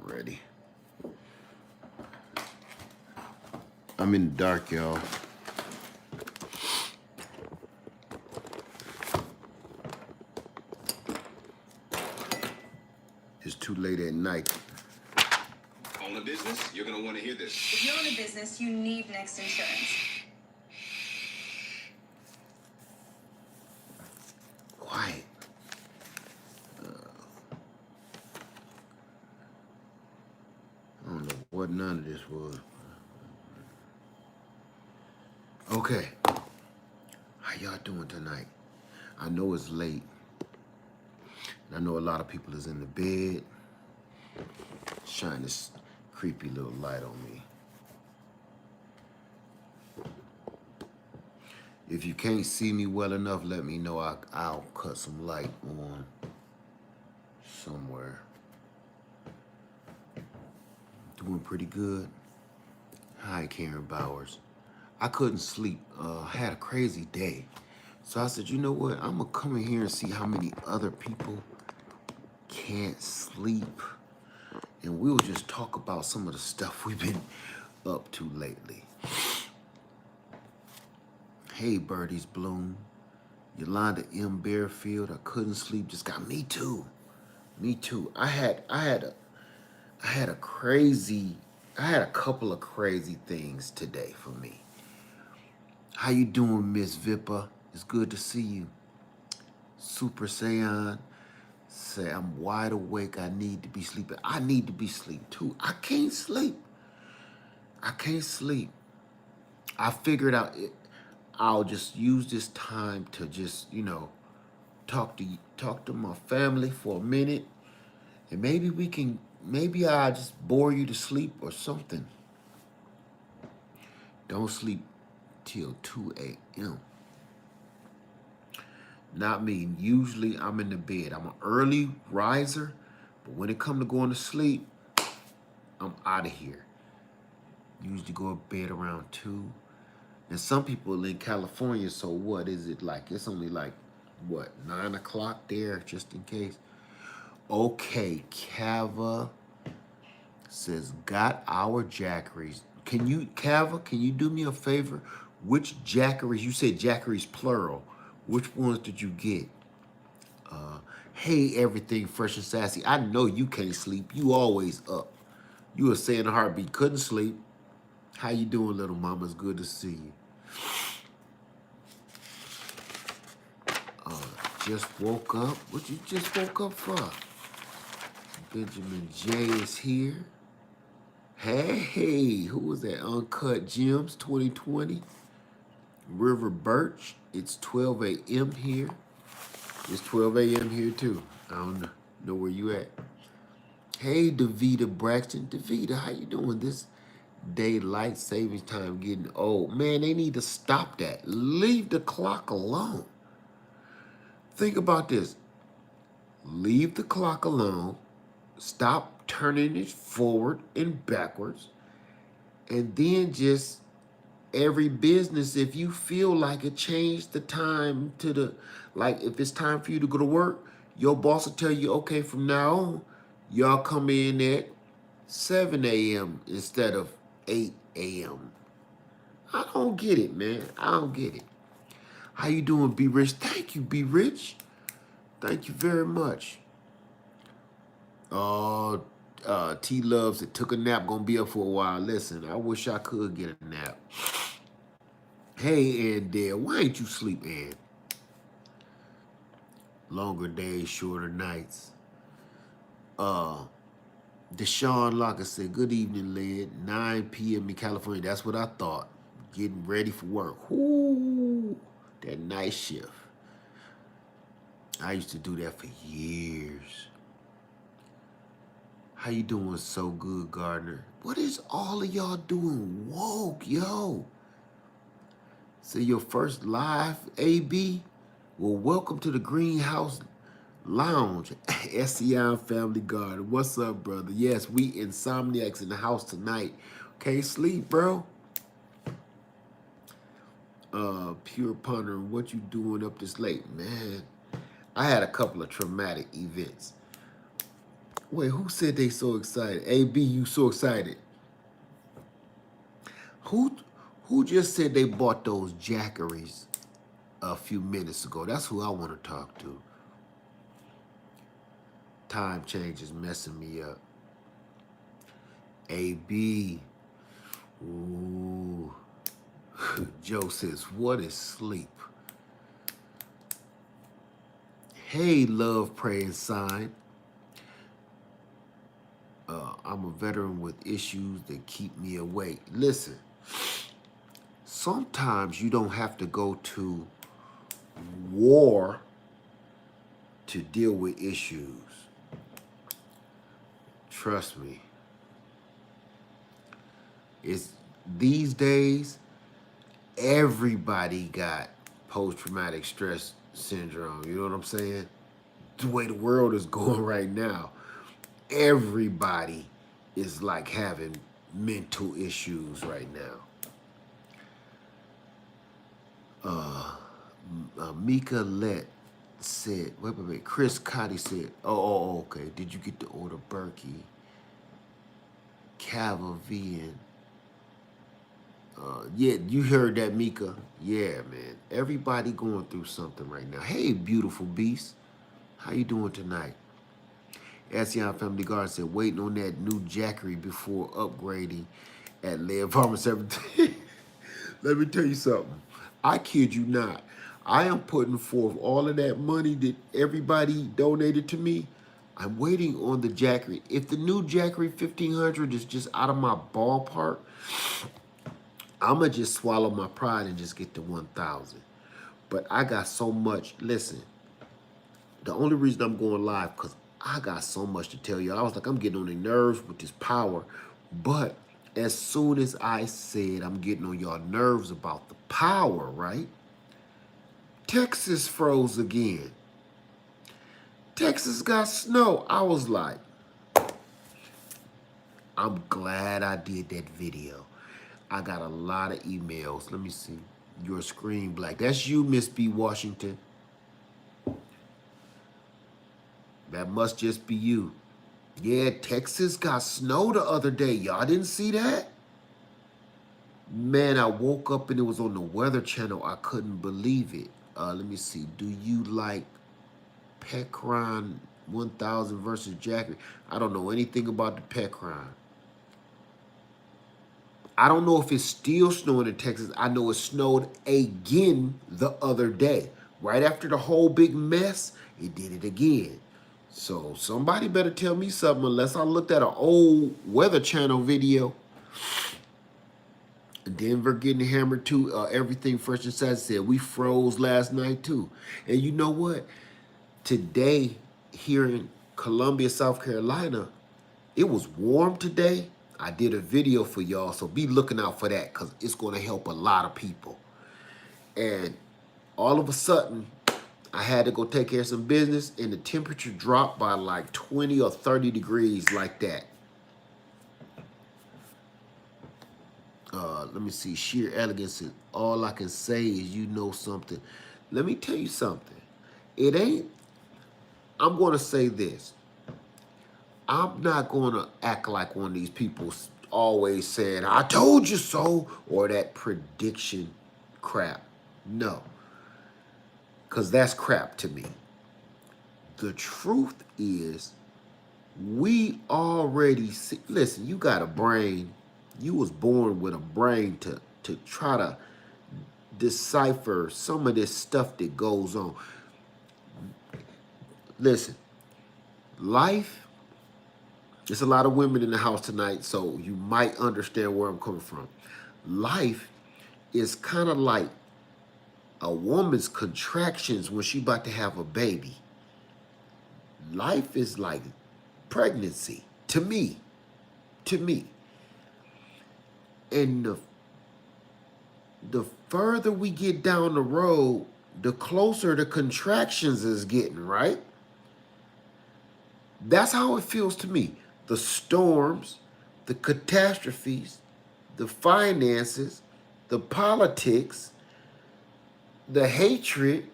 ready. I'm in the dark, y'all. It's too late at night. Own a business? You're gonna want to hear this. If you own a business, you need Next Insurance. Quiet. I don't know what none of this was. Okay. How y'all doing tonight? I know it's late. And I know a lot of people is in the bed. Shine this creepy little light on me. If you can't see me well enough, let me know. I'll cut some light on somewhere. Doing pretty good. Hi, Karen Bowers. I couldn't sleep. Had a crazy day. So I said, you know what? I'm going to come in here and see how many other people can't sleep. And we'll just talk about some of the stuff we've been up to lately. Hey, Birdies Bloom. Yolanda M. Bearfield. I couldn't sleep. Just got me too. Me too. I had a couple of crazy things today for me. How you doing, Miss Vippa? It's good to see you. Super Saiyan say I'm wide awake. I need to be sleeping. I need to be asleep too. I can't sleep. I figured out I'll just use this time to just, talk to my family for a minute, and maybe I'll just bore you to sleep or something. Don't sleep till 2 a.m. Not me. Usually I'm in the bed. I'm an early riser, but when it comes to going to sleep, I'm out of here. Usually go to bed around 2. And some people in California, so what is it like? It's only like, 9 o'clock there, just in case. Okay, Kava says, got our jackeries. Kava, can you do me a favor? Which jackeries? You said jackeries plural. Which ones did you get? Hey, everything fresh and sassy. I know you can't sleep. You always up. You were saying a heartbeat, couldn't sleep. How you doing, little mama? It's good to see you. Just woke up. What you just woke up for? Benjamin J is here. Hey, who was that? Uncut Gems 2020. River Birch. It's 12 a.m. here. It's 12 a.m. here too. I don't know where you at. Hey, Davita Braxton. Davita, how you doing? This daylight savings time getting old. Man, they need to stop that. Leave the clock alone. Think about this. Leave the clock alone. Stop turning it forward and backwards. And then just every business, if you feel like it, change the time to like if it's time for you to go to work, your boss will tell you, okay, from now on, y'all come in at 7 a.m. instead of 8 a.m. I don't get it, man. I don't get it. How you doing, Be Rich? Thank you, Be Rich. Thank you very much. T Loves that took a nap, gonna be up for a while. Listen, I wish I could get a nap. Hey, Ann Dale, why ain't you sleep, Ann? Longer days, shorter nights. Deshaun Locker said, good evening, Lynn. 9 p.m. in California. That's what I thought. Getting ready for work. Ooh, that night shift. I used to do that for years. How you doing, So Good, Gardner? What is all of y'all doing woke, yo? So your first live, AB? Well, welcome to the Greenhouse Lounge, SCI Family Garden. What's up, brother? Yes, we insomniacs in the house tonight. Can't sleep, bro. Pure pondering, what you doing up this late? Man, I had a couple of traumatic events. Wait, who said they so excited? AB, you so excited. Who who just said they bought those jackeries a few minutes ago? That's who I want to talk to. Time change is messing me up. AB. Ooh. Joe says, what is sleep? Hey, love, pray, and sign. I'm a veteran with issues that keep me awake. Listen, sometimes you don't have to go to war to deal with issues. Trust me. It's these days, everybody got post-traumatic stress syndrome. You know what I'm saying? The way the world is going right now, everybody is like having mental issues right now. Mika Let said, wait. Chris Cotty said, okay. Did you get the order Berkey, Cavavian? Yeah, you heard that, Mika. Yeah, man. Everybody going through something right now. Hey, beautiful beast. How you doing tonight? Asian Family Garden said, waiting on that new jackery before upgrading at Lead Farmer 17. Let me tell you something. I kid you not. I am putting forth all of that money that everybody donated to me. I'm waiting on the jackery. If the new jackery 1500 is just out of my ballpark, I'm going to just swallow my pride and just get to 1,000. But I got so much. Listen, the only reason I'm going live because I got so much to tell you. I was like, I'm getting on their nerves with this power. But as soon as I said I'm getting on y'all nerves about the power, right? Texas froze again. Texas got snow. I was like, I'm glad I did that video. I got a lot of emails. Let me see. Your screen black. That's you, Miss B. Washington. That must just be you. Yeah, Texas got snow the other day. Y'all didn't see that? Man, I woke up and it was on the Weather Channel. I couldn't believe it. Let me see. Do you like Pecron 1000 versus Jackery? I don't know anything about the Pecron. I don't know if it's still snowing in Texas. I know it snowed again the other day. Right after the whole big mess, it did it again. So somebody better tell me something unless I looked at an old Weather Channel video. Denver getting hammered too. Everything Fresh and Sad said. We froze last night too. And you know what? Today, here in Columbia, South Carolina, it was warm today. I did a video for y'all, so be looking out for that because it's going to help a lot of people. And all of a sudden, I had to go take care of some business, and the temperature dropped by like 20 or 30 degrees like that. Let me see. Sheer elegance. All I can say is you know something. Let me tell you something. It ain't. I'm going to say this. I'm not going to act like one of these people always saying, I told you so, or that prediction crap. No. Because that's crap to me. The truth is, we already see. Listen, you got a brain. You was born with a brain to try to decipher some of this stuff that goes on. Listen, life, there's a lot of women in the house tonight, so you might understand where I'm coming from. Life is kind of like a woman's contractions when she about to have a baby. Life is like pregnancy to me. And the further we get down the road, the closer the contractions is getting, right? That's how it feels to me. The storms, the catastrophes, the finances, the politics, the hatred.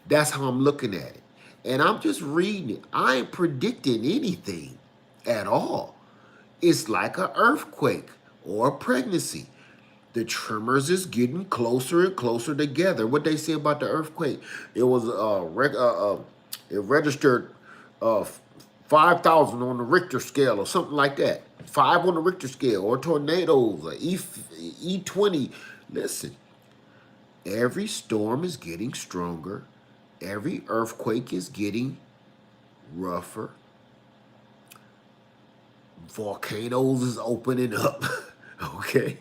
That's how I'm looking at it. And I'm just reading it. I ain't predicting anything at all. It's like an earthquake or a pregnancy. The tremors is getting closer and closer together. What they say about the earthquake? It was it registered 5,000 on the Richter scale or something like that. 5 on the Richter scale, or tornadoes, or E20. Listen, every storm is getting stronger. Every earthquake is getting rougher. Volcanoes is opening up. Okay.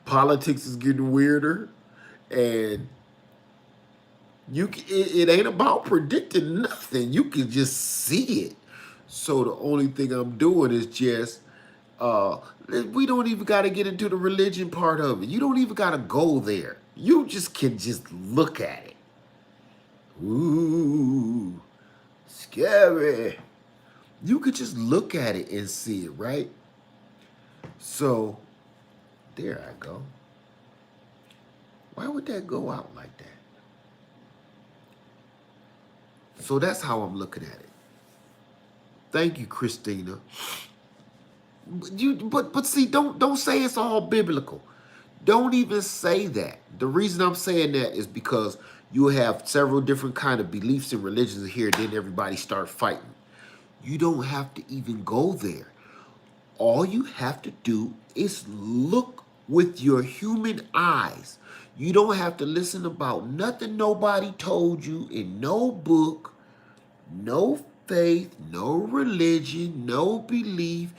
Politics is getting weirder, and it ain't about predicting nothing. You can just see it. So the only thing I'm doing is just we don't even got to get into the religion part of it. You don't even got to go there. You just can just look at it. Ooh, scary. You could just look at it and see it, right? So there I go. Why would that go out like that? So that's how I'm looking at it. Thank you, Christina. But see, don't say it's all biblical. Don't even say that. The reason I'm saying that is because you have several different kind of beliefs and religions here, then everybody start fighting. You don't have to even go there. All you have to do is look with your human eyes. You don't have to listen about nothing nobody told you in no book, no faith, no religion, no belief.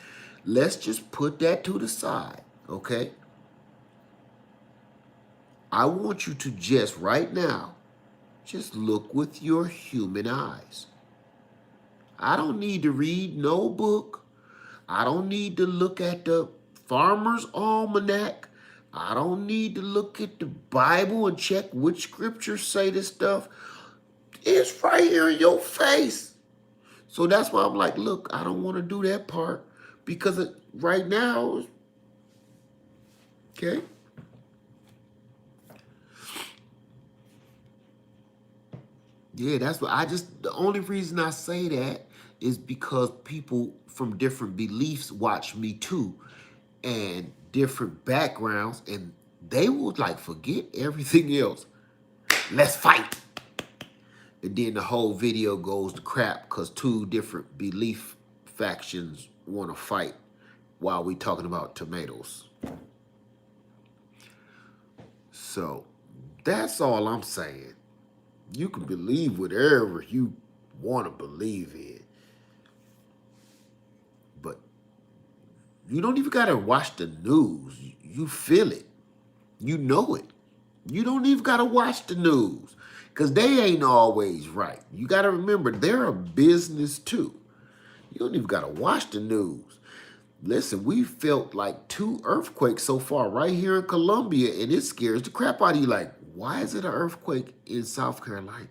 Let's just put that to the side, okay? I want you to just right now, just look with your human eyes. I don't need to read no book. I don't need to look at the Farmer's Almanac. I don't need to look at the Bible and check which scriptures say this stuff. It's right here in your face. So that's why I'm like, look, I don't want to do that part because right now, okay? Yeah, that's what the only reason I say that is because people from different beliefs watch me too and different backgrounds, and they would like forget everything else. Let's fight. And then the whole video goes to crap because two different belief factions want to fight while we talking about tomatoes. So that's all I'm saying. You can believe whatever you want to believe in. But you don't even got to watch the news. You feel it. You know it. You don't even got to watch the news because they ain't always right. You got to remember, they're a business too. You don't even got to watch the news. Listen, we felt like 2 earthquakes so far right here in Colombia, and it scares the crap out of you. Like, why is it an earthquake in South Carolina?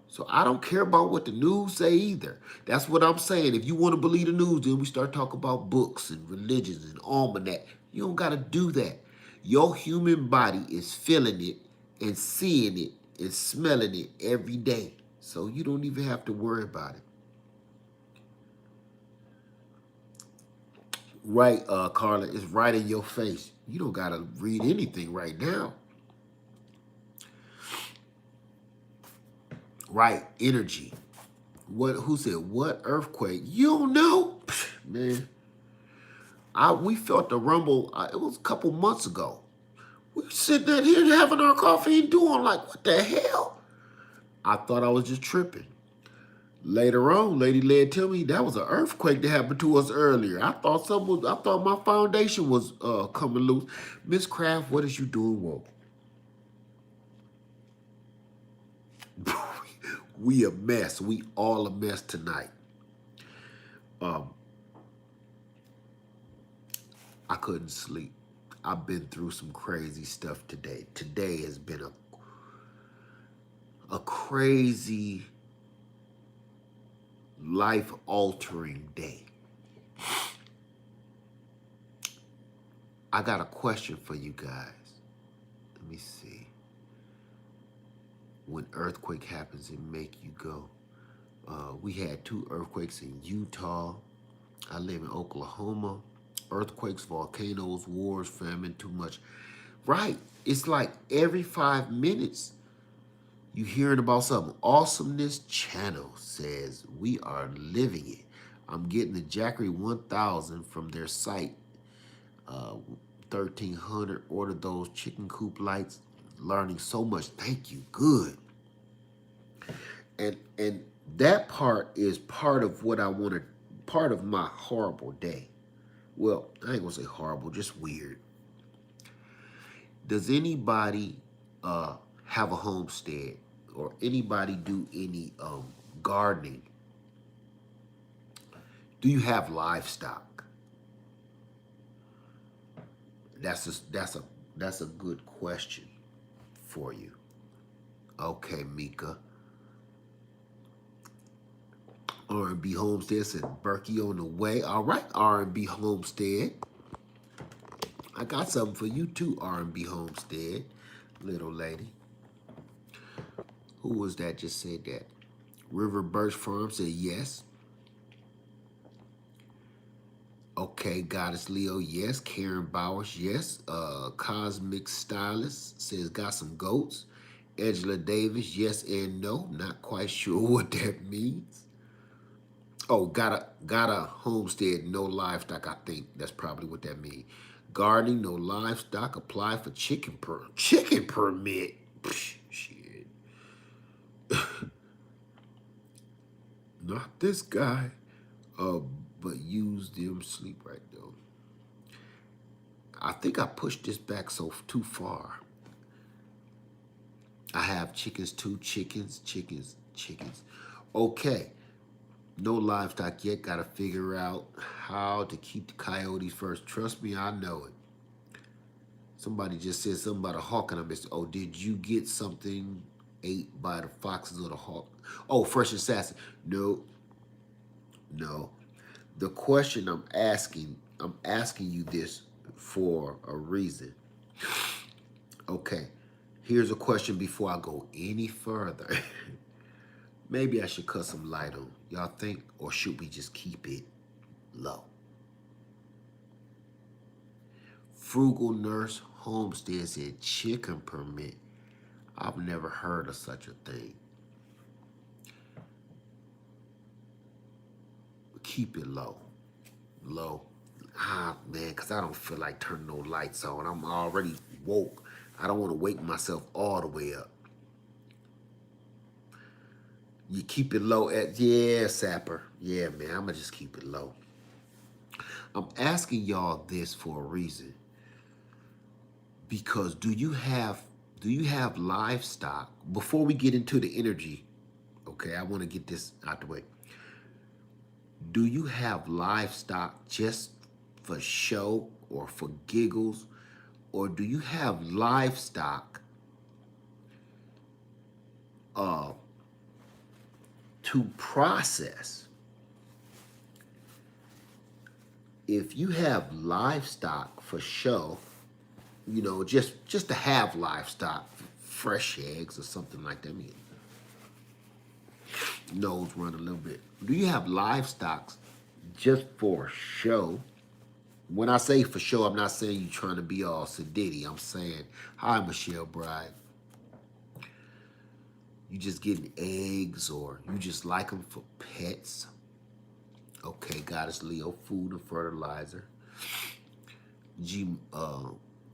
So I don't care about what the news say either. That's what I'm saying. If you want to believe the news, then we start talking about books and religions and almanac. You don't got to do that. Your human body is feeling it and seeing it and smelling it every day. So you don't even have to worry about it. Right, Carla, it's right in your face. You don't got to read anything right now. Right, energy. Who said what earthquake? You don't know? Man. We felt the rumble, it was a couple months ago. We were sitting out here having our coffee and doing like, what the hell? I thought I was just tripping. Later on, Lady Led tell me that was an earthquake that happened to us earlier. I thought my foundation was coming loose. Miss Craft, what is you doing, whoa? We a mess. We all a mess tonight. I couldn't sleep. I've been through some crazy stuff today. Today has been a crazy, life-altering day. I got a question for you guys. Let me see. when earthquake happens, it make you go. We had 2 earthquakes in Utah. I live in Oklahoma. Earthquakes, volcanoes, wars, famine, too much. Right. It's like every 5 minutes you hearing about something. Awesomeness Channel says we are living it. I'm getting the Jackery 1000 from their site. 1300. Ordered those chicken coop lights. Learning so much. Thank you. Good. And that part is part of what I want to, part of my horrible day. Well, I ain't gonna say horrible, just weird. Does anybody have a homestead or anybody do any gardening? Do you have livestock? That's a good question for you. Okay, Mika. R&B Homestead said Berkey on the way. All right, R&B Homestead. I got something for you too, R&B Homestead, little lady. Who was that just said that? River Birch Farm said yes. Okay, Goddess Leo, yes. Karen Bowers, yes. Cosmic Stylist says got some goats. Angela Davis, yes and no. Not quite sure what that means. Oh, got a homestead, no livestock. I think that's probably what that means. Gardening, no livestock. Apply for chicken permit. Psh, shit. Not this guy. But use them sleep right though. I think I pushed this back too far. I have chickens too. Chickens. Okay. No livestock yet. Got to figure out how to keep the coyotes first. Trust me, I know it. Somebody just said something about a hawk, and I missed it. Oh, did you get something ate by the foxes or the hawk? Oh, Fresh Assassin. No. The question I'm asking you this for a reason. Okay, here's a question before I go any further. Maybe I should cut some light on. Y'all think? Or should we just keep it low? Frugal Nurse Homestead said chicken permit. I've never heard of such a thing. Keep it low. Man, because I don't feel like turning no lights on. I'm already woke. I don't want to wake myself all the way up. You keep it low yeah, Sapper. Yeah, man, I'm going to just keep it low. I'm asking y'all this for a reason. Because do you have livestock? Before we get into the energy, okay, I want to get this out the way. Do you have livestock just for show or for giggles? Or do you have livestock to process? If you have livestock for show, you know, just to have livestock, fresh eggs or something like that. I mean, nose run a little bit. Do you have livestock just for show? When I say for show, I'm not saying you trying to be all sedity. I'm saying, hi, Michelle Bride. You just getting eggs or you just like them for pets. Okay, Goddess Leo, food and fertilizer.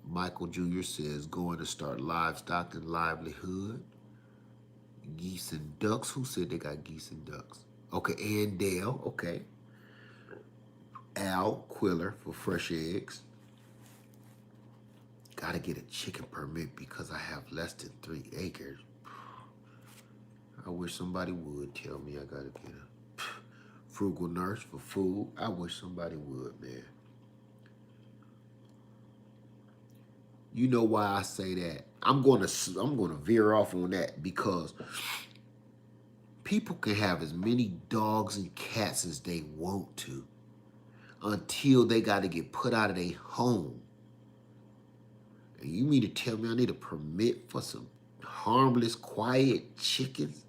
Michael Jr. says going to start livestock and livelihood. Geese and ducks. Who said they got geese and ducks? Okay, and Dale. Okay. Al Quiller for fresh eggs. Gotta get a chicken permit because I have less than 3 acres. I wish somebody would tell me I gotta get a frugal nurse for food. I wish somebody would, man. You know why I say that? I'm gonna veer off on that because people can have as many dogs and cats as they want to until they got to get put out of their home. And you mean to tell me I need a permit for some harmless, quiet chickens,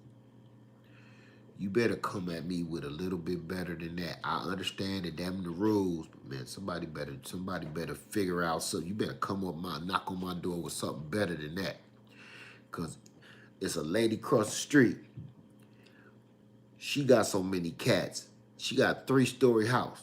you better come at me with a little bit better than that. I understand that them the rules, but man, somebody better figure out something. You better knock on my door with something better than that. Cause it's a lady across the street. She got so many cats. She got a 3-story house.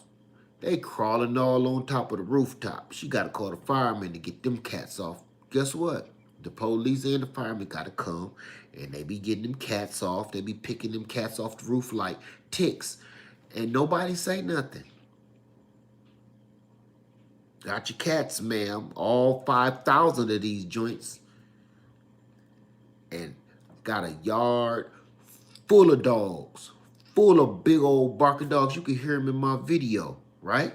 They crawling all on top of the rooftop. She got to call the firemen to get them cats off. Guess what? The police and the firemen got to come, and they be getting them cats off. They be picking them cats off the roof like ticks, and nobody say nothing. Got your cats, ma'am. All 5,000 of these joints. And got a yard full of dogs, full of big old barking dogs. You can hear them in my video, right?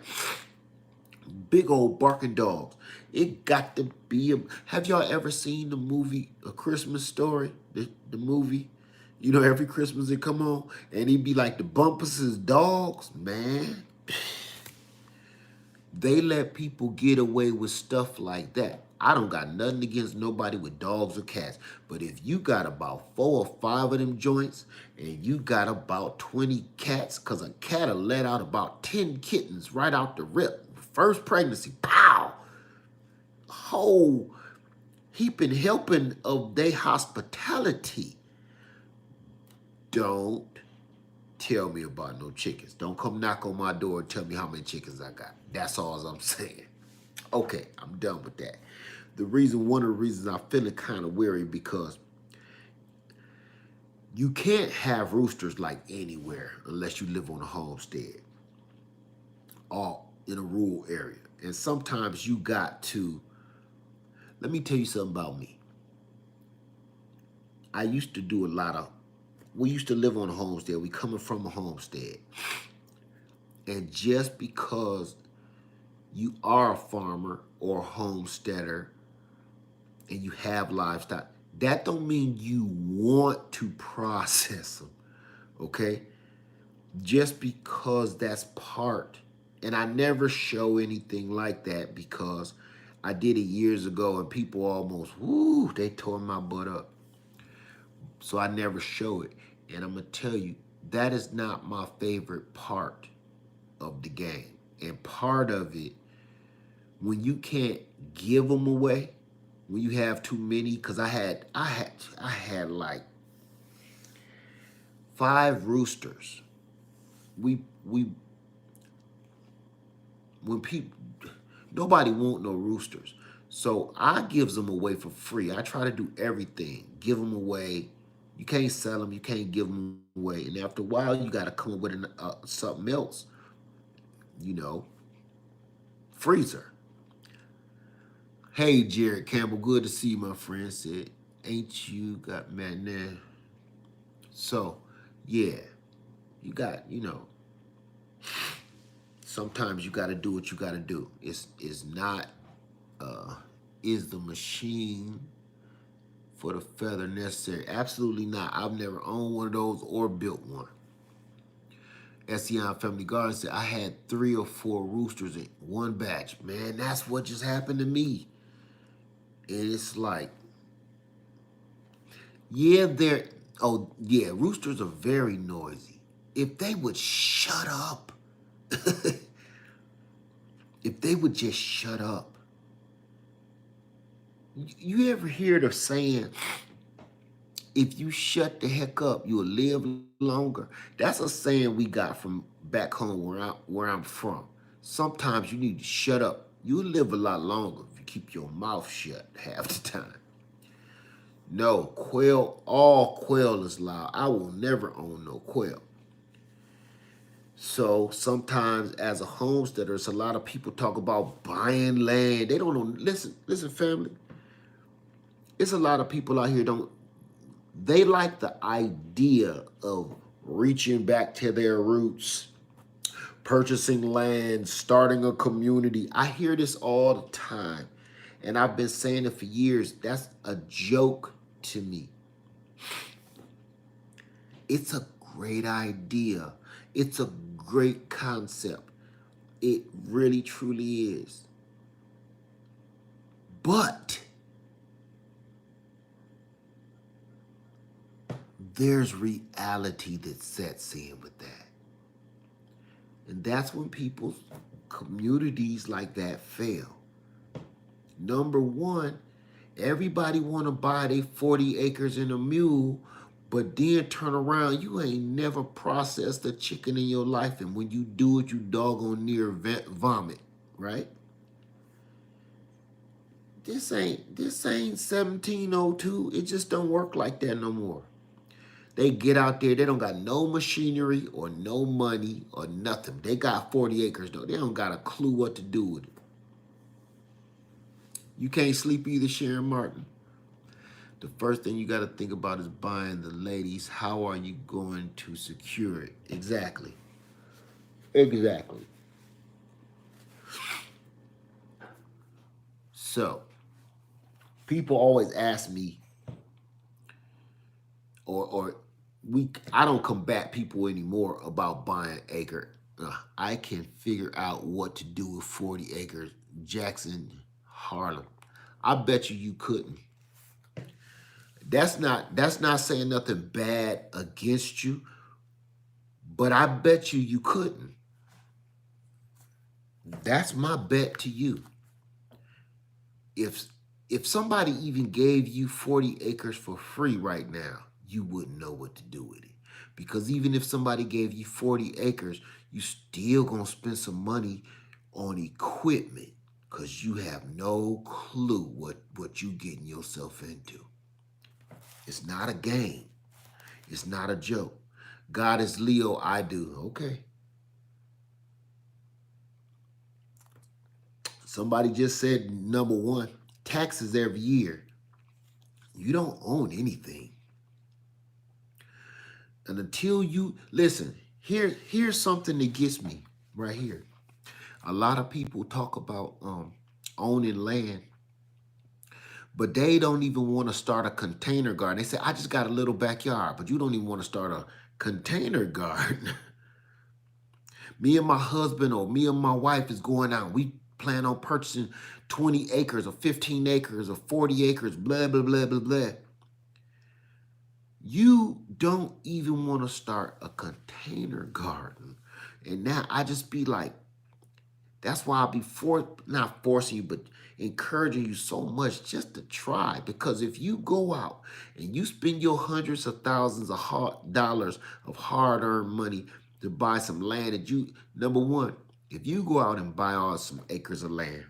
Big old barking dogs. It got to be have y'all ever seen the movie A Christmas Story? The movie? You know, every Christmas it come on, and it be like the Bumpus' dogs, man. They let people get away with stuff like that. I don't got nothing against nobody with dogs or cats. But if you got about 4 or 5 of them joints and you got about 20 cats, because a cat will let out about 10 kittens right out the rip. First pregnancy, pow! Whole heaping helping of their hospitality. Don't tell me about no chickens. Don't come knock on my door and tell me how many chickens I got. That's all I'm saying. Okay, I'm done with that. One of the reasons I'm feeling kind of weary because you can't have roosters like anywhere unless you live on a homestead or in a rural area. And sometimes you got to, let me tell you something about me. I used to do we used to live on a homestead. We coming from a homestead. And just because you are a farmer or a homesteader and you have livestock, that don't mean you want to process them, okay? Just because that's part. And I never show anything like that because I did it years ago and people almost, they tore my butt up. So I never show it. And I'm going to tell you, that is not my favorite part of the game. And part of it, when you can't give them away, when you have too many, because I had like 5 roosters. When people, nobody want no roosters. So I gives them away for free. I try to do everything. Give them away. You can't sell them. You can't give them away. And after a while, you got to come up with something else. You know, freezer. Hey, Jared Campbell, good to see you, my friend. Said, ain't you got mad now? So, yeah, you got, sometimes you got to do what you got to do. It's not, is the machine for the feather necessary? Absolutely not. I've never owned one of those or built one. SEI Family Garden said, I had 3 or 4 roosters in one batch. Man, that's what just happened to me. And it's like, roosters are very noisy. If they would shut up, if they would just shut up. You ever hear the saying, if you shut the heck up, you'll live longer? That's a saying we got from back home where I'm from. Sometimes you need to shut up. You'll live a lot longer if you keep your mouth shut half the time. No, all quail is loud. I will never own no quail. So sometimes as a homesteader, there's a lot of people talk about buying land. They don't know. Listen, family. It's a lot of people out here they like the idea of reaching back to their roots, purchasing land, starting a community. I hear this all the time. And I've been saying it for years. That's a joke to me. It's a great idea. It's a great concept. It really, truly is. But there's reality that sets in with that. And that's when people's communities like that fail. Number one, everybody want to buy their 40 acres and a mule, but then turn around, you ain't never processed a chicken in your life, and when you do it, you doggone near vomit, right? This ain't 1702. It just don't work like that no more. They get out there, they don't got no machinery or no money or nothing. They got 40 acres though. They don't got a clue what to do with it. You can't sleep either, Sharon Martin. The first thing you got to think about is buying the ladies. How are you going to secure it? Exactly. Exactly. So, people always ask me, I don't combat people anymore about buying acre. I can figure out what to do with 40 acres, Jackson, Harlem. I bet you couldn't. That's not saying nothing bad against you, but I bet you couldn't. That's my bet to you. If somebody even gave you 40 acres for free right now, you wouldn't know what to do with it. Because even if somebody gave you 40 acres, you still gonna spend some money on equipment because you have no clue what you getting yourself into. It's not a game. It's not a joke. God is Leo, I do. Okay. Somebody just said, number one, taxes every year. You don't own anything. And until you, listen, here's something that gets me right here. A lot of people talk about owning land, but they don't even want to start a container garden. They say, I just got a little backyard, but you don't even want to start a container garden. Me and my husband or me and my wife is going out. We plan on purchasing 20 acres or 15 acres or 40 acres, blah, blah, blah, blah, blah. You don't even want to start a container garden. And now I just be like, that's why I'll be not forcing you, but encouraging you so much just to try. Because if you go out and you spend your hundreds of thousands of dollars of hard-earned money to buy some land that you, number one, if you go out and buy all some acres of land,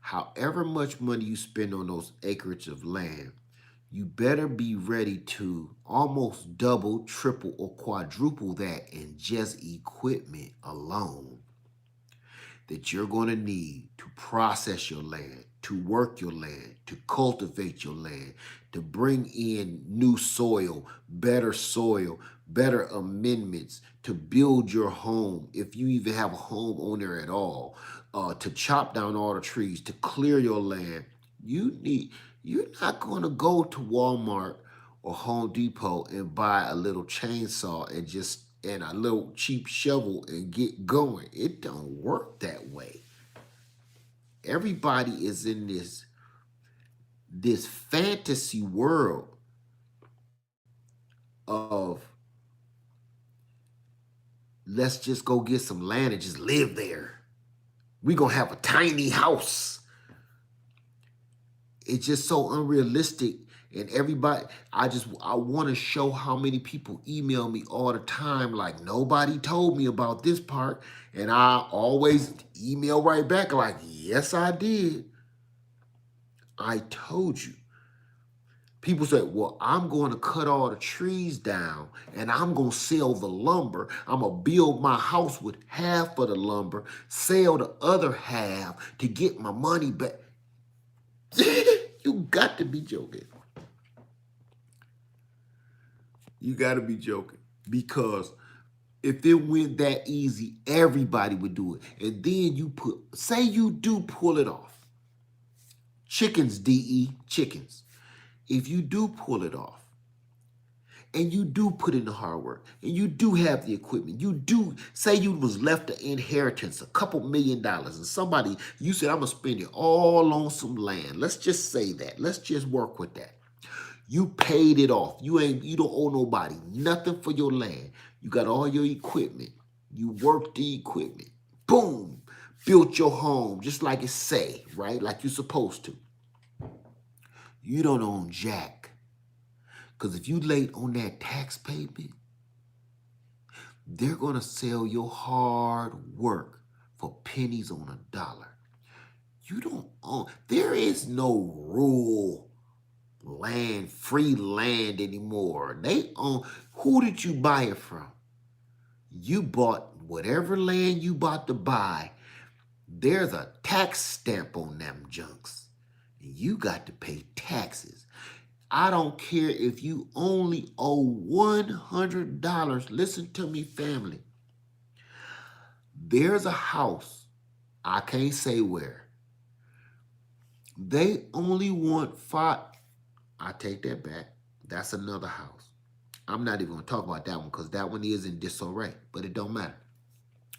however much money you spend on those acreage of land, you better be ready to almost double, triple, or quadruple that in just equipment alone that you're going to need to process your land, to work your land, to cultivate your land, to bring in new soil, better amendments, to build your home, if you even have a home on there at all, to chop down all the trees, to clear your land. You're not going to go to Walmart or Home Depot and buy a little chainsaw and a little cheap shovel and get going. It don't work that way. Everybody is in this fantasy world of let's just go get some land and just live there. We're going to have a tiny house. It's just so unrealistic. And everybody, I want to show how many people email me all the time like, nobody told me about this part. And I always email right back like, yes, I did. I told you. People say, well, I'm going to cut all the trees down and I'm going to sell the lumber. I'm going to build my house with half of the lumber, sell the other half to get my money back. You got to be joking. You got to be joking. Because if it went that easy, everybody would do it. And then say you do pull it off. Chickens, DE, chickens. If you do pull it off, and you do put in the hard work, and you do have the equipment, you do, say you was left an inheritance, a couple $1 million, and you said, I'm going to spend it all on some land. Let's just say that. Let's just work with that. You paid it off. You don't owe nobody nothing for your land. You got all your equipment. You worked the equipment. Boom. Built your home just like it say, right? Like you're supposed to. You don't own jack. Because if you late on that tax payment, they're going to sell your hard work for pennies on a dollar. You don't own. There is no rural land, free land anymore. They own. Who did you buy it from? You bought whatever land you bought to buy. There's a tax stamp on them junks. And you got to pay taxes. I don't care if you only owe $100. Listen to me, family. There's a house, I can't say where. They only want five. I take that back. That's another house. I'm not even going to talk about that one because that one is in disarray, but it don't matter.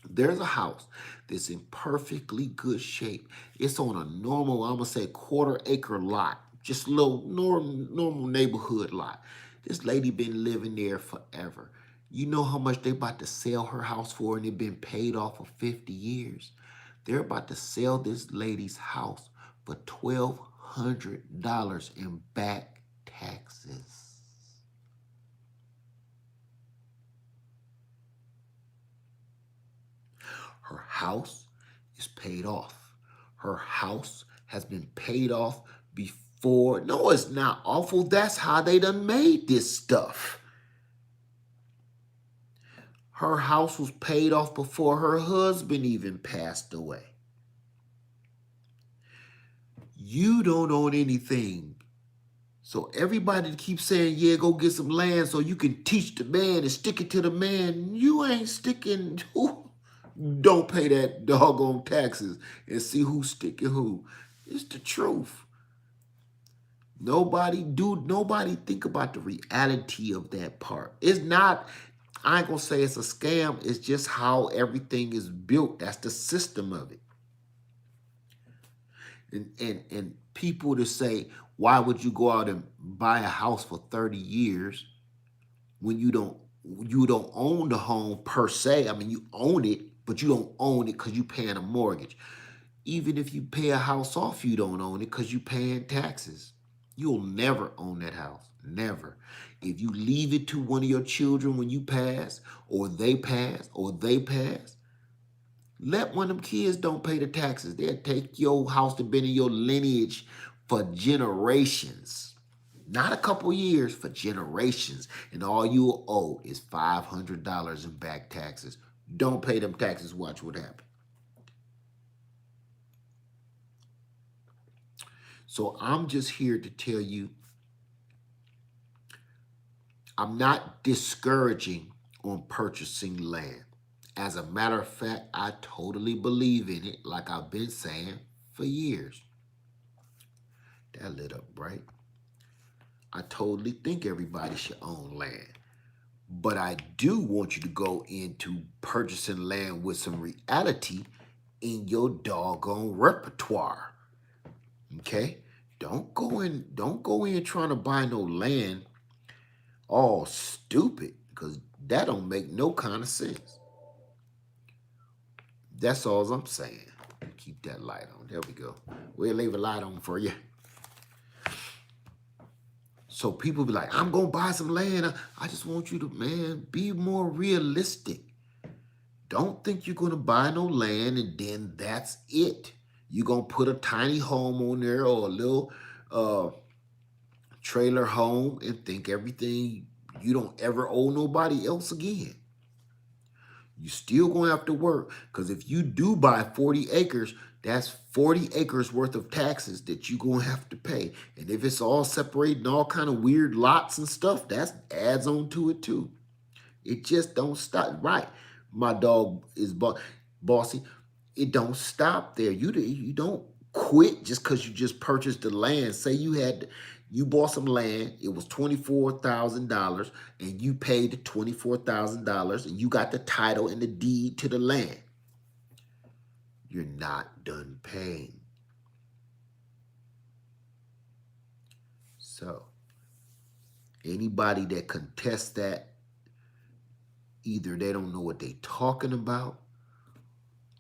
There's a house that's in perfectly good shape. It's on a normal, I'm going to say quarter-acre lot, just a little normal neighborhood lot. This lady been living there forever. You know how much they about to sell her house for, and it been paid off for 50 years. They're about to sell this lady's house for $1,200 in back taxes. Her house is paid off. Her house has been paid off before. No, it's not awful. That's how they done made this stuff. Her house was paid off before her husband even passed away. You don't own anything. So everybody keeps saying, yeah, go get some land so you can teach the man and stick it to the man. You ain't sticking. Don't pay that doggone taxes and see who's sticking who. It's the truth. Nobody think about the reality of that part. It's not, I ain't gonna say it's a scam, it's just how everything is built. That's the system of it. And people to say, why would you go out and buy a house for 30 years when you don't own the home per se? I mean, you own it, but you don't own it because you're paying a mortgage. Even if you pay a house off, you don't own it because you're paying taxes. You'll never own that house. Never. If you leave it to one of your children when you pass, or they pass, let one of them kids don't pay the taxes. They'll take your house that's been in your lineage for generations. Not a couple years, for generations. And all you owe is $500 in back taxes. Don't pay them taxes. Watch what happens. So I'm just here to tell you, I'm not discouraging on purchasing land. As a matter of fact, I totally believe in it, like I've been saying for years. That lit up bright. I totally think everybody should own land. But I do want you to go into purchasing land with some reality in your doggone repertoire. Okay? Don't go in trying to buy no land all stupid, because that don't make no kind of sense. That's all I'm saying. Keep that light on. There we go. We'll leave a light on for you. So people be like, I'm going to buy some land. I just want you to, man, be more realistic. Don't think you're going to buy no land and then that's it. You're going to put a tiny home on there or a little trailer home and think everything, you don't ever owe nobody else again. You still going to have to work, because if you do buy 40 acres, that's 40 acres worth of taxes that you're going to have to pay. And if it's all separated in all kind of weird lots and stuff, that adds on to it too. It just don't stop. Right. My dog is bossy. It don't stop there. You don't quit just because you just purchased the land. Say you bought some land, it was $24,000, and you paid the $24,000, and you got the title and the deed to the land. You're not done paying. So Anybody that contests that, either they don't know what they're talking about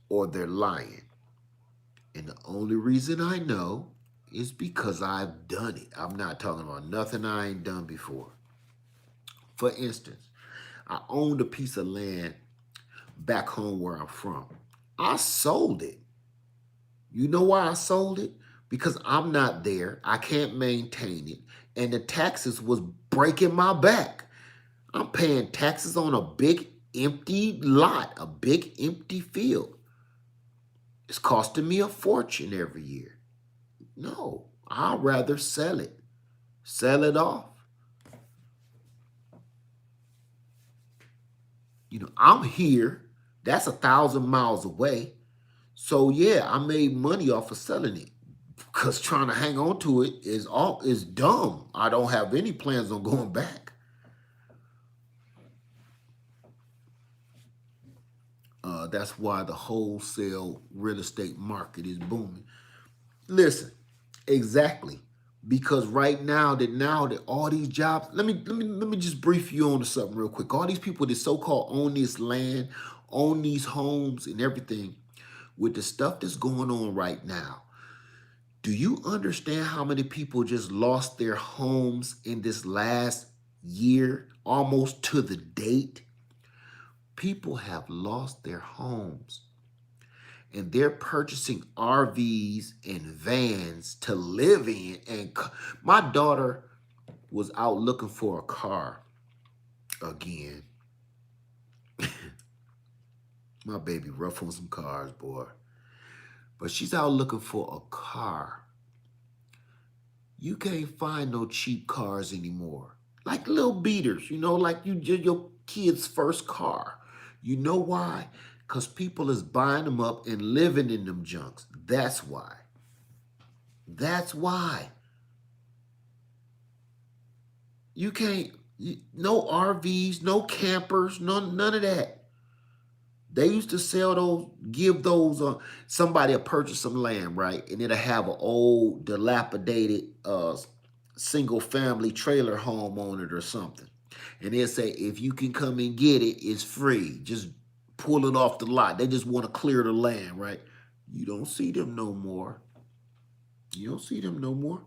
or they're lying. And the only reason I know is because I've done it. I'm not talking about nothing I ain't done before. For instance, I owned a piece of land back home where I'm from. I sold it. You know why I sold it? Because I'm not there. I can't maintain it. And the taxes was breaking my back. I'm paying taxes on a big empty lot, a big empty field. It's costing me a fortune every year. No, I'd rather sell it. Sell it off. You know, I'm here. That's 1,000 miles away. So yeah, I made money off of selling it. Because trying to hang on to it is dumb. I don't have any plans on going back. That's why the wholesale real estate market is booming. Listen, exactly. Because now that all these jobs, let me just brief you on to something real quick. All these people that so-called own this land, own these homes and everything, with the stuff that's going on right now, do you understand how many people just lost their homes in this last year, almost to the date? People have lost their homes and they're purchasing RVs and vans to live in. And my daughter was out looking for a car again. My baby rough on some cars, boy. But she's out looking for a car. You can't find no cheap cars anymore. Like little beaters, like your kid's first car. You know why? Because people is buying them up and living in them junks. That's why. That's why. You can't, no RVs, no campers, none of that. They used to sell those, give those, somebody will purchase some land, right? And it'll have an old, dilapidated single family trailer home on it or something. And they'll say, if you can come and get it, it's free. Just pull it off the lot. They just want to clear the land, right? You don't see them no more. You don't see them no more.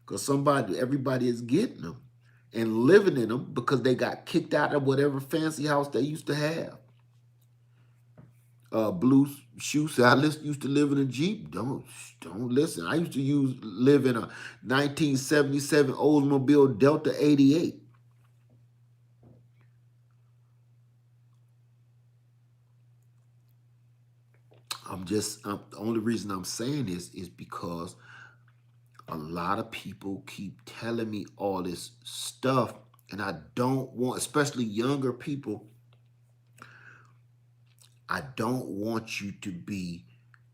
Because everybody is getting them and living in them because they got kicked out of whatever fancy house they used to have. Blue Shoe said, I used to live in a Jeep. Don't listen. I used to live in a 1977 Oldsmobile Delta 88. The only reason I'm saying this is because a lot of people keep telling me all this stuff, and I don't want, especially younger people, I don't want you to be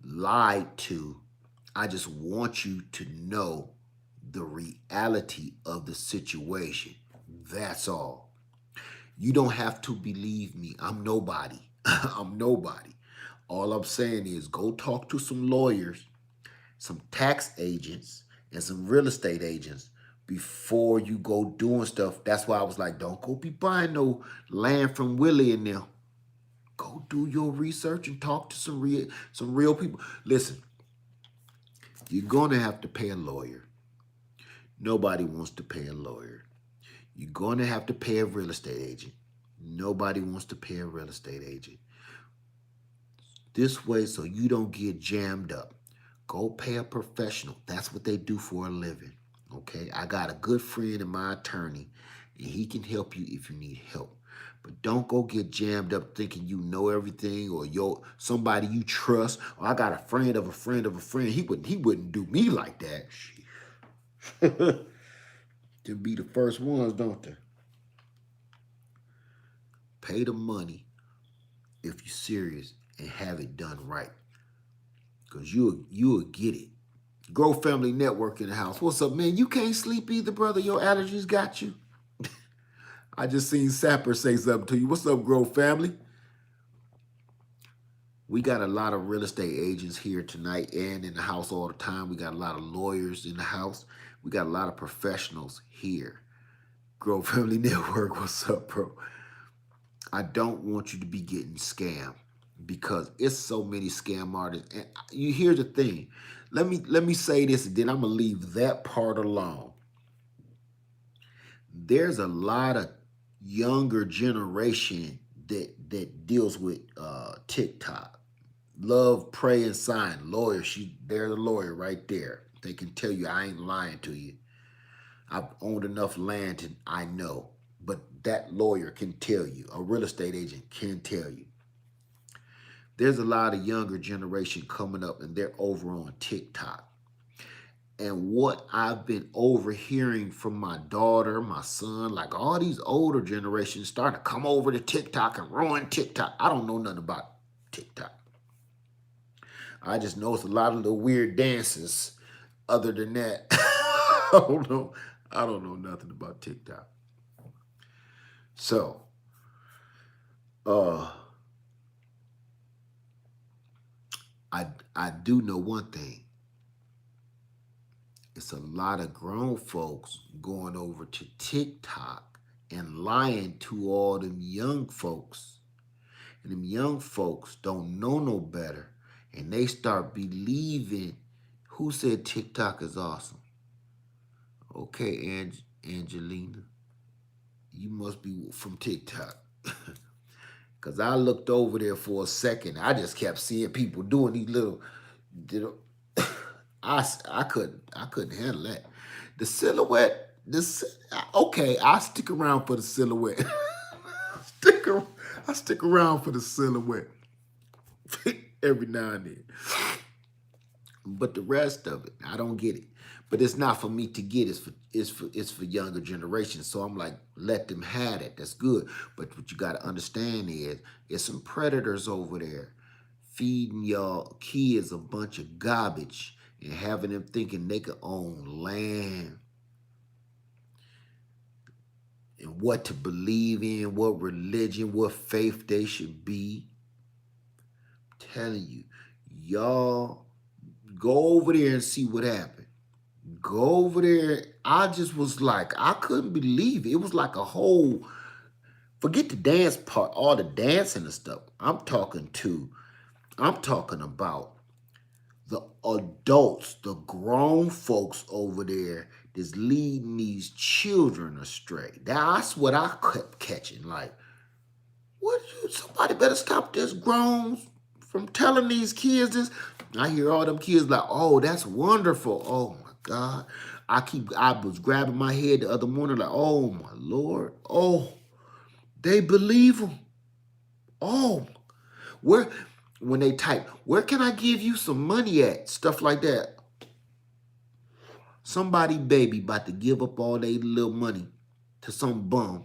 lied to. I just want you to know the reality of the situation. That's all. You don't have to believe me. I'm nobody. I'm nobody. All I'm saying is go talk to some lawyers, some tax agents, and some real estate agents before you go doing stuff. That's why I was like, don't go be buying no land from Willie and them. Go do your research and talk to some real people. Listen, you're going to have to pay a lawyer. Nobody wants to pay a lawyer. You're going to have to pay a real estate agent. Nobody wants to pay a real estate agent. This way, so you don't get jammed up. Go pay a professional. That's what they do for a living. Okay? I got a good friend in my attorney, and he can help you if you need help. But don't go get jammed up thinking you know everything or somebody you trust. Or I got a friend of a friend of a friend. He wouldn't do me like that. To be the first ones, don't they? Pay the money if you're serious and have it done right. Because you'll get it. Grow Family Network in the house. What's up, man? You can't sleep either, brother. Your allergies got you. I just seen Sapper say something to you. What's up, Grow Family? We got a lot of real estate agents here tonight and in the house all the time. We got a lot of lawyers in the house. We got a lot of professionals here. Grow Family Network, what's up, bro? I don't want you to be getting scammed because it's so many scam artists. And you hear the thing. Let me say this, and then I'm gonna leave that part alone. There's a lot of younger generation that deals with TikTok. Love, pray, and sign. Lawyer, they're the lawyer right there. They can tell you I ain't lying to you. I've owned enough land to I know. But that lawyer can tell you, a real estate agent can tell you. There's a lot of younger generation coming up and they're over on TikTok. And what I've been overhearing from my daughter, my son, like all these older generations starting to come over to TikTok and ruin TikTok. I don't know nothing about TikTok. I just know it's a lot of little weird dances. Other than that, I don't know. I don't know nothing about TikTok. So, I do know one thing. It's a lot of grown folks going over to TikTok and lying to all them young folks. And them young folks don't know no better. And they start believing who said TikTok is awesome. Okay, Angelina, you must be from TikTok. Because I looked over there for a second. I just kept seeing people doing these little I couldn't handle that. The silhouette, okay, I stick around for the silhouette. I stick around for the silhouette every now and then. But the rest of it, I don't get it. But it's not for me to get. It's for younger generations. So I'm like, let them have it. That's good. But what you got to understand is, there's some predators over there feeding y'all kids a bunch of garbage and having them thinking they could own land and what to believe in, what religion, what faith they should be. I'm telling you, y'all go over there and see what happened. Go over there. I just was like, I couldn't believe it. It was like a whole, forget the dance part, all the dancing and stuff. I'm talking about the adults, the grown folks over there that's leading these children astray. That's what I kept catching. Like, somebody better stop this grown from telling these kids this. I hear all them kids like, oh, that's wonderful. Oh my God. I was grabbing my head the other morning like, oh my Lord. Oh, they believe them. Oh, when they type, where can I give you some money at? Stuff like that. Somebody baby about to give up all their little money to some bum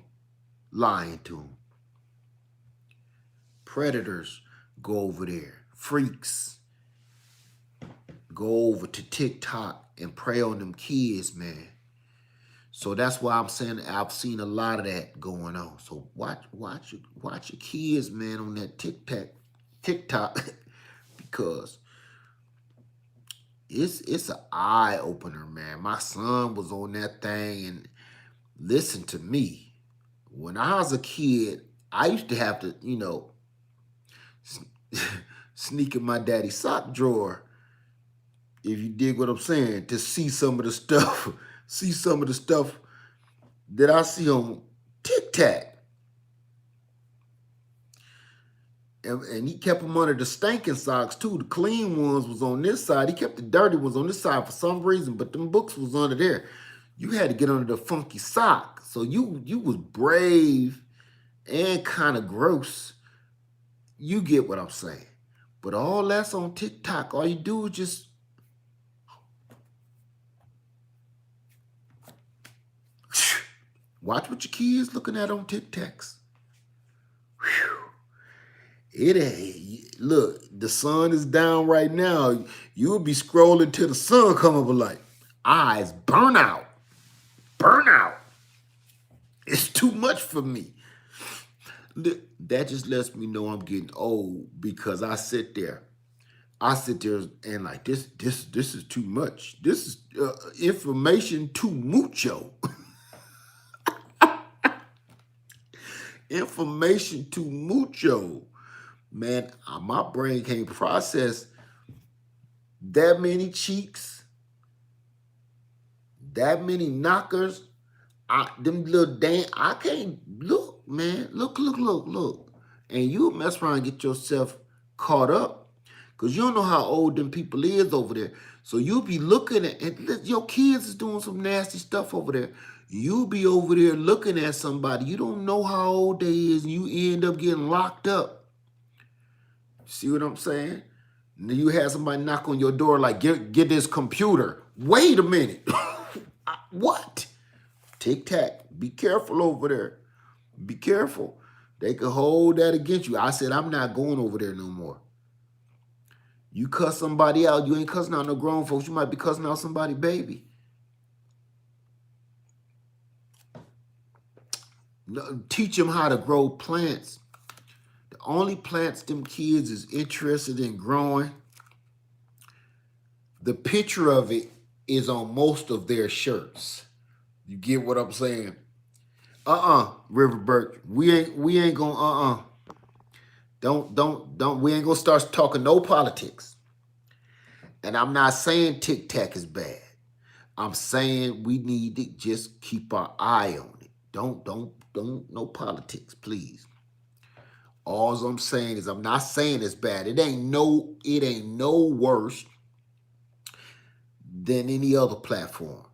lying to them. Predators go over there. Freaks go over to TikTok and prey on them kids, man. So that's why I'm saying I've seen a lot of that going on. So watch your kids, man, on that TikTok because it's an eye opener, man. My son was on that thing and listen to me. When I was a kid, I used to have to, sneak in my daddy's sock drawer, if you dig what I'm saying, to see some of the stuff, that I see on TikTok. And he kept them under the stinking socks too. The clean ones was on this side. He kept the dirty ones on this side for some reason, but them books was under there. You had to get under the funky sock. So you was brave and kind of gross. You get what I'm saying. But all that's on TikTok. All you do is just watch what your kids looking at on TikToks. It ain't. Look, the sun is down right now. You'll be scrolling till the sun come up like, eyes burn out. Burn out. It's too much for me. That just lets me know I'm getting old because I sit there and like, this is too much. This is information too mucho. Information too mucho. Man, my brain can't process that many cheeks, that many knockers. Them little I can't look, man. Look. And you mess around and get yourself caught up. Cause you don't know how old them people is over there. So you be looking at and your kids is doing some nasty stuff over there. You be over there looking at somebody. You don't know how old they is, and you end up getting locked up. See what I'm saying? And then you have somebody knock on your door like, get this computer. Wait a minute. What? Tic Tac. Be careful over there. Be careful. They could hold that against you. I said, I'm not going over there no more. You cuss somebody out, you ain't cussing out no grown folks. You might be cussing out somebody's baby. No, teach them how to grow plants. The only plants them kids is interested in growing, the picture of it is on most of their shirts. You get what I'm saying? River Birch. We ain't gonna Don't we ain't gonna start talking no politics. And I'm not saying Tic Tac is bad. I'm saying we need to just keep our eye on it. Don't no politics, please. All I'm saying is I'm not saying it's bad. It ain't no worse than any other platform.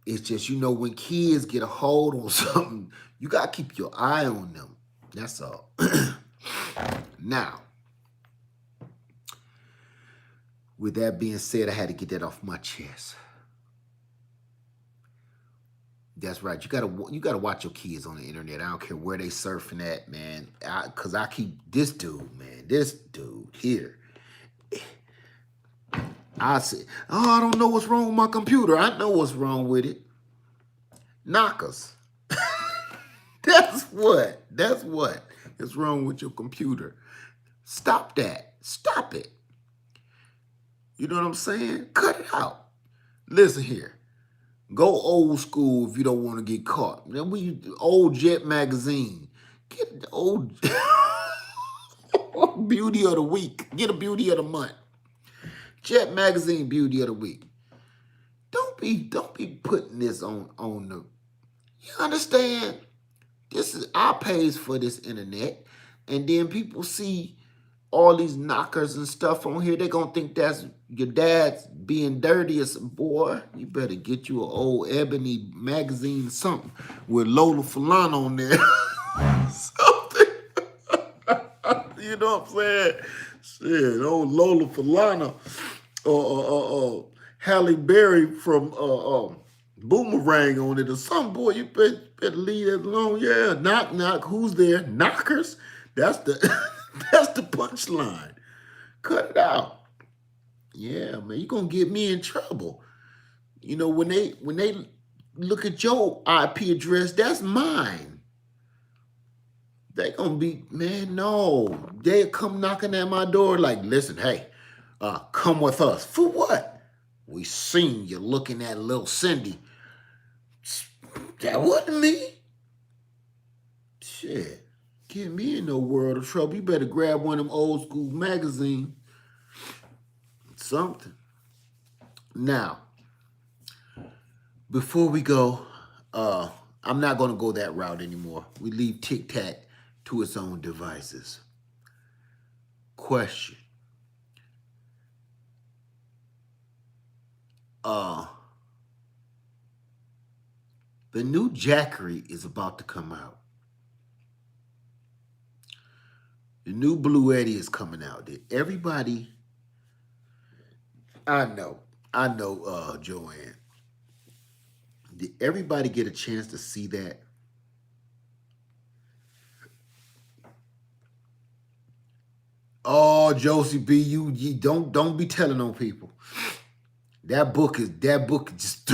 It's just, when kids get a hold on something, you got to keep your eye on them. That's all. Now, with that being said, I had to get that off my chest. That's right. You gotta watch your kids on the internet. I don't care where they surfing at, man. Cause I keep this dude here. I say, I don't know what's wrong with my computer. I know what's wrong with it. Knockers. That's what is wrong with your computer. Stop that. Stop it. You know what I'm saying? Cut it out. Listen here. Go old school if you don't want to get caught. Then old Jet magazine. Get the old beauty of the week. Get a beauty of the month. Jet magazine beauty of the week. Don't be putting this on the. You understand? I pays for this internet, and then people see all these knockers and stuff on here. They gonna think that's your dad's being dirty or some. Boy, you better get you an old Ebony magazine or something with Lola Falana on there. Something. You know what I'm saying? Shit, old Lola Falana or Halle Berry from Boomerang on it or something. Boy, you better leave it alone. Yeah, knock. Who's there? Knockers. That's the that's the punchline. Cut it out. Yeah, man, you're gonna get me in trouble. When they look at your IP address, that's mine. They gonna be, man, no. They'll come knocking at my door like, listen, hey, come with us. For what? We seen you looking at little Cindy. That wasn't me. Shit. Get me in no world of trouble. You better grab one of them old school magazines. Something. Now, before we go, I'm not going to go that route anymore. We leave Tic Tac to its own devices. Question. The new Jackery is about to come out. The new Blue Eddie is coming out. Did everybody? I know, Joanne. Did everybody get a chance to see that? Oh, Josie B, you don't be telling on people. That book just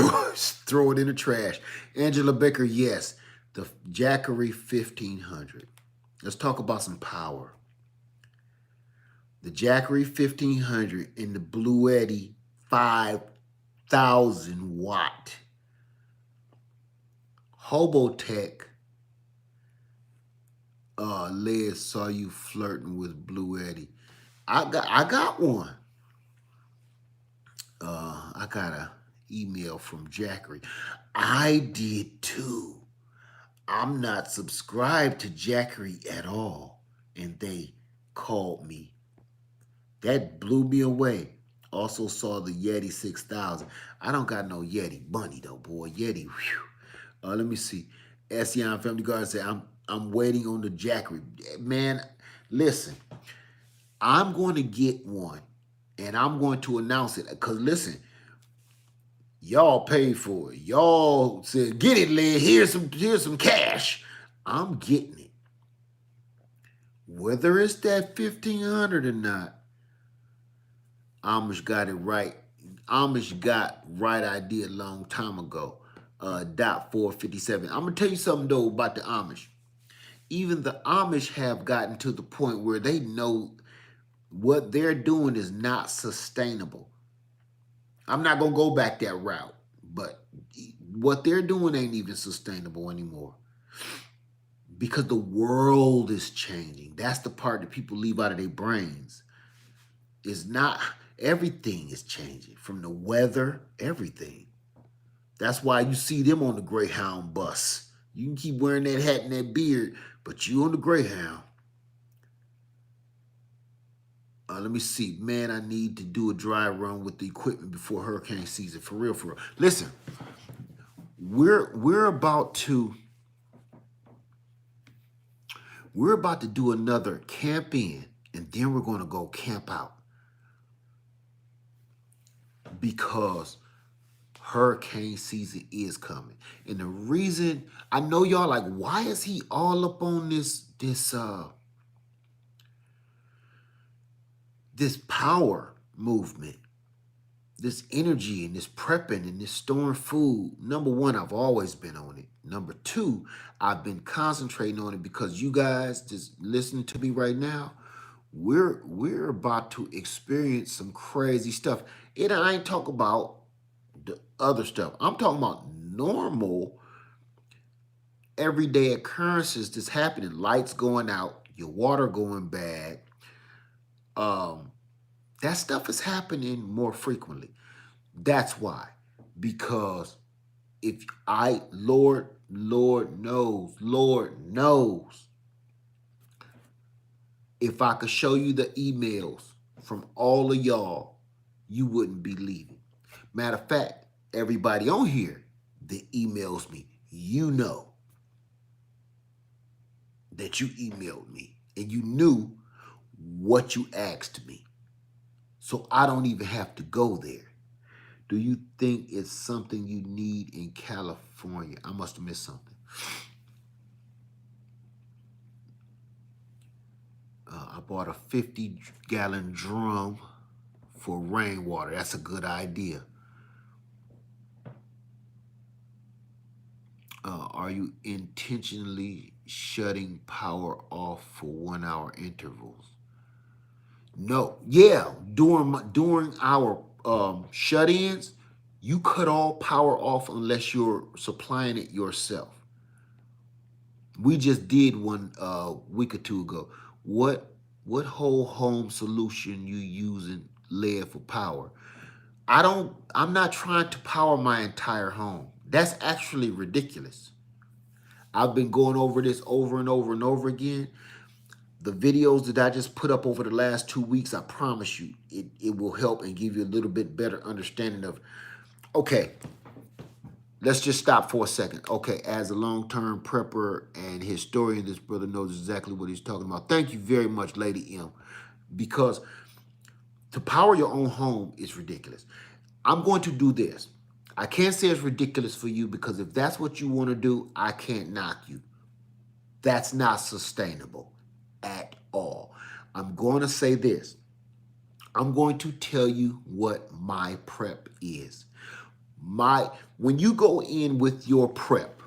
throw it in the trash. Angela Baker, yes, the Jackery 1500. Let's talk about some power. The Jackery 1500 and the Blue Eddie 5,000 watt Hobotech Les saw you flirting with Blue Eddie. I got one. I got a email from Jackery. I did too. I'm not subscribed to Jackery at all. And they called me. That blew me away. Also saw the Yeti 6000. I don't got no Yeti bunny though, boy. Yeti, whew. Let me see. Sion Family Guard said, I'm waiting on the Jackery. Man, listen, I'm going to get one and I'm going to announce it. Because listen, y'all paid for it. Y'all said, get it, Lynn. Here's some cash. I'm getting it. Whether it's that 1500 or not, Amish got it right. Amish got right idea a long time ago. Dot 457. I'm gonna tell you something though about the Amish. Even the Amish have gotten to the point where they know what they're doing is not sustainable. I'm not gonna go back that route, but what they're doing ain't even sustainable anymore. Because the world is changing. That's the part that people leave out of their brains. It's not, everything is changing. From the weather, everything. That's why you see them on the Greyhound bus. You can keep wearing that hat and that beard, but you on the Greyhound. Let me see. Man, I need to do a dry run with the equipment before hurricane season. For real, for real. Listen, we're about to do another camp in, and then we're going to go camp out. Because hurricane season is coming. And the reason, I know y'all like, why is he all up on this power movement, this energy and this prepping and this storing food? Number one, I've always been on it. Number two, I've been concentrating on it because you guys just listening to me right now, we're about to experience some crazy stuff. And I ain't talking about the other stuff. I'm talking about normal, everyday occurrences that's happening. Lights going out, your water going bad. That stuff is happening more frequently. That's why. Because if Lord knows, if I could show you the emails from all of y'all, you wouldn't believe it. Matter of fact, everybody on here that emails me, you know that you emailed me and you knew what you asked me. So I don't even have to go there. Do you think it's something you need in California? I must have missed something. I bought a 50-gallon drum for rainwater. That's a good idea. Are you intentionally shutting power off for 1 hour intervals? No. Yeah, during our shut-ins, you cut all power off unless you're supplying it yourself. We just did one week or two ago. What whole home solution you using lead for power? I'm not trying to power my entire home. That's actually ridiculous. I've been going over this over and over and over again. The videos that I just put up over the last 2 weeks, I promise you, it will help and give you a little bit better understanding of, okay, let's just stop for a second. Okay, as a long-term prepper and historian, this brother knows exactly what he's talking about. Thank you very much, Lady M, because to power your own home is ridiculous. I'm going to do this. I can't say it's ridiculous for you because if that's what you want to do, I can't knock you. That's not sustainable at all. I'm going to say this. I'm going to tell you what my prep is. When you go in with your prep,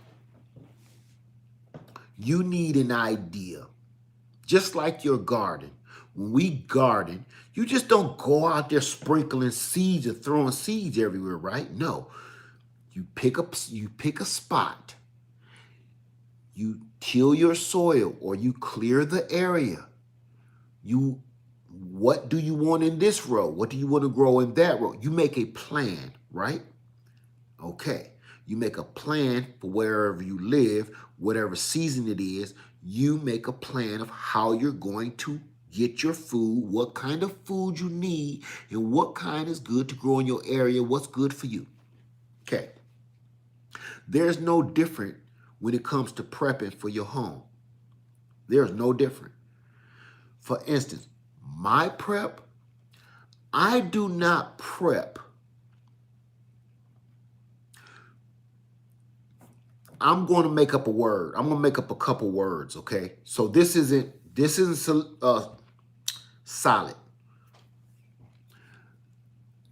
you need an idea. Just like your garden. When we garden, you just don't go out there sprinkling seeds or throwing seeds everywhere, right? No. You pick a spot. You till your soil or you clear the area. What do you want in this row? What do you want to grow in that row? You make a plan, right? Okay. You make a plan for wherever you live, whatever season it is. You make a plan of how you're going to get your food, what kind of food you need, and what kind is good to grow in your area, what's good for you. Okay. There's no different when it comes to prepping for your home. There's no different. For instance, my prep, I do not prep. I'm going to make up a word. I'm going to make up a couple words, okay? So this isn't solid.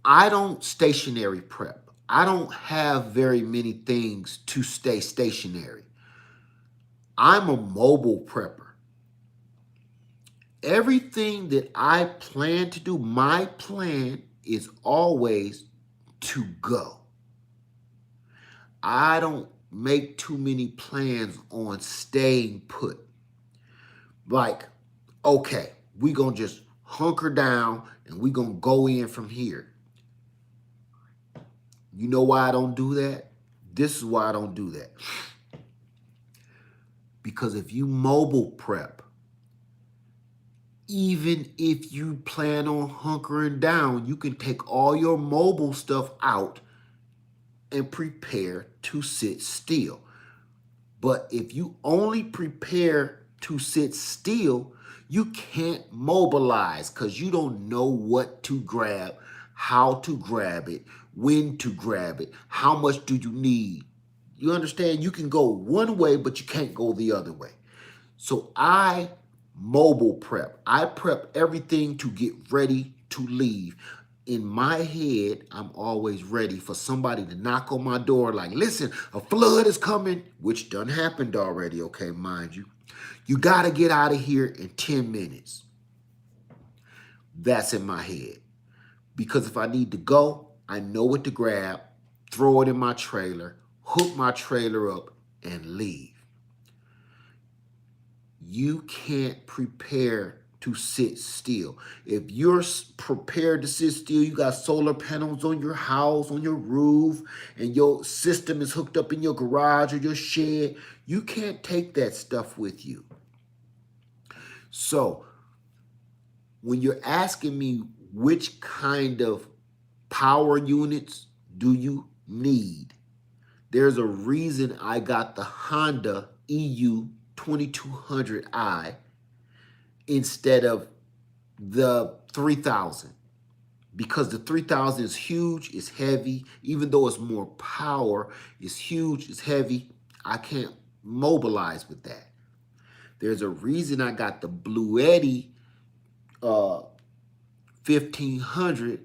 I don't stationary prep. I don't have very many things to stay stationary. I'm a mobile prepper. Everything that I plan to do, my plan is always to go. I don't make too many plans on staying put. Like, okay, we gonna just hunker down and we gonna go in from here. You know why I don't do that? This is why I don't do that. Because if you mobile prep, even if you plan on hunkering down, you can take all your mobile stuff out and prepare to sit still. But if you only prepare to sit still, you can't mobilize because you don't know what to grab, how to grab it, when to grab it, how much do you need. You understand? You can go one way, but you can't go the other way. So I mobile prep. I prep everything to get ready to leave. In my head, I'm always ready for somebody to knock on my door like, listen, a flood is coming, which done happened already, okay, mind you. You got to get out of here in 10 minutes. That's in my head. Because if I need to go, I know what to grab, throw it in my trailer, hook my trailer up, and leave. You can't prepare to sit still. If you're prepared to sit still, you got solar panels on your house, on your roof, and your system is hooked up in your garage or your shed, you can't take that stuff with you. So when you're asking me which kind of power units do you need, there's a reason I got the Honda EU 2200i instead of the 3000, because the 3000 is huge, it's heavy. Even though it's more power, it's huge, it's heavy. I can't mobilize with that. There's a reason I got the Bluetti 1500,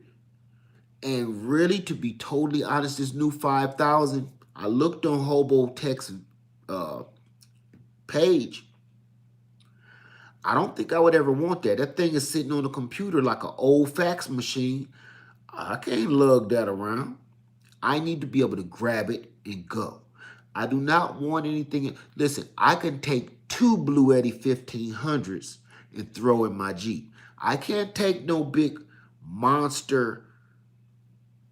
and really, to be totally honest, this new 5000, I looked on Hobotech's page. I don't think I would ever want that. That thing is sitting on a computer like an old fax machine. I can't lug that around. I need to be able to grab it and go. I do not want anything. Listen, I can take 2 Bluetti 1500s and throw in my Jeep. I can't take no big monster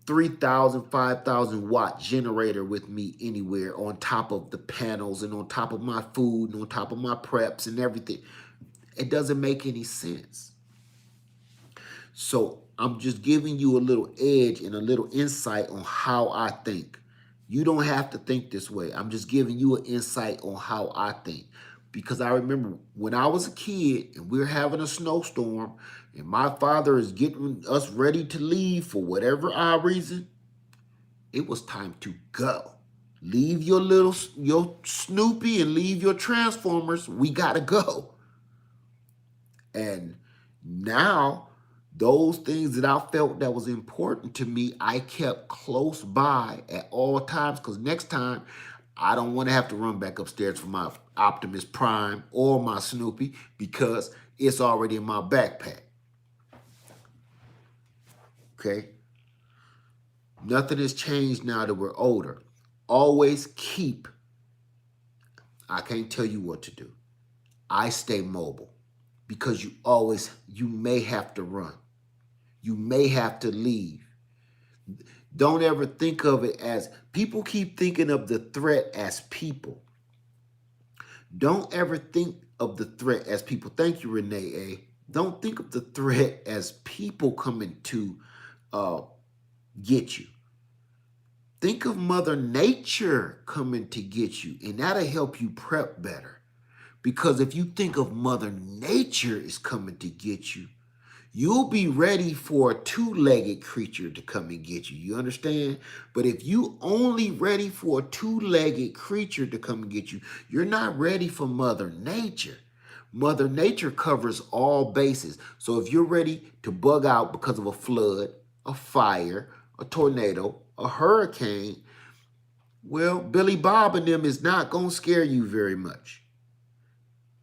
3,000, 5,000 watt generator with me anywhere on top of the panels and on top of my food and on top of my preps and everything. It doesn't make any sense. So I'm just giving you a little edge and a little insight on how I think. You don't have to think this way. I'm just giving you an insight on how I think. Because I remember when I was a kid and we were having a snowstorm and my father is getting us ready to leave for whatever our reason, it was time to go. Leave your Snoopy and leave your Transformers. We got to go. And now, those things that I felt that was important to me, I kept close by at all times, because next time, I don't want to have to run back upstairs for my Optimus Prime or my Snoopy, because it's already in my backpack. Okay? Nothing has changed now that we're older. Always keep I can't tell you what to do. I stay mobile because you may have to run. You may have to leave. Don't ever think of it as, people keep thinking of the threat as people. Don't ever think of the threat as people. Thank you, Renee A. Don't think of the threat as people coming to get you. Think of Mother Nature coming to get you, and that'll help you prep better. Because if you think of Mother Nature is coming to get you, you'll be ready for a two-legged creature to come and get you. You understand? But if you only ready for a two-legged creature to come and get you, you're not ready for Mother Nature. Mother Nature covers all bases. So if you're ready to bug out because of a flood, a fire, a tornado, a hurricane, well, Billy Bob and them is not going to scare you very much.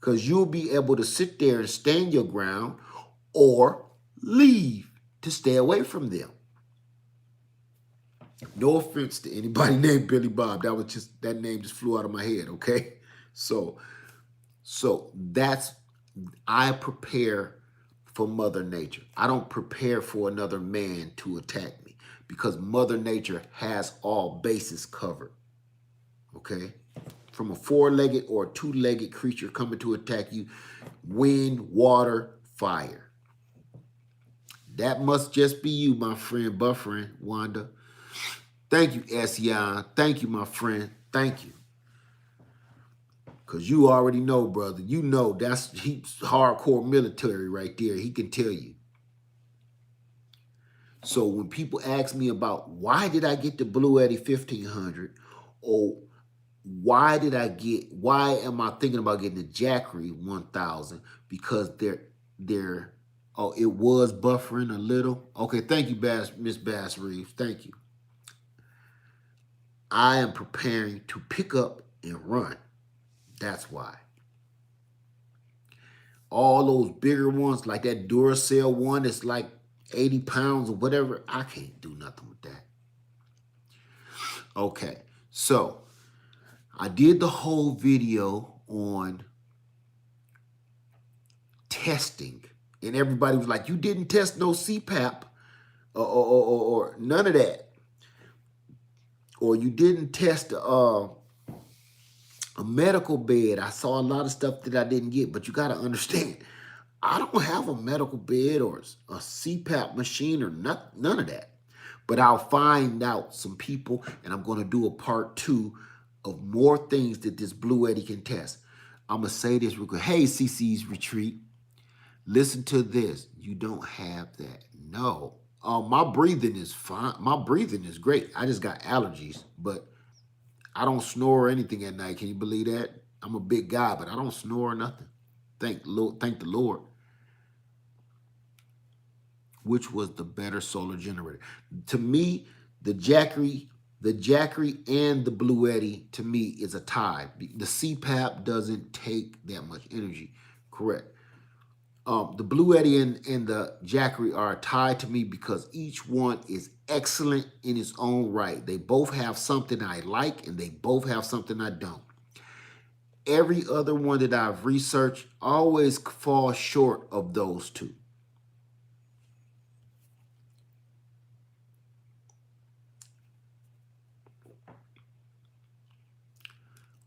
Because you'll be able to sit there and stand your ground or leave to stay away from them. No offense to anybody named Billy Bob. That name just flew out of my head, okay? So I prepare for Mother Nature. I don't prepare for another man to attack me because Mother Nature has all bases covered, okay? From a four-legged or a two-legged creature coming to attack you, wind, water, fire. That must just be you, my friend, buffering, Wanda. Thank you, Ession. Thank you, my friend. Thank you. Because you already know, brother. You know he's hardcore military right there. He can tell you. So when people ask me about why did I get the Bluetti 1500 or why am I thinking about getting the Jackery 1000? Because it was buffering a little. Okay, thank you, Miss Bass Reeves. Thank you. I am preparing to pick up and run. That's why. All those bigger ones, like that Duracell one, that's like 80 pounds or whatever, I can't do nothing with that. Okay, so I did the whole video on testing, and everybody was like, you didn't test no CPAP or none of that. Or you didn't test a medical bed. I saw a lot of stuff that I didn't get, but you got to understand, I don't have a medical bed or a CPAP machine or none of that. But I'll find out some people, and I'm going to do a part 2 of more things that this Bluetti can test. I'm going to say this real quick. Hey, CC's Retreat. Listen to this. You don't have that. No. My breathing is fine. My breathing is great. I just got allergies, but I don't snore or anything at night. Can you believe that? I'm a big guy, but I don't snore or nothing. Thank the Lord. Which was the better solar generator? To me, the Jackery and the Bluetti, to me, is a tie. The CPAP doesn't take that much energy. Correct. The Bluetti and the Jackery are tied to me because each one is excellent in its own right. They both have something I like and they both have something I don't. Every other one that I've researched always falls short of those two.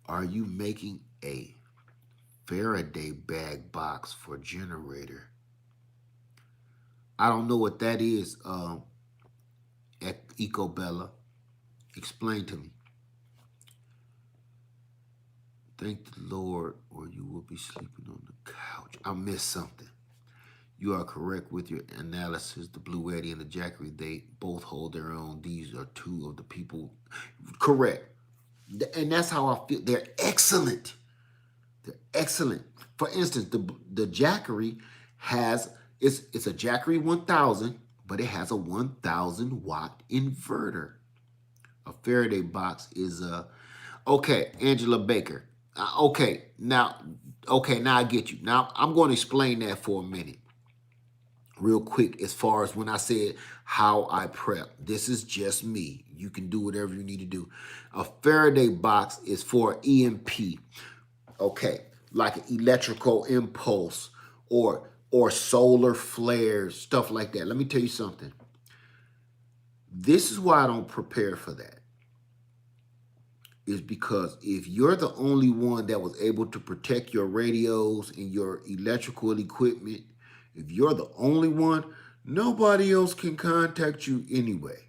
Are you making a Faraday bag box for generator? I don't know what that is, EcoBella. Explain to me. Thank the Lord, or you will be sleeping on the couch. I missed something. You are correct with your analysis. The Bluetti and the Jackery, they both hold their own. These are two of the people. Correct. And that's how I feel. They're excellent. They're excellent. For instance, the Jackery it's a Jackery 1000, but it has a 1000 watt inverter. A Faraday box is okay, Angela Baker. Okay, now I get you. Now I'm going to explain that for a minute. Real quick, as far as when I said how I prep. This is just me. You can do whatever you need to do. A Faraday box is for EMP. Okay, like an electrical impulse or solar flares, stuff like that. Let me tell you something. This is why I don't prepare for that. Is because if you're the only one that was able to protect your radios and your electrical equipment, if you're the only one, nobody else can contact you anyway.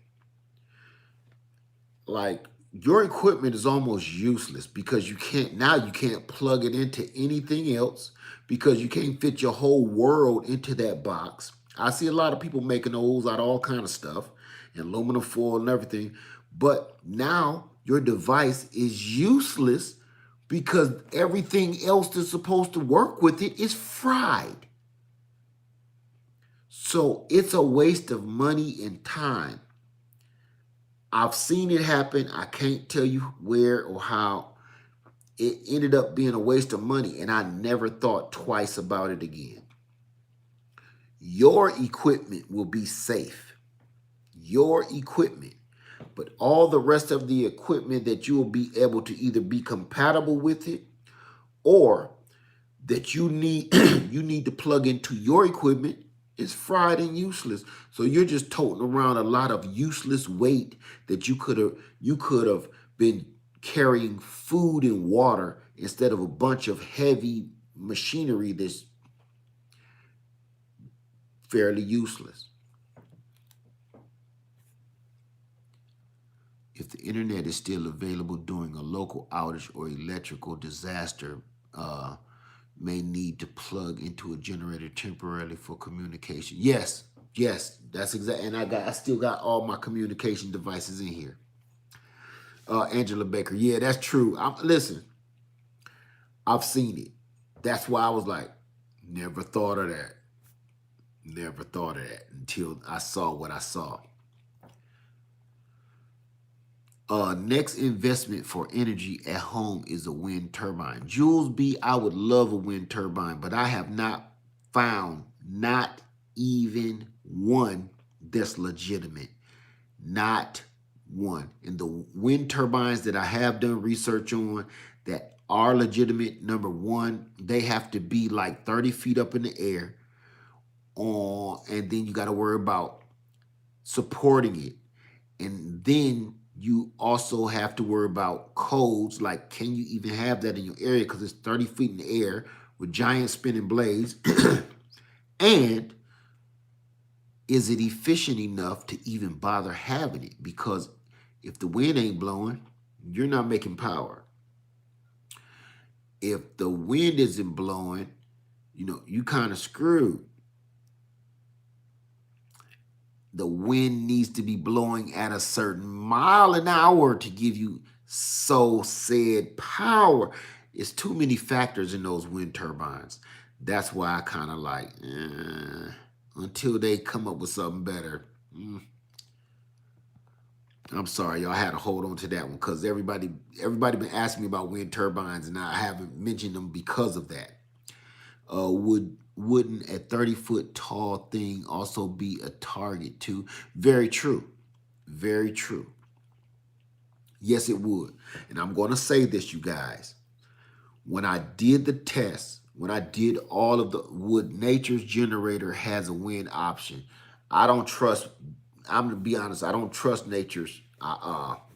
Like your equipment is almost useless because you can't plug it into anything else because you can't fit your whole world into that box. I see a lot of people making those out of all kind of stuff, aluminum foil and everything. But now your device is useless because everything else that's supposed to work with it is fried. So it's a waste of money and time. I've seen it happen. I can't tell you where or how. It ended up being a waste of money, and I never thought twice about it again. Your equipment will be safe. Your equipment. But all the rest of the equipment that you will be able to either be compatible with it or that you need you need to plug into your equipment is fried and useless. So you're just toting around a lot of useless weight that you could have been carrying food and water instead of a bunch of heavy machinery that's fairly useless. If the internet is still available during a local outage or electrical disaster, may need to plug into a generator temporarily for communication. Yes, yes, that's exactly. And I still got all my communication devices in here. Angela Baker, yeah, that's true. Listen, I've seen it. That's why I was like, never thought of that. Never thought of that until I saw what I saw. Next investment for energy at home is a wind turbine. Jules B, I would love a wind turbine, but I have not found not even one that's legitimate. Not one. And the wind turbines that I have done research on that are legitimate, number one, they have to be like 30 feet up in the air. And then you got to worry about supporting it. And then you also have to worry about codes, like can you even have that in your area because it's 30 feet in the air with giant spinning blades. And is it efficient enough to even bother having it? Because if the wind ain't blowing, you're not making power. If the wind isn't blowing, you kind of screwed. The wind needs to be blowing at a certain mile an hour to give you so said power. It's too many factors in those wind turbines. That's why I kind of like, until they come up with something better. I'm sorry, y'all. I had to hold on to that one because everybody been asking me about wind turbines, and I haven't mentioned them because of that. Wouldn't a 30-foot tall thing also be a target too? Very true. Very true. Yes, it would. And I'm going to say this, you guys. When I did the test, when I did all of the wood, Nature's Generator has a wind option. I don't trust, I'm going to be honest, I don't trust Nature's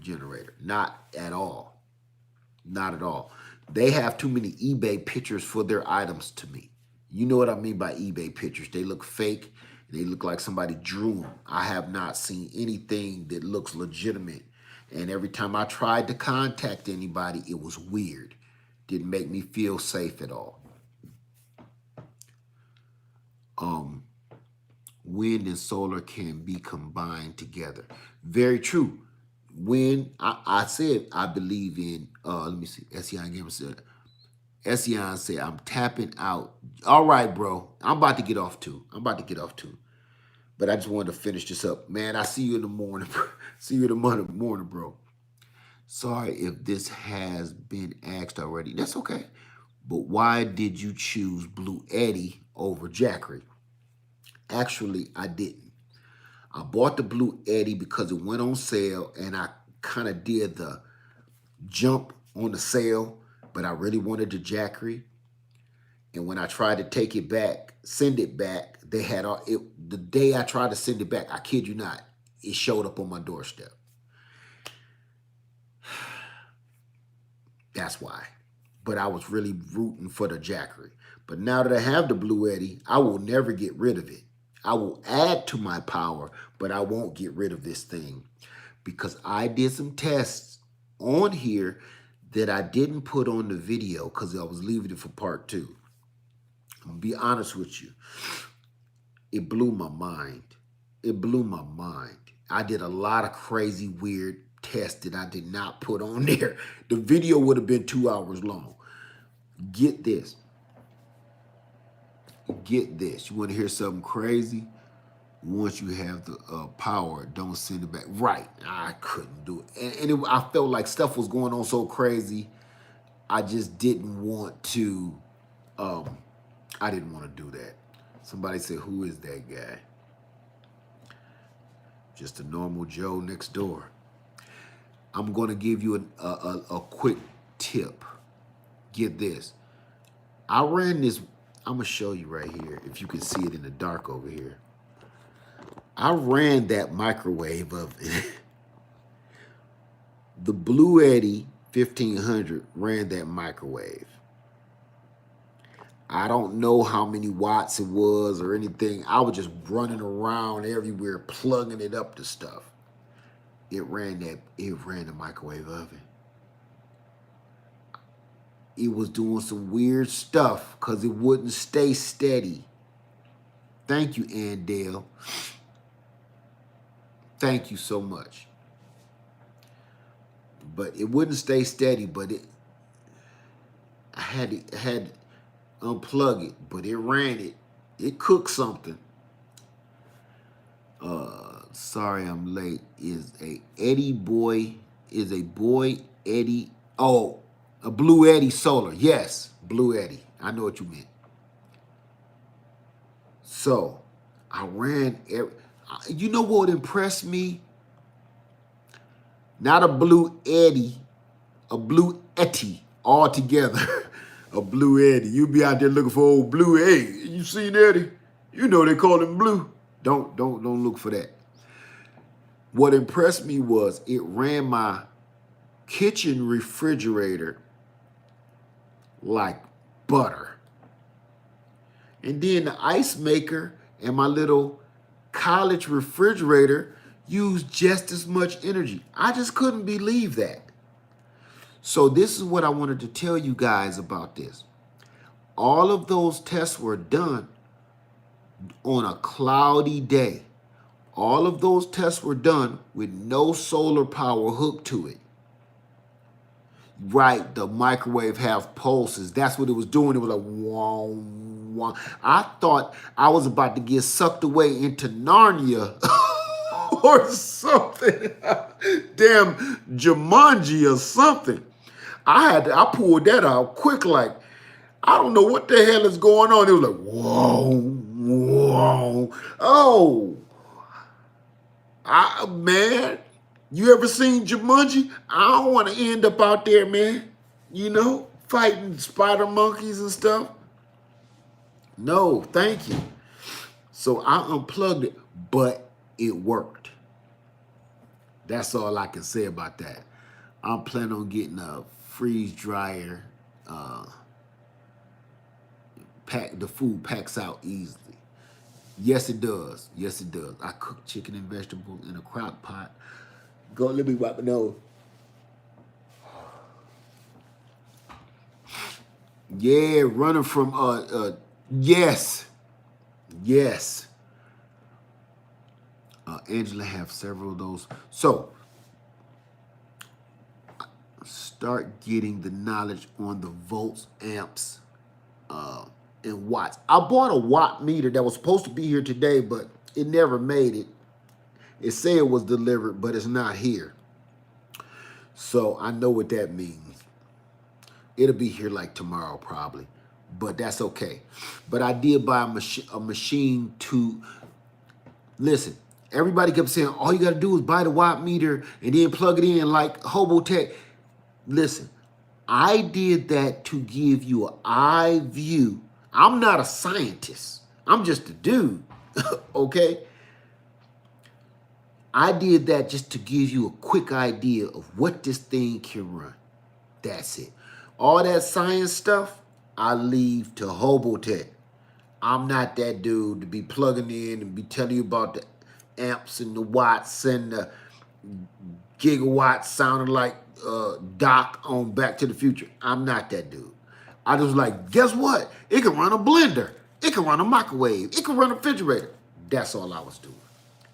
generator. Not at all. Not at all. They have too many eBay pictures for their items to me. You know what I mean by eBay pictures. They look fake. They look like somebody drew them. I have not seen anything that looks legitimate. And every time I tried to contact anybody, it was weird. Didn't make me feel safe at all. Wind and solar can be combined together. Very true. Wind, I said I believe in, let me see, SEI Gamer said, Ession said, I'm tapping out. All right, bro. I'm about to get off too. But I just wanted to finish this up. Man, I see you in the morning. See you in the morning, bro. Sorry if this has been asked already. That's okay. But why did you choose Blue Eddy over Jackery? Actually, I didn't. I bought the Blue Eddy because it went on sale and I kind of did the jump on the sale. but I really wanted the Jackery. And when I tried to take it back, send it back, they had all it. The day I tried to send it back, I kid you not, it showed up on my doorstep. That's why. But I was really rooting for the Jackery. But now that I have the Blue Eddy, I will never get rid of it. I will add to my power, but I won't get rid of this thing because I did some tests on here that I didn't put on the video because I was leaving it for part 2. I'm gonna be honest with you. It blew my mind. It blew my mind. I did a lot of crazy, weird tests that I did not put on there. The video would have been 2 hours long. Get this. Get this. You want to hear something crazy? Once you have the power, don't send it back. Right. I couldn't do it. And I felt like stuff was going on so crazy. I just didn't want to, I didn't want to do that. Somebody said, who is that guy? Just a normal Joe next door. I'm going to give you a quick tip. Get this. I ran this. I'm going to show you right here if you can see it in the dark over here. I ran that microwave oven. The Blue Eddy 1500 ran that microwave. I don't know how many watts it was or anything. I was just running around everywhere, plugging it up to stuff. It ran the microwave oven. It was doing some weird stuff because it wouldn't stay steady. Thank you, Andale. Thank you so much. But it wouldn't stay steady, but I had to unplug it, but it ran it. It cooked something. Sorry I'm late. Is a Boy Eddy. Oh, a Blue Eddy solar. Yes, Blue Eddy. I know what you meant. So I ran. You know what impressed me? Not a Blue Eddy, a Blue Etty all together. A Blue Eddy. You be out there looking for old Blue. Hey, you seen Eddy? You know they call him Blue. Don't look for that. What impressed me was it ran my kitchen refrigerator like butter. And then the ice maker and my little college refrigerator used just as much energy. I just couldn't believe that. So this is what I wanted to tell you guys about this. All of those tests were done on a cloudy day. All of those tests were done with no solar power hooked to it. Right, the microwave have pulses. That's what it was doing. It was like, wow, wow. I thought I was about to get sucked away into Narnia or something. Damn Jumanji or something. I pulled that out quick, like, I don't know what the hell is going on. It was like, whoa, whoa. Oh, man, you ever seen Jumanji? I don't want to end up out there, man. You know, fighting spider monkeys and stuff. No, thank you. So I unplugged it, but it worked. That's all I can say about that. I'm planning on getting a freeze dryer. The food packs out easily. Yes, it does. Yes, it does. I cook chicken and vegetables in a crock pot. Go, let me wipe my nose. Yeah, running from yes. Yes. Angela have several of those. So start getting the knowledge on the volts, amps, and watts. I bought a watt meter that was supposed to be here today, but it never made it. It said it was delivered, but it's not here. So I know what that means. It'll be here like tomorrow probably, but that's okay. But I did buy a machine to, listen, everybody kept saying, all you got to do is buy the watt meter and then plug it in like Hobotech. Listen, I did that to give you an eye view. I'm not a scientist. I'm just a dude. Okay? I did that just to give you a quick idea of what this thing can run. That's it. All that science stuff, I leave to Hobotech. I'm not that dude to be plugging in and be telling you about the amps and the watts and the gigawatts sounding like Doc on Back to the Future. I'm not that dude. I just like, guess what? It can run a blender. It can run a microwave. It can run a refrigerator. That's all I was doing.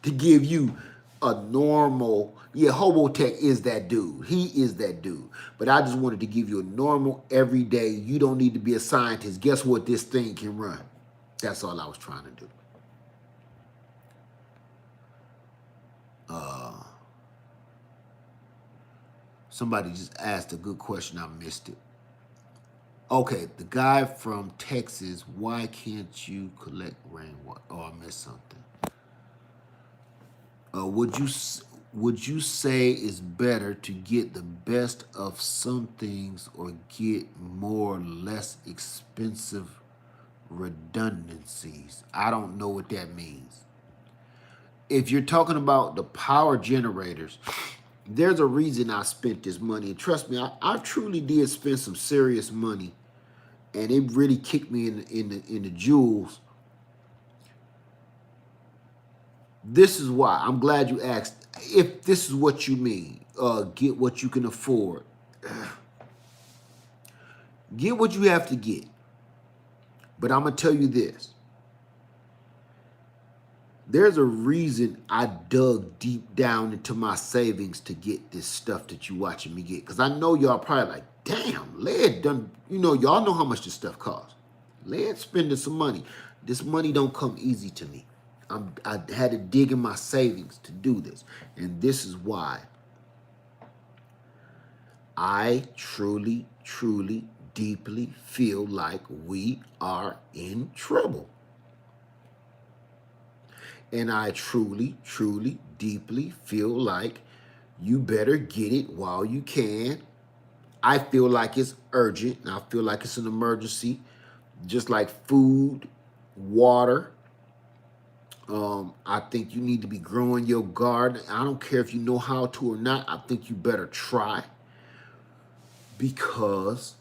To give you a normal, yeah, Hobotech is that dude. He is that dude. But I just wanted to give you a normal, everyday, you don't need to be a scientist. Guess what this thing can run? That's all I was trying to do. Somebody just asked a good question. I missed it. Okay, the guy from Texas, why can't you collect rainwater? Oh, I missed something. Would you say it's better to get the best of some things or get more or less expensive redundancies? I don't know what that means. If you're talking about the power generators, there's a reason I spent this money. And trust me, I truly did spend some serious money, and it really kicked me in the jewels. This is why I'm glad you asked. If this is what you mean, get what you can afford. Get what you have to get. But I'm gonna tell you this. There's a reason I dug deep down into my savings to get this stuff that you watching me get. Because I know y'all probably like, damn, Led done, y'all know how much this stuff costs. Led spending some money. This money don't come easy to me. I had to dig in my savings to do this. And this is why I truly, truly, deeply feel like we are in trouble. And I truly, truly, deeply feel like you better get it while you can. I feel like it's urgent. And I feel like it's an emergency. Just like food, water. I think you need to be growing your garden. I don't care if you know how to or not. I think you better try. Because,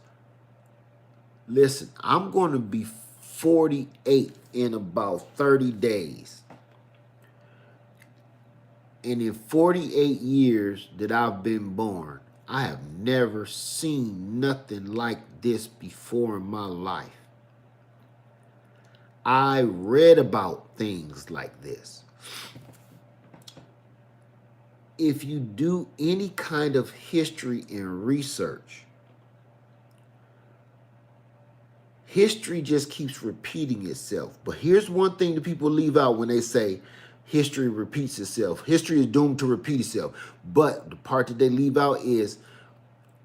listen, I'm going to be 48 in about 30 days. And in 48 years that I've been born, I have never seen nothing like this before in my life. I read about things like this. If you do any kind of history and research, history just keeps repeating itself. But here's one thing that people leave out when they say history repeats itself. History is doomed to repeat itself. But the part that they leave out is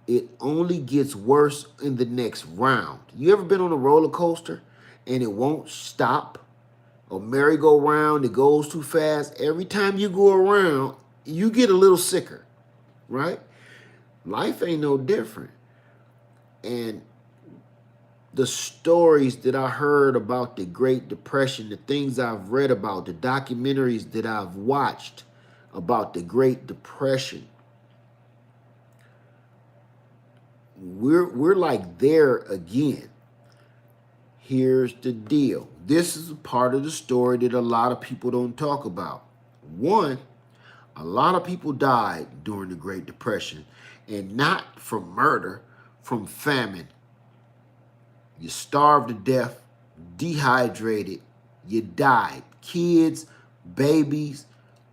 it only gets worse in the next round. You ever been on a roller coaster and it won't stop? A merry-go-round, it goes too fast. Every time you go around, you get a little sicker, right? Life ain't no different. And the stories that I heard about the Great Depression, the things I've read about, the documentaries that I've watched about the Great Depression, we're like there again. Here's the deal. This is a part of the story that a lot of people don't talk about. One, a lot of people died during the Great Depression, and not from murder, from famine. You starved to death, dehydrated, you died. Kids, babies,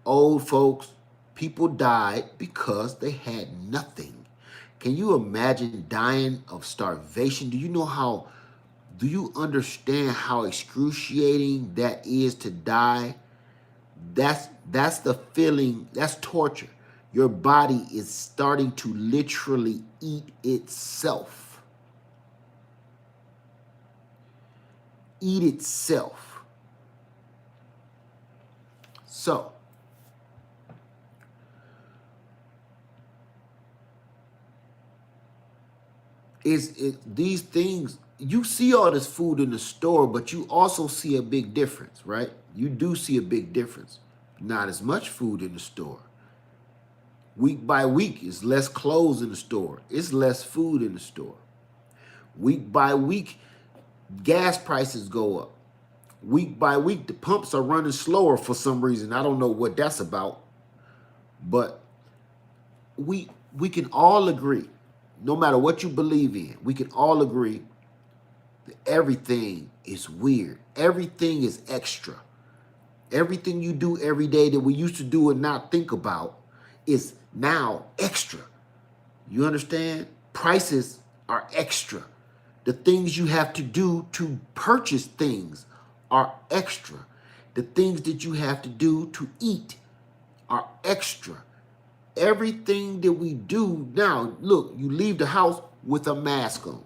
old folks, people died because they had nothing. Can you imagine dying of starvation? Do you understand how excruciating that is to die? That's the feeling, that's torture. Your body is starting to literally eat itself. Eat itself. So, These things, you see all this food in the store, but you also see a big difference, right? You do see a big difference. Not as much food in the store. Week by week, it's less clothes in the store. It's less food in the store. Week by week, gas prices go up. Week by week, the pumps are running slower for some reason. I don't know what that's about. But we can all agree, no matter what you believe in, we can all agree that everything is weird. Everything is extra. Everything you do every day that we used to do and not think about is now extra. You understand? Prices are extra. The things you have to do to purchase things are extra. The things that you have to do to eat are extra. Everything that we do now, look, you leave the house with a mask on.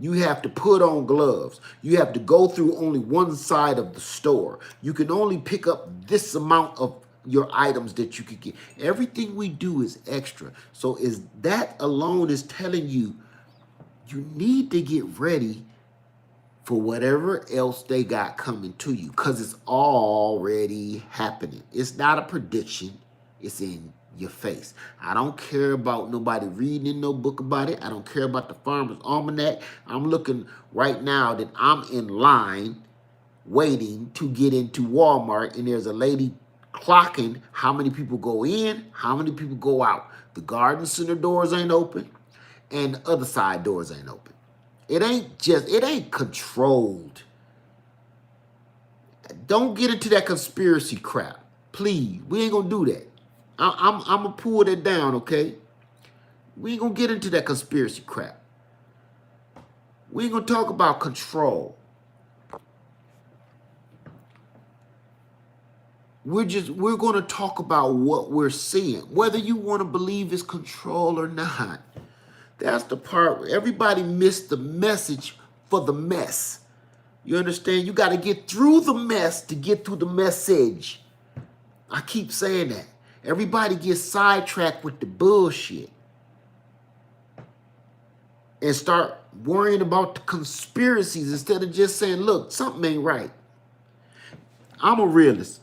You have to put on gloves. You have to go through only one side of the store. You can only pick up this amount of your items that you could get. Everything we do is extra. So is that alone is telling you you need to get ready for whatever else they got coming to you, because it's already happening. It's not a prediction. It's in your face. I don't care about nobody reading in no book about it. I don't care about the Farmer's Almanac. I'm looking right now that I'm in line waiting to get into Walmart, and there's a lady clocking how many people go in, how many people go out. The garden center doors ain't open, and the other side doors ain't open. It ain't controlled. Don't get into that conspiracy crap. Please, we ain't gonna do that. I'm gonna pull that down, okay? We ain't gonna get into that conspiracy crap. We ain't gonna talk about control. We're gonna talk about what we're seeing, whether you want to believe it's control or not. That's the part where everybody missed the message for the mess. You understand? You got to get through the mess to get through the message. I keep saying that. Everybody gets sidetracked with the bullshit and start worrying about the conspiracies instead of just saying, look, something ain't right. I'm a realist.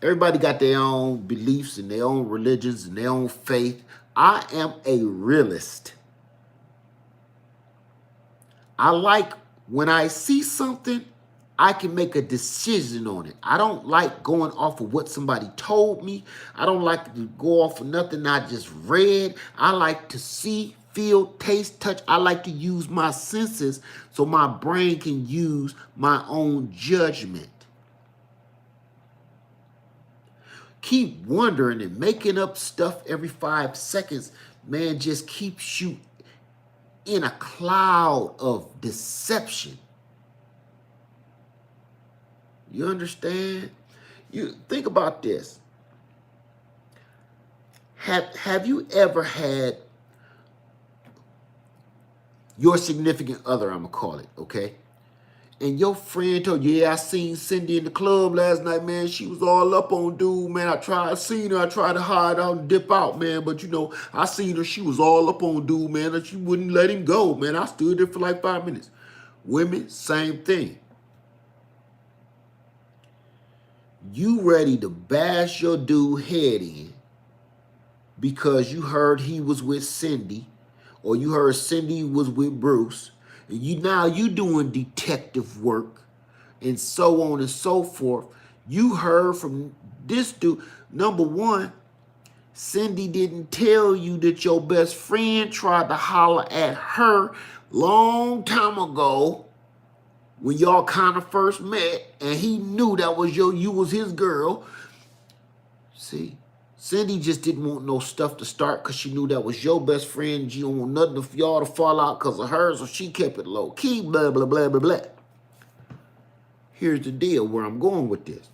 Everybody got their own beliefs and their own religions and their own faith. I am a realist. I like when I see something, I can make a decision on it. I don't like going off of what somebody told me. I don't like to go off of nothing I just read. I like to see, feel, taste, touch. I like to use my senses so my brain can use my own judgment. Keep wondering and making up stuff every 5 seconds, man, just keeps you in a cloud of deception. You understand? You think about this. Have you ever had your significant other, I'm gonna call it, okay? And your friend told you, yeah, I seen Cindy in the club last night, man. She was all up on dude, man. I tried to hide out and dip out, man. But, you know, I seen her. She was all up on dude, man. And she wouldn't let him go, man. I stood there for like 5 minutes. Women, same thing. You ready to bash your dude head in because you heard he was with Cindy, or you heard Cindy was with Bruce. And you doing detective work and so on and so forth. You heard from this dude. Number one, Cindy didn't tell you that your best friend tried to holler at her long time ago when y'all kind of first met, and he knew that was you was his girl. See? Cindy just didn't want no stuff to start because she knew that was your best friend. She don't want nothing for y'all to fall out because of her, so she kept it low key, blah, blah, blah, blah, blah. Here's the deal where I'm going with this.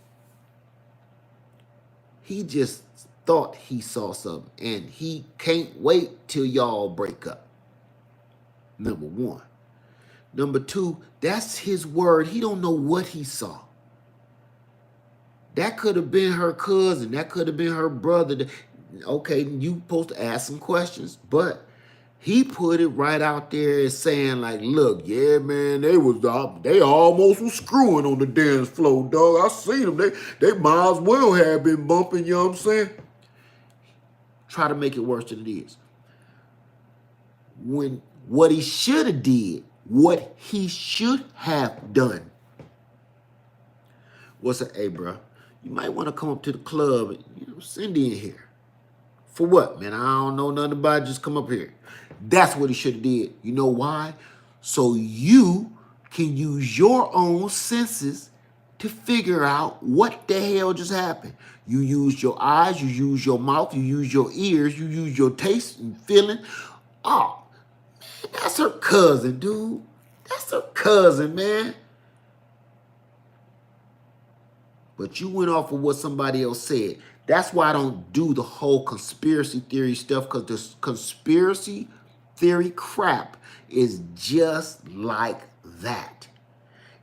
He just thought he saw something, and he can't wait till y'all break up. Number one. Number two, that's his word. He don't know what he saw. That could have been her cousin. That could have been her brother. Okay, you supposed to ask some questions, but He put it right out there as saying like, look, yeah, man, they almost was screwing on the dance floor, dog. I seen them. They might as well have been bumping, you know what I'm saying? Try to make it worse than it is. When what he should have did, what he should have done was say, hey, bro, you might want to come up to the club and send in here. For what, man? I don't know nothing about it. Just come up here. That's what he should have did. You know why? So you can use your own senses to figure out what the hell just happened. You use your eyes, you use your mouth, you use your ears, you use your taste and feeling. Oh, man, that's her cousin, dude. That's her cousin, man. But you went off of what somebody else said. That's why I don't do the whole conspiracy theory stuff, because this conspiracy theory crap is just like that.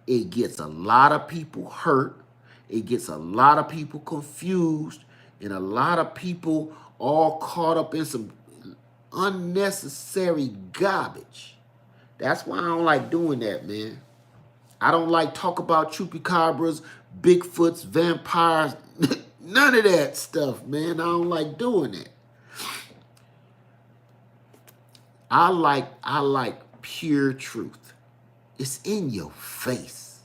It gets a lot of people hurt. It gets a lot of people confused, and a lot of people all caught up in some unnecessary garbage. That's why I don't like doing that, man. I don't like talk about chupacabras, Bigfoots, vampires, none of that stuff, man. I don't like doing that. I like pure truth. It's in your face.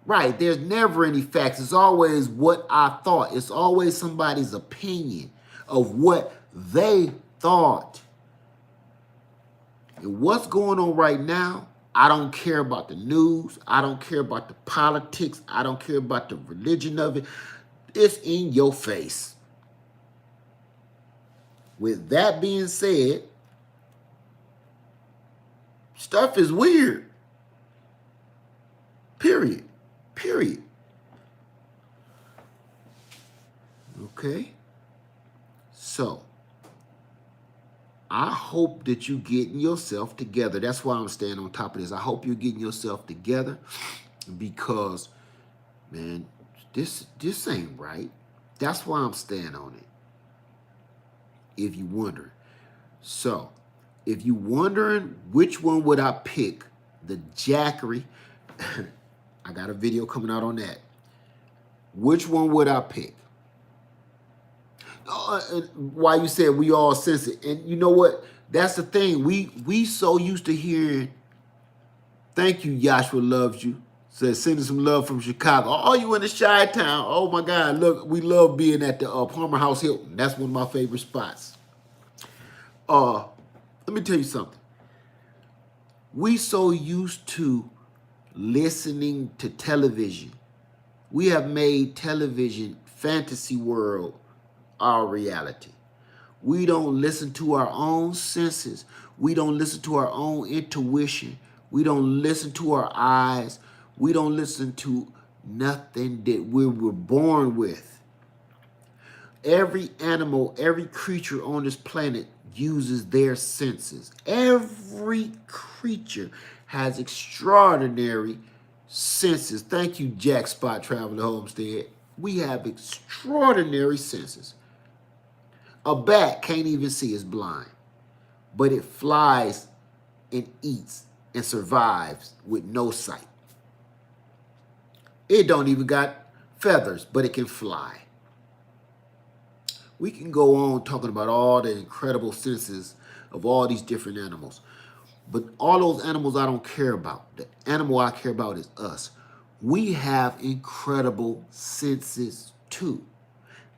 Right, there's never any facts. It's always what I thought. It's always somebody's opinion of what they thought. And what's going on right now, I don't care about the news. I don't care about the politics. I don't care about the religion of it. It's in your face. With that being said, stuff is weird. Period. Okay? So, I hope that you getting yourself together. That's why I'm staying on top of this. I hope you're getting yourself together, because, man, this ain't right. That's why I'm staying on it, if you wondering. So, if you wondering which one would I pick, the Jackery, I got a video coming out on that. Which one would I pick? Why you said we all sense it. And you know what? That's the thing. We so used to hearing, thank you, Joshua loves you. Says sending some love from Chicago. Oh, you in the Chi-Town. Oh my God. Look, we love being at the Palmer House Hilton. That's one of my favorite spots. Let me tell you something. We so used to listening to television. We have made television, fantasy world, our reality. We don't listen to our own senses. We don't listen to our own intuition. We don't listen to our eyes. We don't listen to nothing that we were born with. Every animal, every creature on this planet uses their senses. Every creature has extraordinary senses. Thank you, Jack Spot Traveler Homestead. We have extraordinary senses. A bat can't even see, it's blind, but it flies and eats and survives with no sight. It don't even got feathers, but it can fly. We can go on talking about all the incredible senses of all these different animals, but all those animals I don't care about. The animal I care about is us. We have incredible senses too,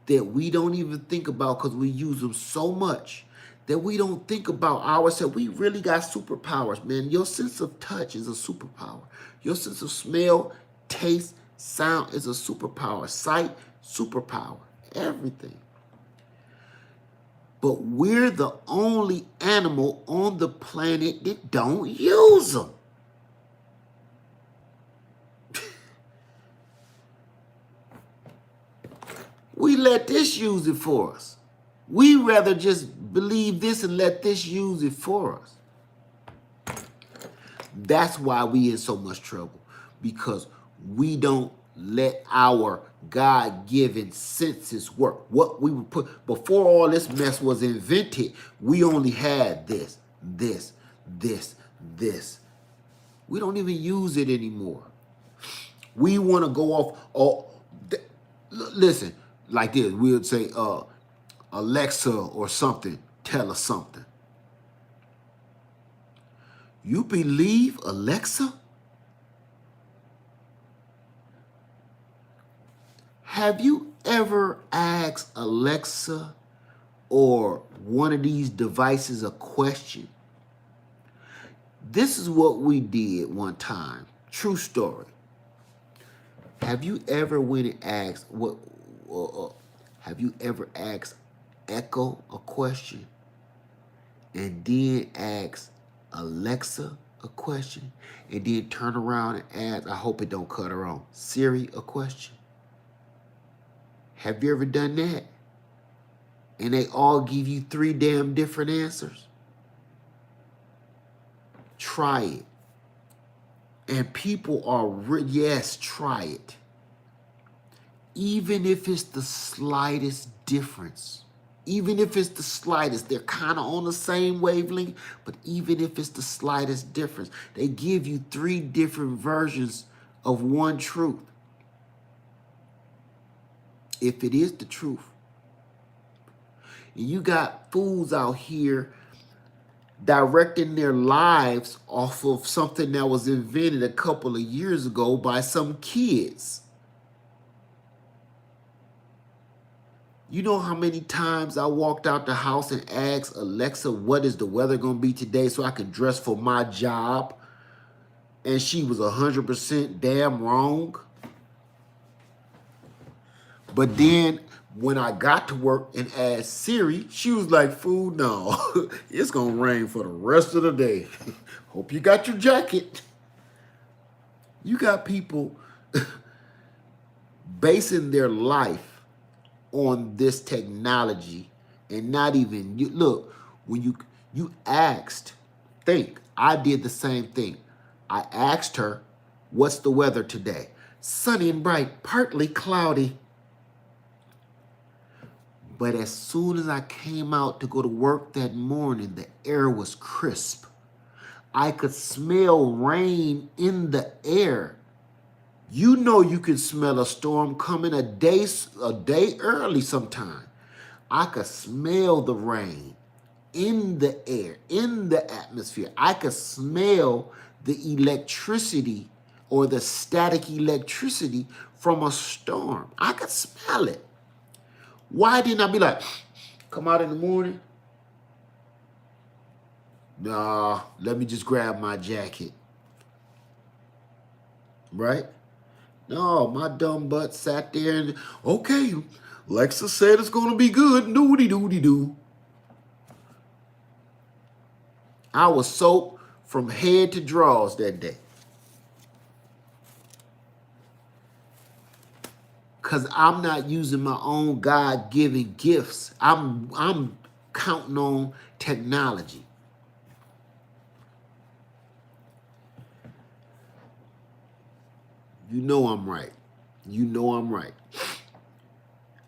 that we don't even think about because we use them so much that we don't think about ourselves. We really got superpowers, man. Your sense of touch is a superpower. Your sense of smell, taste, sound is a superpower. Sight, superpower. Everything. But we're the only animal on the planet that don't use them. We let this use it for us. We rather just believe this and let this use it for us. That's why we in so much trouble, because we don't let our God-given senses work. What we would put before all this mess was invented, we only had this, this, this. We don't even use it anymore. We want to go off. Listen, like this. We would say, Alexa or something, tell us something. You believe Alexa? Have you ever asked Alexa or one of these devices a question? This is what we did one time. True story. Have you ever went and asked have you ever asked Echo a question and then asked Alexa a question and then turn around and ask, I hope it don't cut her on, Siri a question? Have you ever done that? And they all give you 3 damn different answers? Try it. And people are, yes, try it. Even if it's the slightest difference. Even if it's the slightest, they're kind of on the same wavelength, but even if it's the slightest difference, they give you 3 different versions of one truth. If it is the truth. And you got fools out here directing their lives off of something that was invented a couple of years ago by some kids. You know how many times I walked out the house and asked Alexa, what is the weather going to be today so I can dress for my job? And she was 100% damn wrong. But then when I got to work and asked Siri, she was like, fool, no, it's going to rain for the rest of the day. Hope you got your jacket. You got people basing their life on this technology and not even, look, when you asked, think, I did the same thing. I asked her, what's the weather today? Sunny and bright, partly cloudy. But as soon as I came out to go to work that morning, the air was crisp. I could smell rain in the air. You know you can smell a storm coming a day early sometime. I could smell the rain in the air, in the atmosphere. I could smell the electricity or the static electricity from a storm. I could smell it. Why didn't I be like, come out in the morning? Nah, let me just grab my jacket. Right? No, my dumb butt sat there and, okay, Lexa said it's going to be good. Doody-doody-doo. I was soaked from head to drawers that day. Because I'm not using my own God-given gifts. I'm counting on technology. You know I'm right. You know I'm right.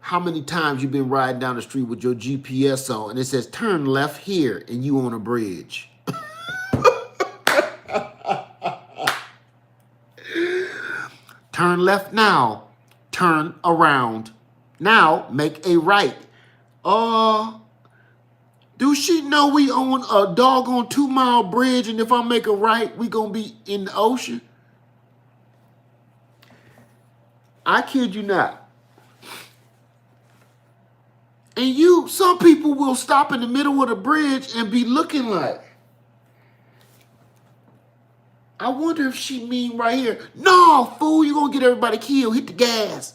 How many times you been riding down the street with your GPS on and it says turn left here and you on a bridge? Turn left now. Turn around. Now make a right. Do she know we on a doggone 2-mile bridge and if I make a right, we gonna be in the ocean? I kid you not. And some people will stop in the middle of the bridge and be looking like, I wonder if she mean right here. No, fool, you're going to get everybody killed. Hit the gas.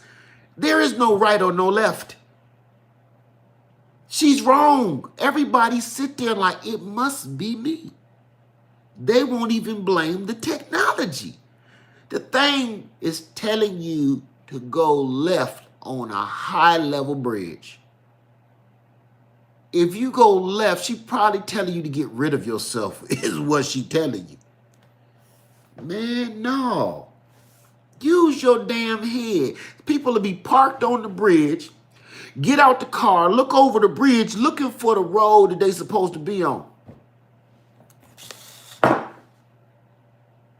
There is no right or no left. She's wrong. Everybody sit there like, it must be me. They won't even blame the technology. The thing is telling you to go left on a high-level bridge. If you go left, she probably telling you to get rid of yourself, is what she telling you. Man, no. Use your damn head. People will be parked on the bridge, get out the car, look over the bridge, looking for the road that they supposed to be on.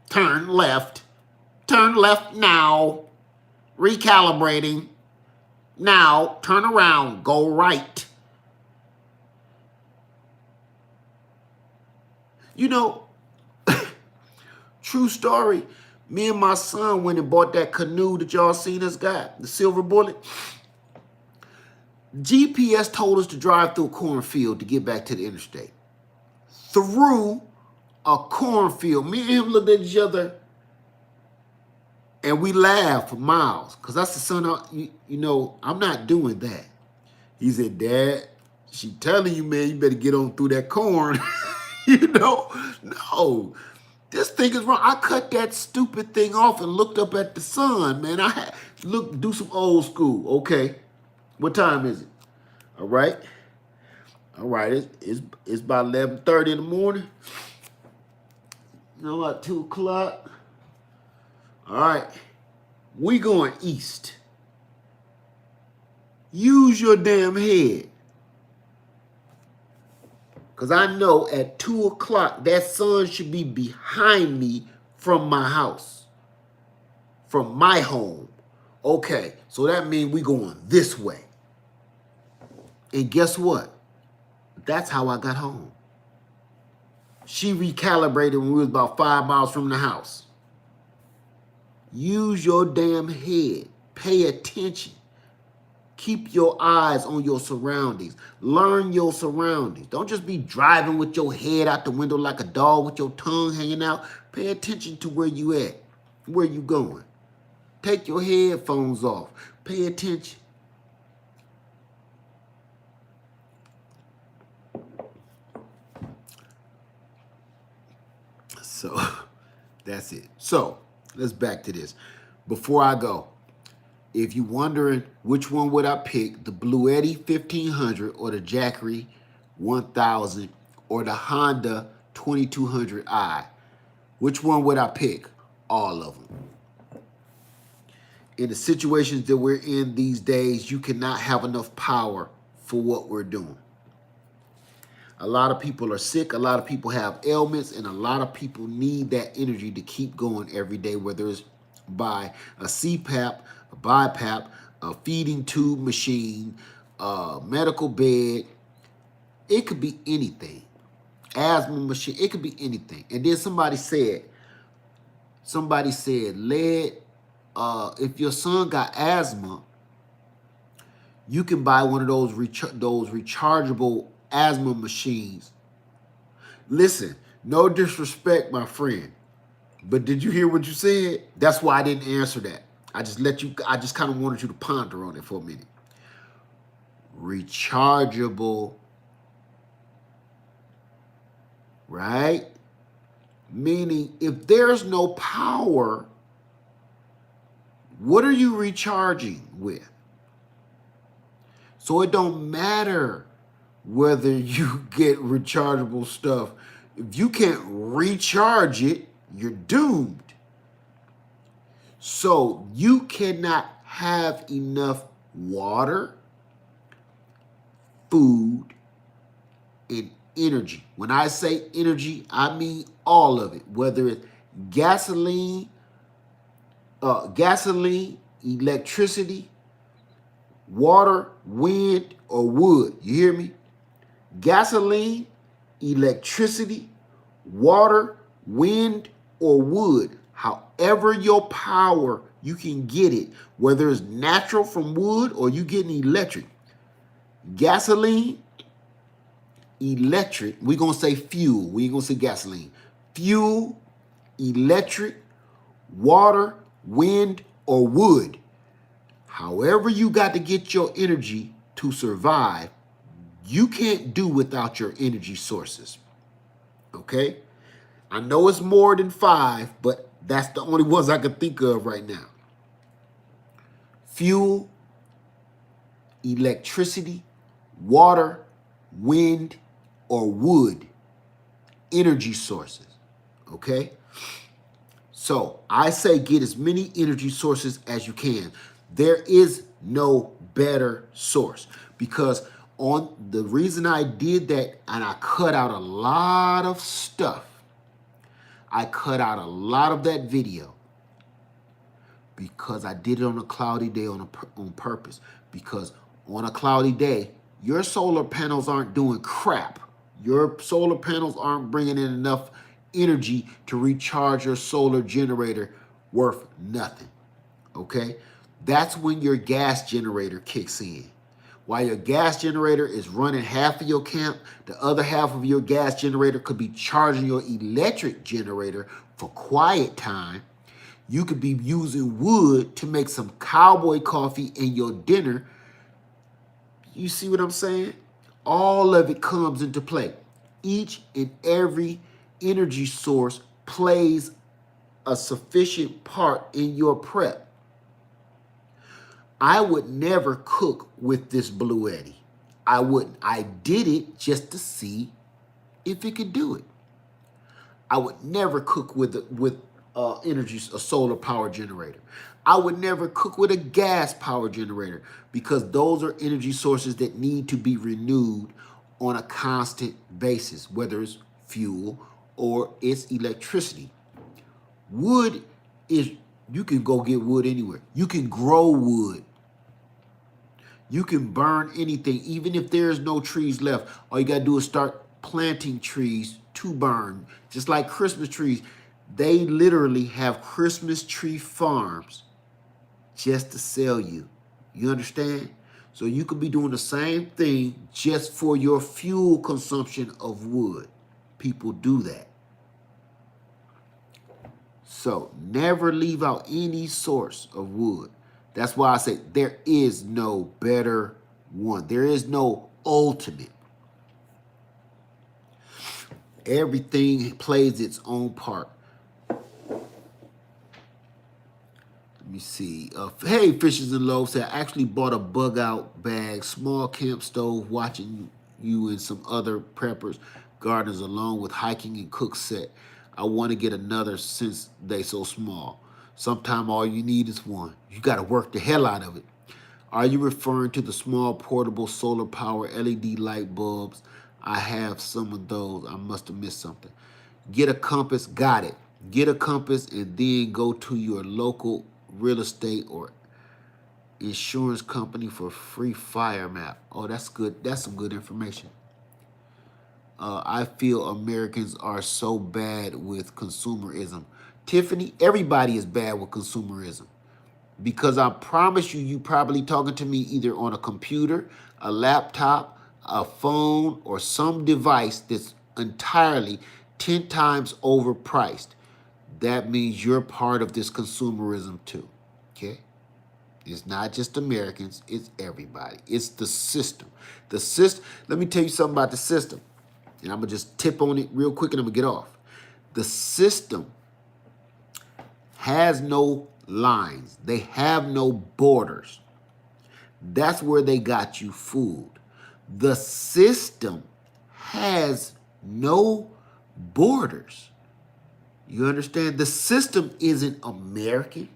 Turn left. Turn left now. Recalibrating. Now, turn around. Go right. You know, true story. Me and my son went and bought that canoe that y'all seen us got, the Silver Bullet. GPS told us to drive through a cornfield to get back to the interstate. Through a cornfield. Me and him looked at each other and we laughed for miles. Because I said, son, you know, I'm not doing that. He said, Dad, she telling you, man, you better get on through that corn. You know, no. This thing is wrong. I cut that stupid thing off and looked up at the sun, man. I had do some old school. Okay. What time is it? All right. All right. It's about 11:30 in the morning. You know, about 2 o'clock. All right. We going east. Use your damn head. Because I know at 2 o'clock, that sun should be behind me from my house. From my home. Okay, so that means we going this way. And guess what? That's how I got home. She recalibrated when we was about 5 miles from the house. Use your damn head. Pay attention. Keep your eyes on your surroundings. Learn your surroundings. Don't just be driving with your head out the window like a dog with your tongue hanging out. Pay attention to where you at, where you going. Take your headphones off. Pay attention. So, that's it. So, let's back to this. Before I go, if you're wondering which one would I pick, the Bluetti 1500 or the Jackery 1000 or the Honda 2200i, which one would I pick? All of them. In the situations that we're in these days, you cannot have enough power for what we're doing. A lot of people are sick, a lot of people have ailments, and a lot of people need that energy to keep going every day, whether it's by a CPAP, a BiPAP, a feeding tube machine, a medical bed. It could be anything. Asthma machine, it could be anything. And then somebody said, if your son got asthma, you can buy one of those rechargeable asthma machines. Listen, no disrespect, my friend, but did you hear what you said? That's why I didn't answer that. I just kind of wanted you to ponder on it for a minute. Rechargeable, right? Meaning if there's no power, what are you recharging with? So it don't matter whether you get rechargeable stuff. If you can't recharge it, you're doomed. So you cannot have enough water, food, and energy. When I say energy, I mean all of it, whether it's gasoline, electricity, water, wind, or wood. You hear me? Gasoline, electricity, water, wind, or wood. However your power, you can get it, whether it's natural from wood or you getting electric. Gasoline, electric, we're going to say fuel. We ain't going to say gasoline. Fuel, electric, water, wind, or wood. However you got to get your energy to survive, you can't do without your energy sources. Okay? I know it's more than 5, but that's the only ones I can think of right now. Fuel, electricity, water, wind, or wood. Energy sources. Okay? So I say get as many energy sources as you can. There is no better source, because on the reason I did that and I cut out a lot of stuff. I cut out a lot of that video because I did it on a cloudy day on purpose. Because on a cloudy day, your solar panels aren't doing crap. Your solar panels aren't bringing in enough energy to recharge your solar generator worth nothing. Okay? That's when your gas generator kicks in. While your gas generator is running half of your camp, the other half of your gas generator could be charging your electric generator for quiet time. You could be using wood to make some cowboy coffee in your dinner. You see what I'm saying? All of it comes into play. Each and every energy source plays a sufficient part in your prep. I would never cook with this Bluetti. I wouldn't. I did it just to see if it could do it. I would never cook with a solar power generator. I would never cook with a gas power generator, because those are energy sources that need to be renewed on a constant basis, whether it's fuel or it's electricity. Wood is, you can go get wood anywhere. You can grow wood. You can burn anything, even if there's no trees left. All you got to do is start planting trees to burn. Just like Christmas trees. They literally have Christmas tree farms just to sell you. You understand? So you could be doing the same thing just for your fuel consumption of wood. People do that. So never leave out any source of wood. That's why I say there is no better one. There is no ultimate. Everything plays its own part. Let me see. Hey, Fishes and Loaves, I actually bought a bug out bag, small camp stove, watching you and some other preppers, gardeners, along with hiking and cook set. I want to get another since they so small. Sometime all you need is one. You got to work the hell out of it. Are you referring to the small portable solar power LED light bulbs? I have some of those. I must have missed something. Get a compass. Got it. Get a compass and then go to your local real estate or insurance company for free fire map. Oh, that's good. That's some good information. I feel Americans are so bad with consumerism. Tiffany, everybody is bad with consumerism, because I promise you, you probably talking to me either on a computer, a laptop, a phone, or some device that's entirely 10 times overpriced. That means you're part of this consumerism too, okay? It's not just Americans, it's everybody. It's the system. The system, let me tell you something about the system. And I'm going to just tip on it real quick and I'm going to get off. The system has no lines. They have no borders. That's where they got you fooled. The system has no borders. You understand? The system isn't American.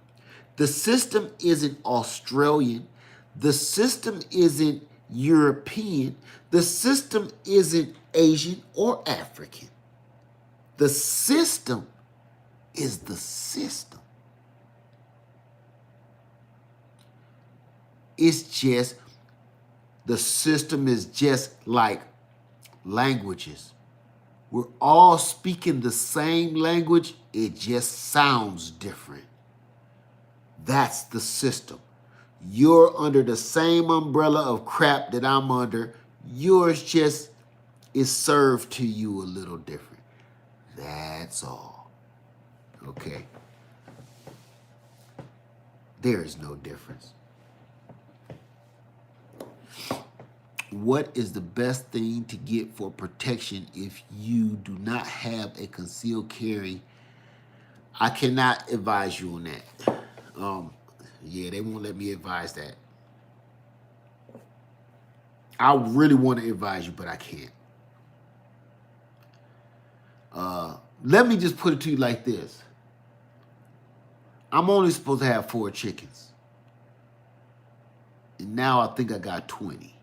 The system isn't Australian. The system isn't European. The system isn't Asian or African. The system is the system. It's just, the system is just like languages. We're all speaking the same language. It just sounds different. That's the system. You're under the same umbrella of crap that I'm under. Yours just is served to you a little different. That's all. Okay? There is no difference. What is the best thing to get for protection if you do not have a concealed carry? I cannot advise you on that. Yeah, they won't let me advise that. I really want to advise you, but I can't. Let me just put it to you like this. I'm only supposed to have 4 chickens. And now I think I got 20.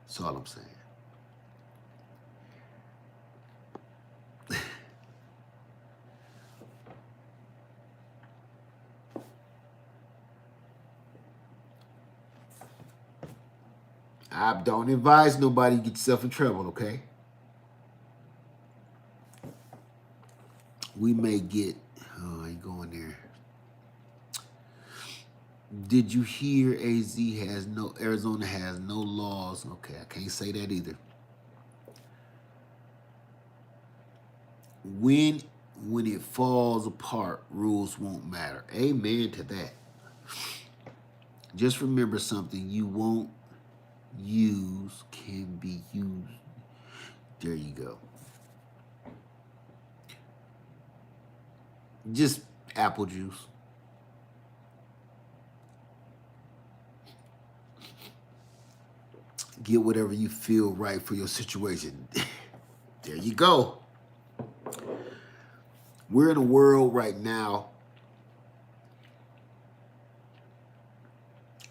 That's all I'm saying. I don't advise nobody to get yourself in trouble, okay? We may get, oh, I ain't going there. Did you hear Arizona has no laws? Okay, I can't say that either. When it falls apart, rules won't matter. Amen to that. Just remember something, you won't use can be used. There you go. Just apple juice. Get whatever you feel right for your situation. There you go. We're in a world right now.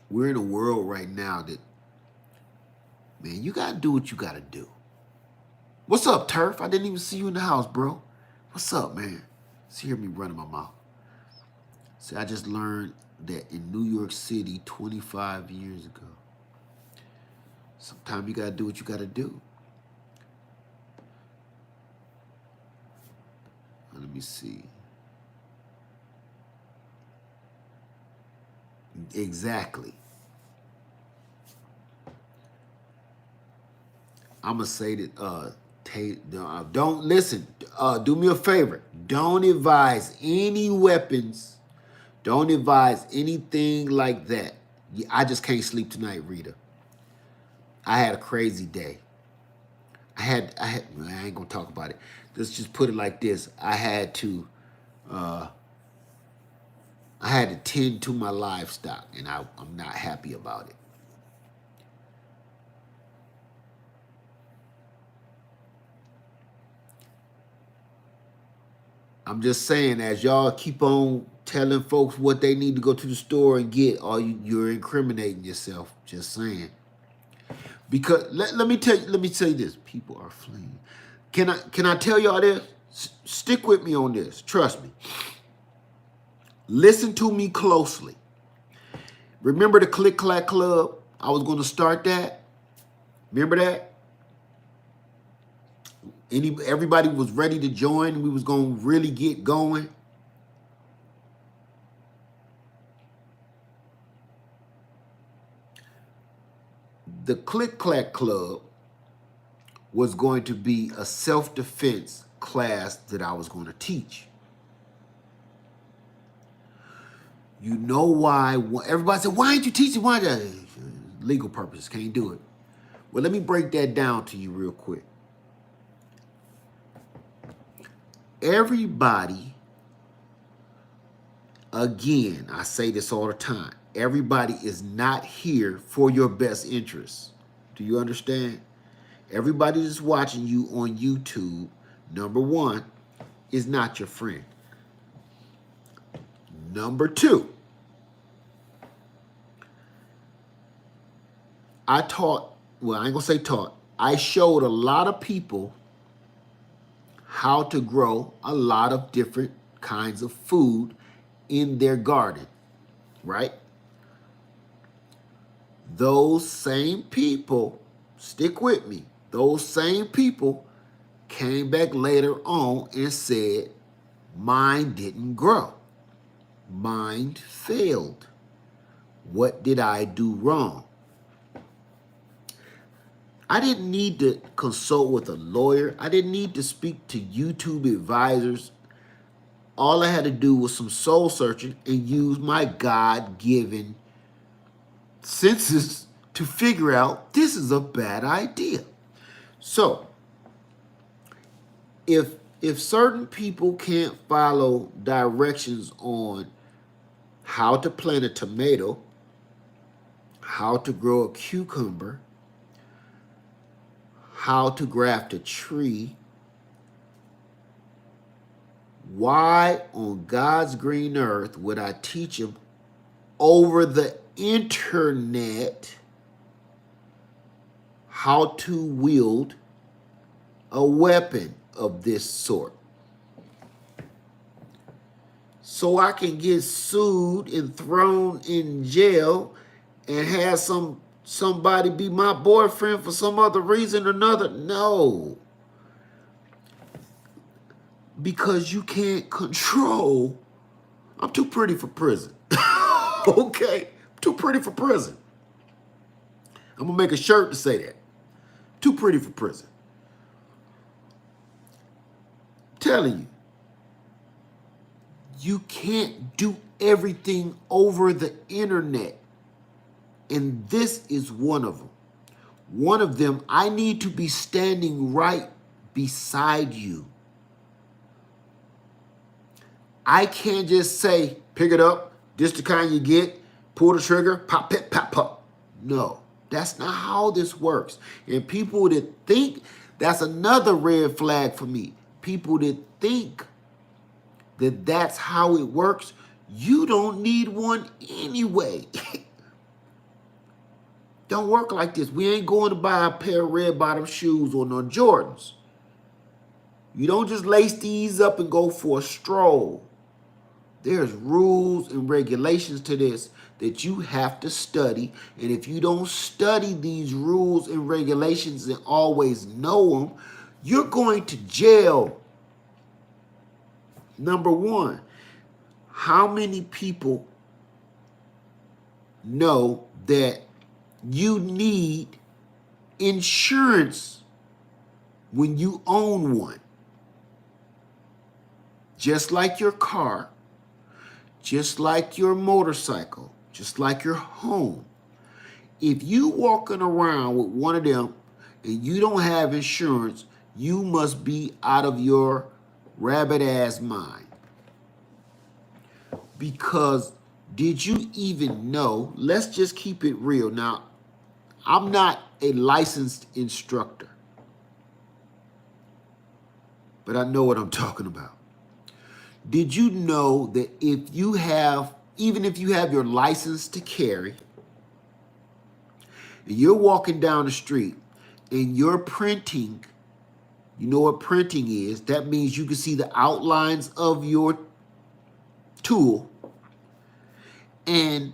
We're in a world right now that, man, you got to do what you got to do. What's up, Turf? I didn't even see you in the house, bro. What's up, man? See, hear me running my mouth. See, I just learned that in New York City 25 years ago, sometimes you got to do what you got to do. Let me see. Exactly. I'm going to say that, don't listen. Do me a favor. Don't advise any weapons. Don't advise anything like that. I just can't sleep tonight, Rita. I had a crazy day. I ain't gonna talk about it. Let's just put it like this. I had to tend to my livestock, and I'm not happy about it. I'm just saying, as y'all keep on telling folks what they need to go to the store and get, you're incriminating yourself. Just saying. Because let me tell you this. People are fleeing. Can I tell y'all this? Stick with me on this. Trust me. Listen to me closely. Remember the Click Clack Club? I was going to start that. Remember that? Everybody was ready to join. We was going to really get going. The Click Clack Club was going to be a self-defense class that I was going to teach. You know why? Everybody said, why ain't you teaching? Why? Legal purposes, can't do it. Well, let me break that down to you real quick. Everybody, again, I say this all the time, everybody is not here for your best interests. Do you understand? Everybody that's watching you on YouTube, number one, is not your friend. Number two, I ain't gonna say taught, I showed a lot of people how to grow a lot of different kinds of food in their garden, right? Those same people, stick with me, those same people came back later on and said, mine didn't grow. Mine failed. What did I do wrong? I didn't need to consult with a lawyer. I didn't need to speak to YouTube advisors. All I had to do was some soul searching and use my God-given senses to figure out this is a bad idea. So, if certain people can't follow directions on how to plant a tomato, how to grow a cucumber, how to graft a tree, Why on God's green earth would I teach him over the internet how to wield a weapon of this sort? So I can get sued and thrown in jail and have somebody be my boyfriend for some other reason or another? No. Because you can't control. I'm too pretty for prison. Okay? I'm too pretty for prison. I'm gonna make a shirt to say that. Too pretty for prison. I'm telling you. You can't do everything over the internet. And this is one of them. One of them, I need to be standing right beside you. I can't just say, pick it up, this the kind you get, pull the trigger, pop, pop, pop, pop. No, that's not how this works. And people that think, that's another red flag for me. People that think that that's how it works, you don't need one anyway. Don't work like this. We ain't going to buy a pair of red bottom shoes or no Jordans. You don't just lace these up and go for a stroll. There's rules and regulations to this that you have to study. And if you don't study these rules and regulations and always know them, you're going to jail. Number one, how many people know that you need insurance when you own one? Just like your car, just like your motorcycle, just like your home. If you walking around with one of them and you don't have insurance, you must be out of your rabbit ass mind. Because did you even know, let's just keep it real. Now, I'm not a licensed instructor, but I know what I'm talking about. Did you know that if you have, even if you have your license to carry, and you're walking down the street and you're printing, you know what printing is? That means you can see the outlines of your tool, and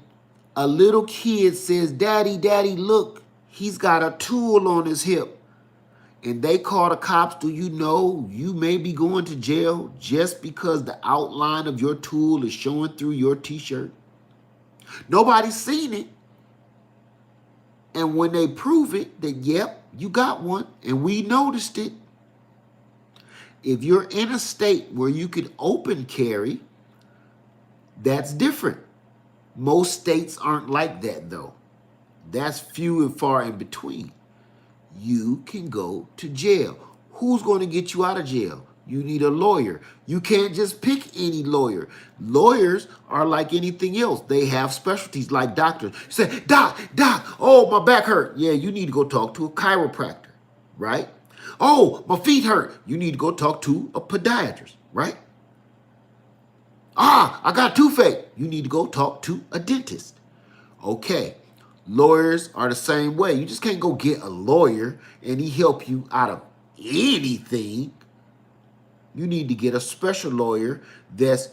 a little kid says, Daddy, Daddy, look, he's got a tool on his hip. And they call the cops. Do you know you may be going to jail just because the outline of your tool is showing through your t-shirt? Nobody's seen it. And when they prove it, that, yep, you got one, and we noticed it. If you're in a state where you can open carry, that's different. Most states aren't like that, though. That's few and far in between. You can go to jail. Who's going to get you out of jail? You need a lawyer. You can't just pick any lawyer. Lawyers are like anything else. They have specialties like doctors. You say, Doc, oh, my back hurt. Yeah, you need to go talk to a chiropractor, right? Oh, my feet hurt. You need to go talk to a podiatrist, right? Ah, I got a toothache. You need to go talk to a dentist. Okay. Lawyers are the same way. You just can't go get a lawyer and he help you out of anything. You need to get a special lawyer that's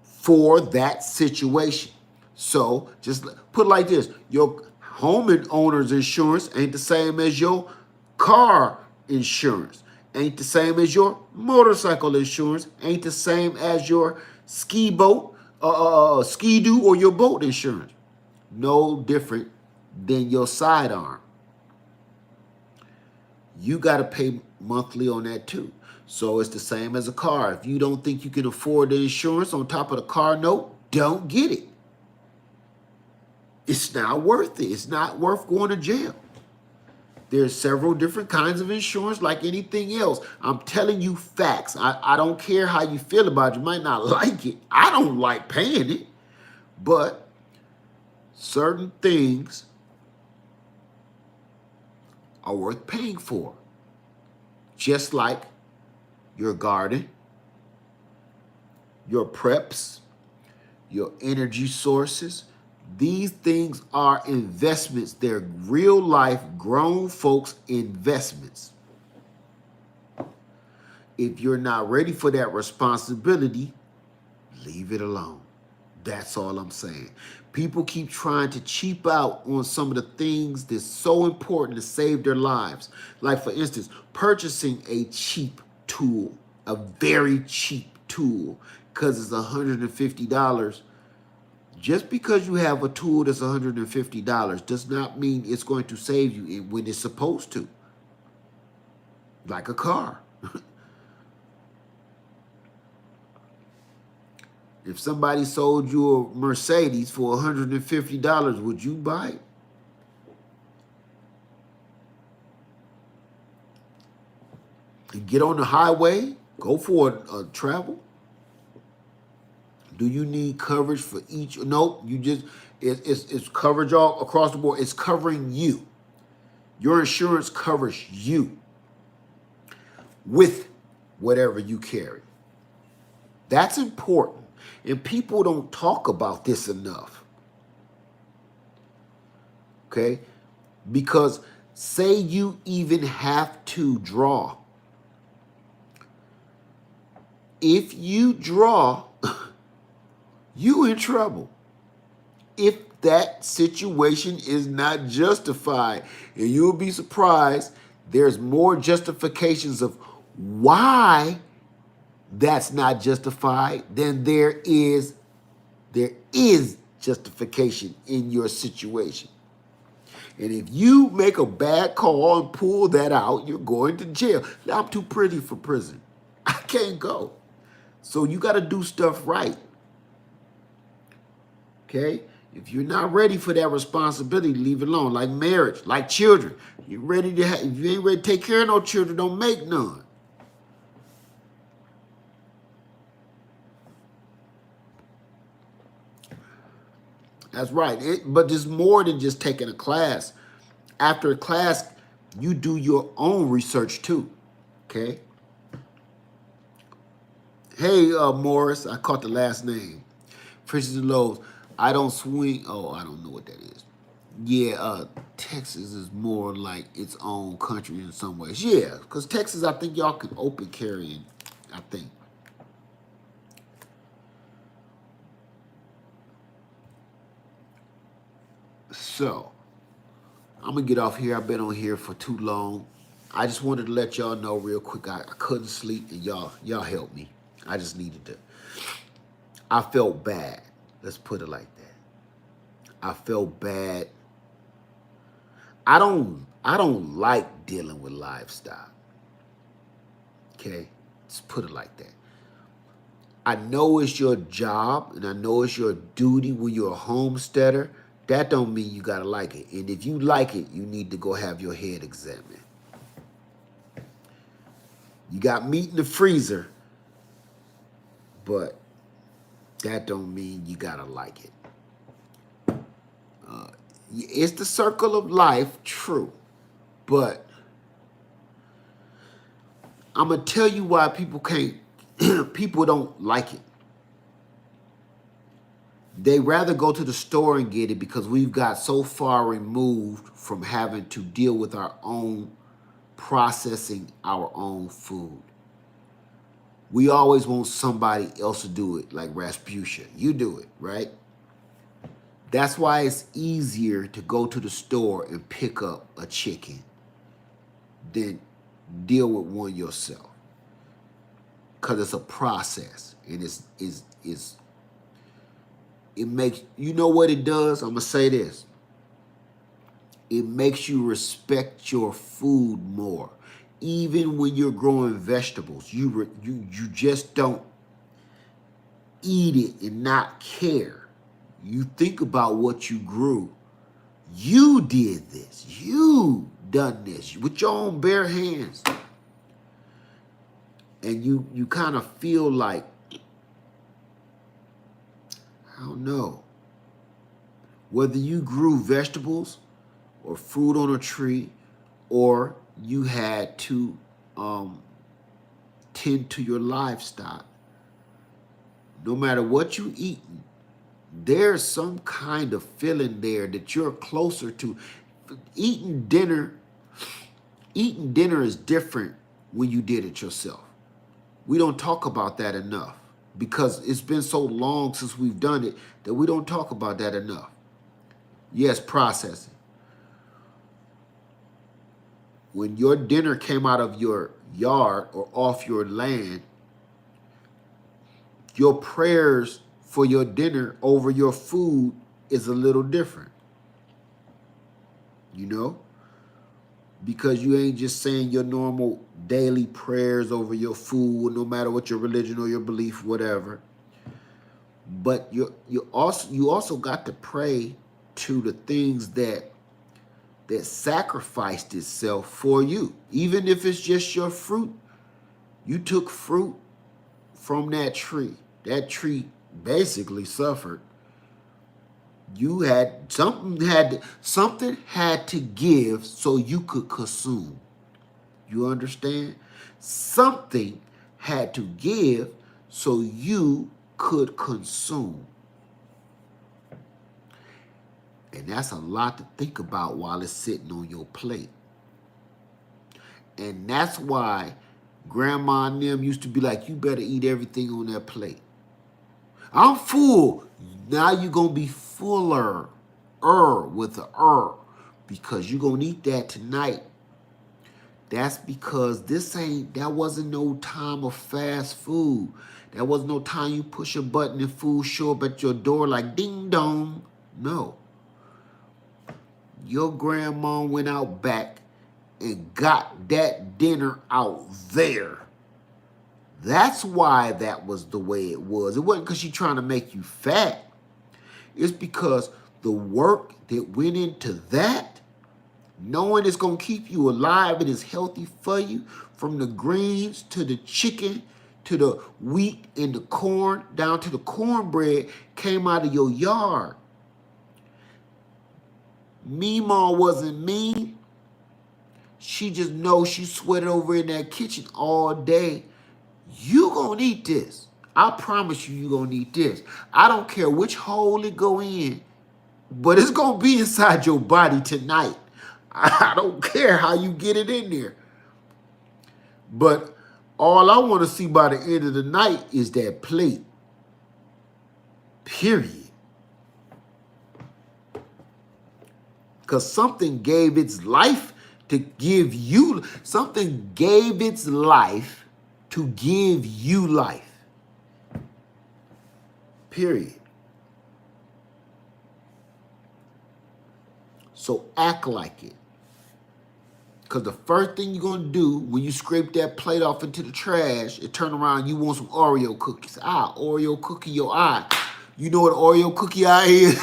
for that situation. So just put it like this. Your homeowner's insurance ain't the same as your car insurance. Ain't the same as your motorcycle insurance. Ain't the same as your ski boat, ski-doo or your boat insurance. No different than your sidearm. You got to pay monthly on that too. So it's the same as a car. If you don't think you can afford the insurance on top of the car note, don't get it. It's not worth it. It's not worth going to jail. There's several different kinds of insurance like anything else. I'm telling you facts. I don't care how you feel about it. You might not like it. I don't like paying it. But certain things are worth paying for. Just like your garden, your preps, your energy sources. These things are investments. They're real life grown folks investments. If you're not ready for that responsibility, leave it alone. That's all I'm saying. People keep trying to cheap out on some of the things that's so important to save their lives. Like, for instance, purchasing a cheap tool, a very cheap tool, because it's $150. Just because you have a tool that's $150 does not mean it's going to save you when it's supposed to. Like a car. If somebody sold you a Mercedes for $150, would you buy it? And get on the highway, go for a travel. Do you need coverage for each? Nope. You just it's coverage all across the board. It's covering you. Your insurance covers you with whatever you carry. That's important. And people don't talk about this enough. Okay? Because say you even have to draw. If you draw, you in trouble. If that situation is not justified, and you'll be surprised, there's more justifications of why that's not justified than there is justification in your situation. And if you make a bad call and pull that out, you're going to jail. I'm too pretty for prison. I can't go. So you got to do stuff right. Okay? If you're not ready for that responsibility, leave it alone. Like marriage, like children. You're ready to if you ain't ready to take care of no children, don't make none. That's right. But there's more than just taking a class. After a class, you do your own research too. Okay? Hey, Morris, I caught the last name. Fishes and Loaves. I don't swing. Oh, I don't know what that is. Yeah, Texas is more like its own country in some ways. Yeah, because Texas, I think y'all can open carry, I think. So, I'm going to get off here. I've been on here for too long. I just wanted to let y'all know real quick. I couldn't sleep, and y'all helped me. I just needed to. I felt bad. Let's put it like that. I felt bad. I don't like dealing with livestock. Okay? Let's put it like that. I know it's your job, and I know it's your duty when you're a homesteader. That don't mean you gotta like it. And if you like it, you need to go have your head examined. You got meat in the freezer, but that don't mean you gotta like it. It's the circle of life, true. But I'm gonna tell you why people don't like it. They rather go to the store and get it because we've got so far removed from having to deal with our own processing our own food. We always want somebody else to do it, like Rasputia. You do it, right? That's why it's easier to go to the store and pick up a chicken than deal with one yourself. Because it's a process. And it makes, you know what it does? I'm going to say this. It makes you respect your food more. Even when you're growing vegetables, you just don't eat it and not care. You think about what you grew. You did this. You done this with your own bare hands. And you kind of feel like, I don't know, whether you grew vegetables or fruit on a tree or you had to tend to your livestock, no matter what you eating, there's some kind of feeling there that you're closer to. Eating dinner, eating dinner is different when you did it yourself. We don't talk about that enough because it's been so long since we've done it that we don't talk about that enough. Yes, processing. When your dinner came out of your yard or off your land, your prayers for your dinner over your food is a little different. You know? Because you ain't just saying your normal daily prayers over your food, no matter what your religion or your belief, whatever. But you also got to pray to the things that sacrificed itself for you. Even if it's just your fruit, you took fruit from that tree. That tree basically suffered. You had something had to give so you could consume. You understand? Something had to give so you could consume. And that's a lot to think about while it's sitting on your plate. And that's why Grandma and them used to be like, you better eat everything on that plate. I'm full. Now you're going to be fuller with the because you're going to eat that tonight. That's because that wasn't no time of fast food. That wasn't no time you push a button and food show up at your door like ding dong. No. Your grandma went out back and got that dinner out there. That's why that was the way it was. It wasn't because she's trying to make you fat. It's because the work that went into that, knowing it's going to keep you alive and is healthy for you, from the greens to the chicken to the wheat and the corn, down to the cornbread, came out of your yard. Meemaw wasn't mean. She just knows she sweated over in that kitchen all day. You gonna eat this. I promise you gonna eat this. I don't care which hole it go in, but it's gonna be inside your body tonight. I don't care how you get it in there. But all I want to see by the end of the night is that plate. Period. Because something gave its life to give you, something gave its life to give you life. Period. So act like it. Because the first thing you're going to do when you scrape that plate off into the trash and turn around, you want some Oreo cookies. Oreo cookie your eye. You know what Oreo cookie eye is?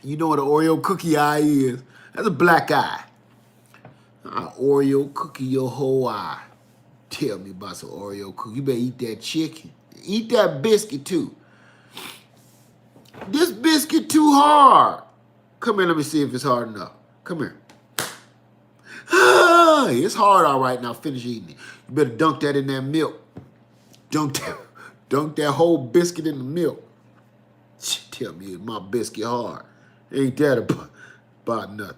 You know what an Oreo cookie eye is? That's a black eye. Oreo cookie your whole eye. Tell me about some Oreo cookie. You better eat that chicken. Eat that biscuit too. This biscuit too hard. Come here, let me see if it's hard enough. Come here. It's hard all right. Now finish eating it. You better dunk that in that milk. Dunk that whole biscuit in the milk. Tell me, is my biscuit hard? Ain't that about nothing.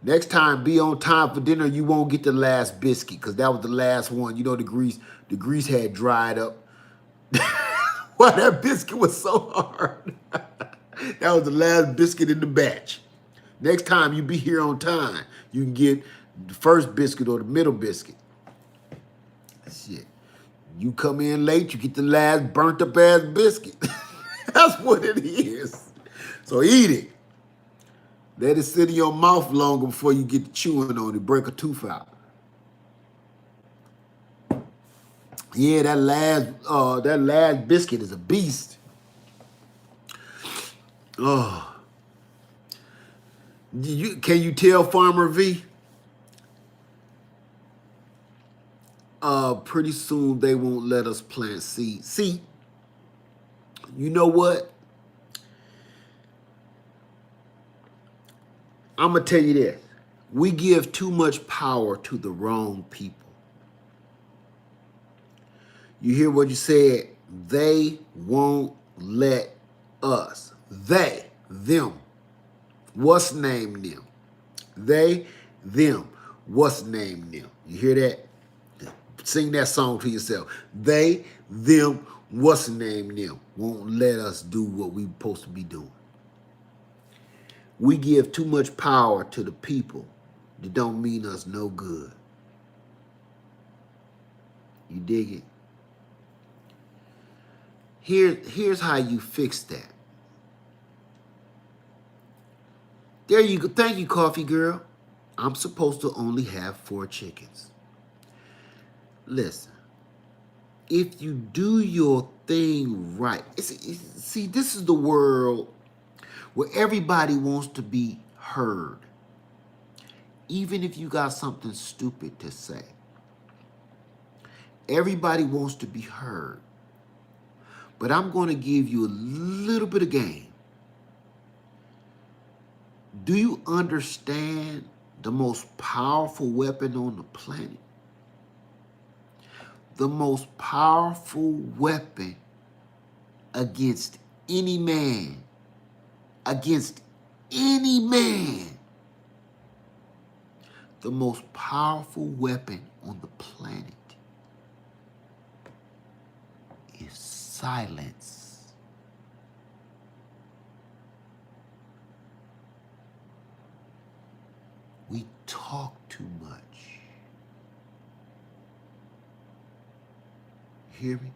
Next time, be on time for dinner. You won't get the last biscuit because that was the last one. You know the grease had dried up. Why that biscuit was so hard. That was the last biscuit in the batch. Next time you be here on time, you can get the first biscuit or the middle biscuit. Shit. You come in late, you get the last burnt up ass biscuit. That's what it is. So eat it. Let it sit in your mouth longer before you get to chewing on it. Break a tooth out. Yeah, that last biscuit is a beast. Oh. Can you tell Farmer V? Pretty soon they won't let us plant seeds. See, you know what? I'm gonna tell you this. We give too much power to the wrong people. You hear what you said? They won't let us. They, them. What's named them? They, them. What's named them? You hear that? Sing that song to yourself. They, them, what's named them won't let us do what we're supposed to be doing. We give too much power to the people that don't mean us no good. You dig it? Here's how you fix that. There you go. Thank you, Coffee Girl. I'm supposed to only have 4 chickens. Listen, if you do your thing right, see, this is the world where everybody wants to be heard, even if you got something stupid to say. Everybody wants to be heard. But I'm going to give you a little bit of game. Do you understand the most powerful weapon on the planet? The most powerful weapon against any man. Against any man. The most powerful weapon on the planet is silence. We talk too much. Hear me?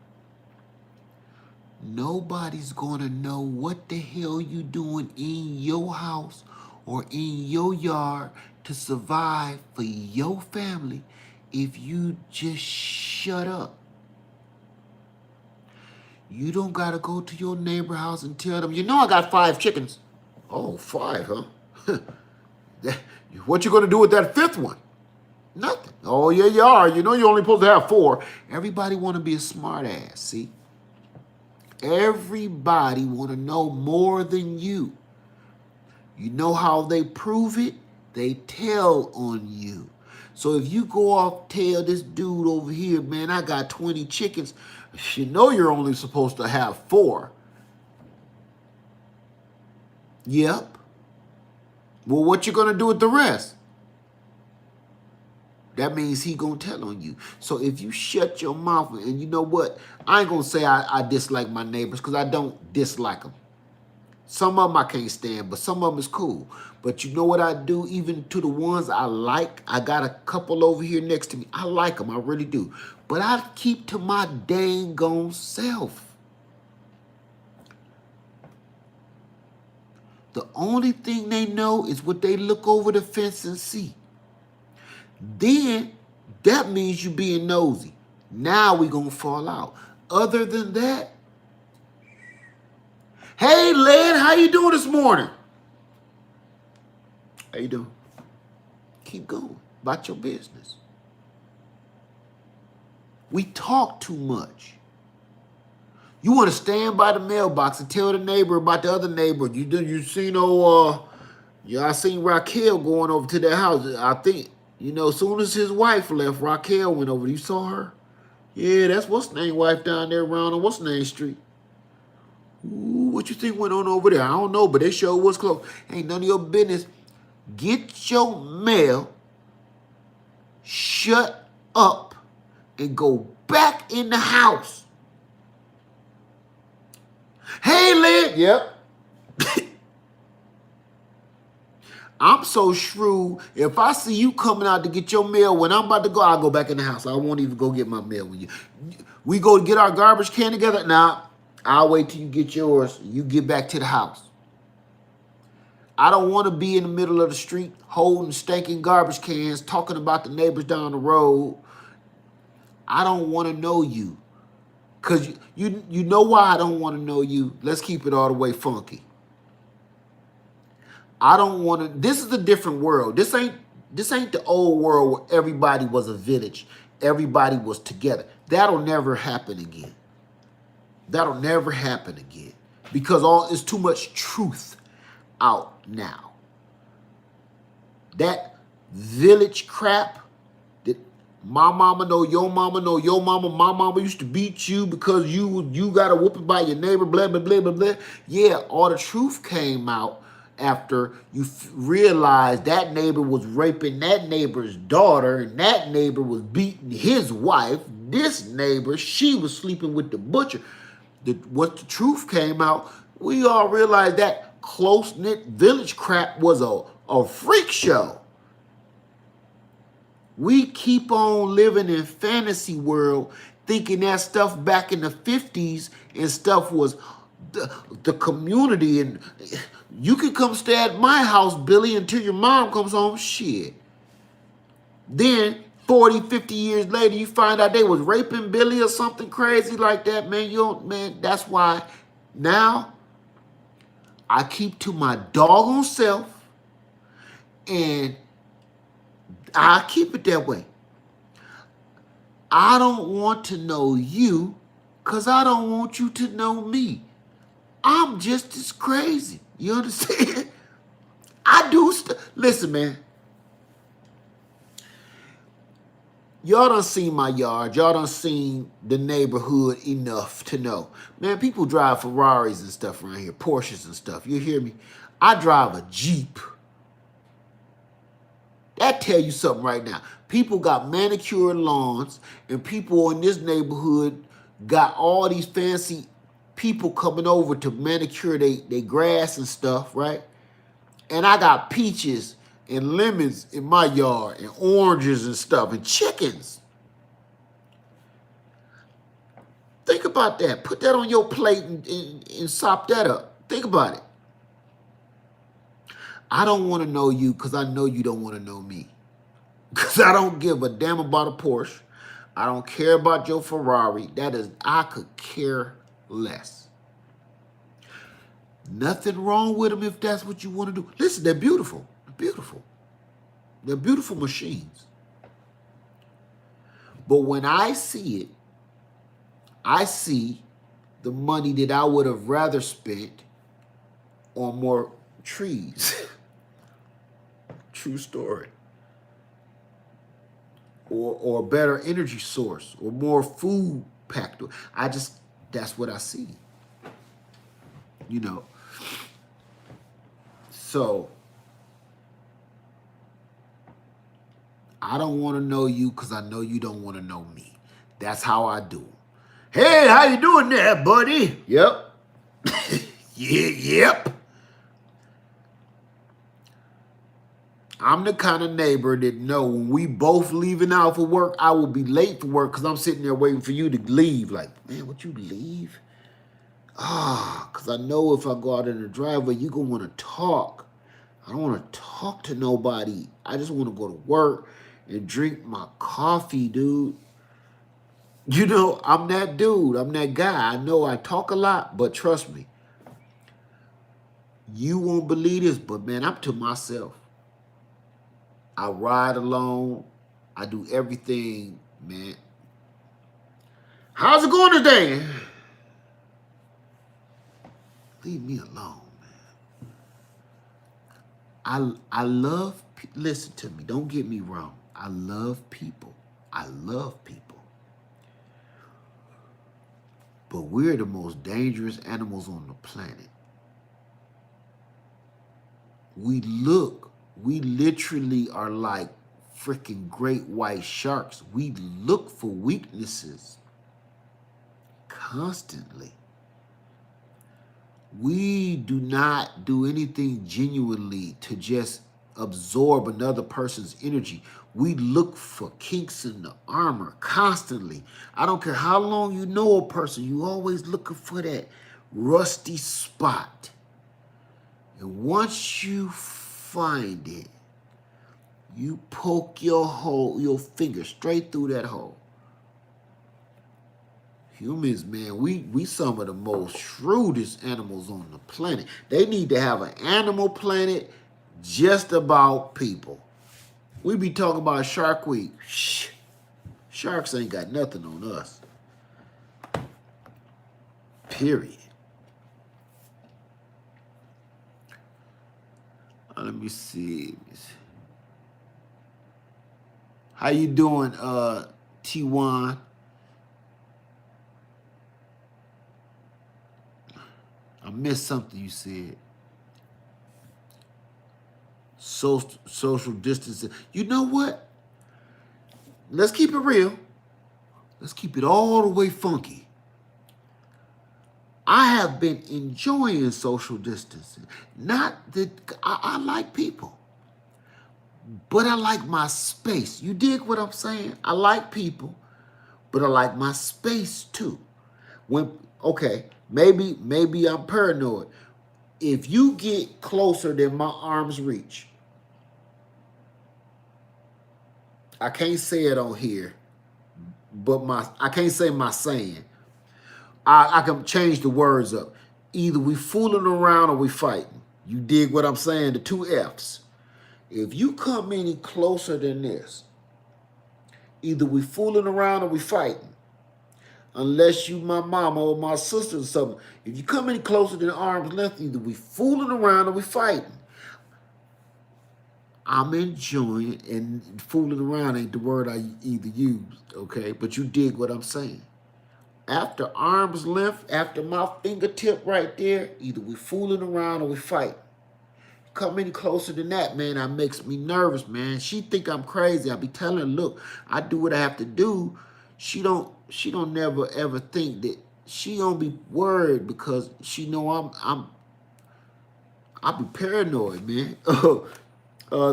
Nobody's gonna know what the hell you doing in your house or in your yard to survive for your family if you just shut up. You don't gotta go to your neighbor house and tell them, you know I got 5 chickens. Oh, 5, huh? What you gonna do with that 5th one? Nothing. Oh, yeah, you are. You know you're only supposed to have 4. Everybody want to be a smart ass, see? Everybody want to know more than you. You know how they prove it? They tell on you. So if you go off, tell this dude over here, man, I got 20 chickens, you know you're only supposed to have 4. Yep. Well, what you gonna do with the rest? That means he gonna tell on you. So if you shut your mouth, and you know what? I ain't gonna say I dislike my neighbors, because I don't dislike them. Some of them I can't stand, but some of them is cool. But you know what I do? Even to the ones I like, I got a couple over here next to me. I like them, I really do. But I keep to my dang gone self. The only thing they know is what they look over the fence and see. Then that means you being nosy. Now we gonna fall out. Other than that, hey, Lynn, how you doing this morning? How you doing? Keep going about your business. We talk too much. You want to stand by the mailbox and tell the neighbor about the other neighbor. You seen I seen Raquel going over to their house. I think, as soon as his wife left, Raquel went over. You saw her? Yeah, that's what's name wife down there around on what's name street. Ooh, what you think went on over there? I don't know, but they sure was close. Ain't none of your business. Get your mail, shut up, and go back in the house. Hey, Lynn. Yep. I'm so shrewd. If I see you coming out to get your mail, when I'm about to go, I'll go back in the house. I won't even go get my mail with you. We go get our garbage can together. Now, I'll wait till you get yours. You get back to the house. I don't want to be in the middle of the street holding stinking garbage cans, talking about the neighbors down the road. I don't want to know you. Because you know why I don't want to know you? Let's keep it all the way funky. I don't want to. This is a different world. This ain't the old world where everybody was a village. Everybody was together. That'll never happen again. That'll never happen again. Because it's too much truth out now. That village crap that my mama know your mama know your mama. My mama used to beat you because you got a whooping by your neighbor. Blah blah blah blah blah. Yeah, all the truth came out after you realized that neighbor was raping that neighbor's daughter, and that neighbor was beating his wife. This neighbor, she was sleeping with the butcher. What the truth came out, we all realized that close-knit village crap was a freak show. We keep on living in fantasy world thinking that stuff back in the 50s and stuff was the community, and you can come stay at my house, Billy, until your mom comes home. Shit. Then 40, 50 years later, you find out they was raping Billy or something crazy like that, man. You don't, man, that's why now I keep to my doggone self, and I keep it that way. I don't want to know you because I don't want you to know me. I'm just as crazy. You understand? I do listen, man. Y'all done seen my yard. Y'all done seen the neighborhood enough to know. Man, people drive Ferraris and stuff around here, Porsches and stuff. You hear me? I drive a Jeep. That tell you something right now. People got manicured lawns, and people in this neighborhood got all these fancy people coming over to manicure they grass and stuff, right? And I got peaches and lemons in my yard, and oranges and stuff, and chickens. Think about that. Put that on your plate and sop that up. Think about it. I don't want to know you because I know you don't want to know me. Because I don't give a damn about a Porsche. I don't care about your Ferrari. I could care less. Nothing wrong with them if that's what you want to do. Listen, they're beautiful. Beautiful. They're beautiful machines. But when I see it, I see the money that I would have rather spent on more trees. True story. Or a better energy source, or more food packed. That's what I see. You know. So, I don't want to know you because I know you don't want to know me. That's how I do. Hey, how you doing there, buddy? Yep. Yep. I'm the kind of neighbor that know when we both leaving out for work, I will be late for work because I'm sitting there waiting for you to leave. Like, man, would you leave? Because I know if I go out in the driveway, you're going to want to talk. I don't want to talk to nobody. I just want to go to work and drink my coffee, dude. You know, I'm that dude. I'm that guy. I know I talk a lot, but trust me. You won't believe this, but man, I'm to myself. I ride alone. I do everything, man. How's it going today? Leave me alone, man. I love, listen to me. Don't get me wrong. I love people. I love people. But we're the most dangerous animals on the planet. We literally are like freaking great white sharks. We look for weaknesses constantly. We do not do anything genuinely to just absorb another person's energy. We look for kinks in the armor constantly. I don't care how long you know a person, you always looking for that rusty spot. And once you find it, you poke your finger straight through that hole. Humans, man, we some of the most shrewdest animals on the planet. They need to have an animal planet just about people. We be talking about Shark Week. Shh. Sharks ain't got nothing on us. Period. Let me see. How you doing, T1? I missed something you said. Social distancing. You know what? Let's keep it real. Let's keep it all the way funky. I have been enjoying social distancing. Not that I like people, but I like my space. You dig what I'm saying? I like people, but I like my space too. Okay, maybe I'm paranoid. If you get closer than my arm's reach, I can't say it on here, but I can't say my saying. I can change the words up. Either we fooling around or we fighting. You dig what I'm saying? The two F's. If you come any closer than this, either we fooling around or we fighting. Unless you my mama or my sister or something. If you come any closer than arm's length, either we fooling around or we fighting. I'm enjoying, and fooling around ain't the word I either use, okay? But you dig what I'm saying. After arm's length, after my fingertip right there, either we fooling around or we fight. Come any closer than that, man, that makes me nervous, man. She think I'm crazy. I be telling her, look, I do what I have to do. She don't never ever think that she don't be worried because she know I be paranoid, man.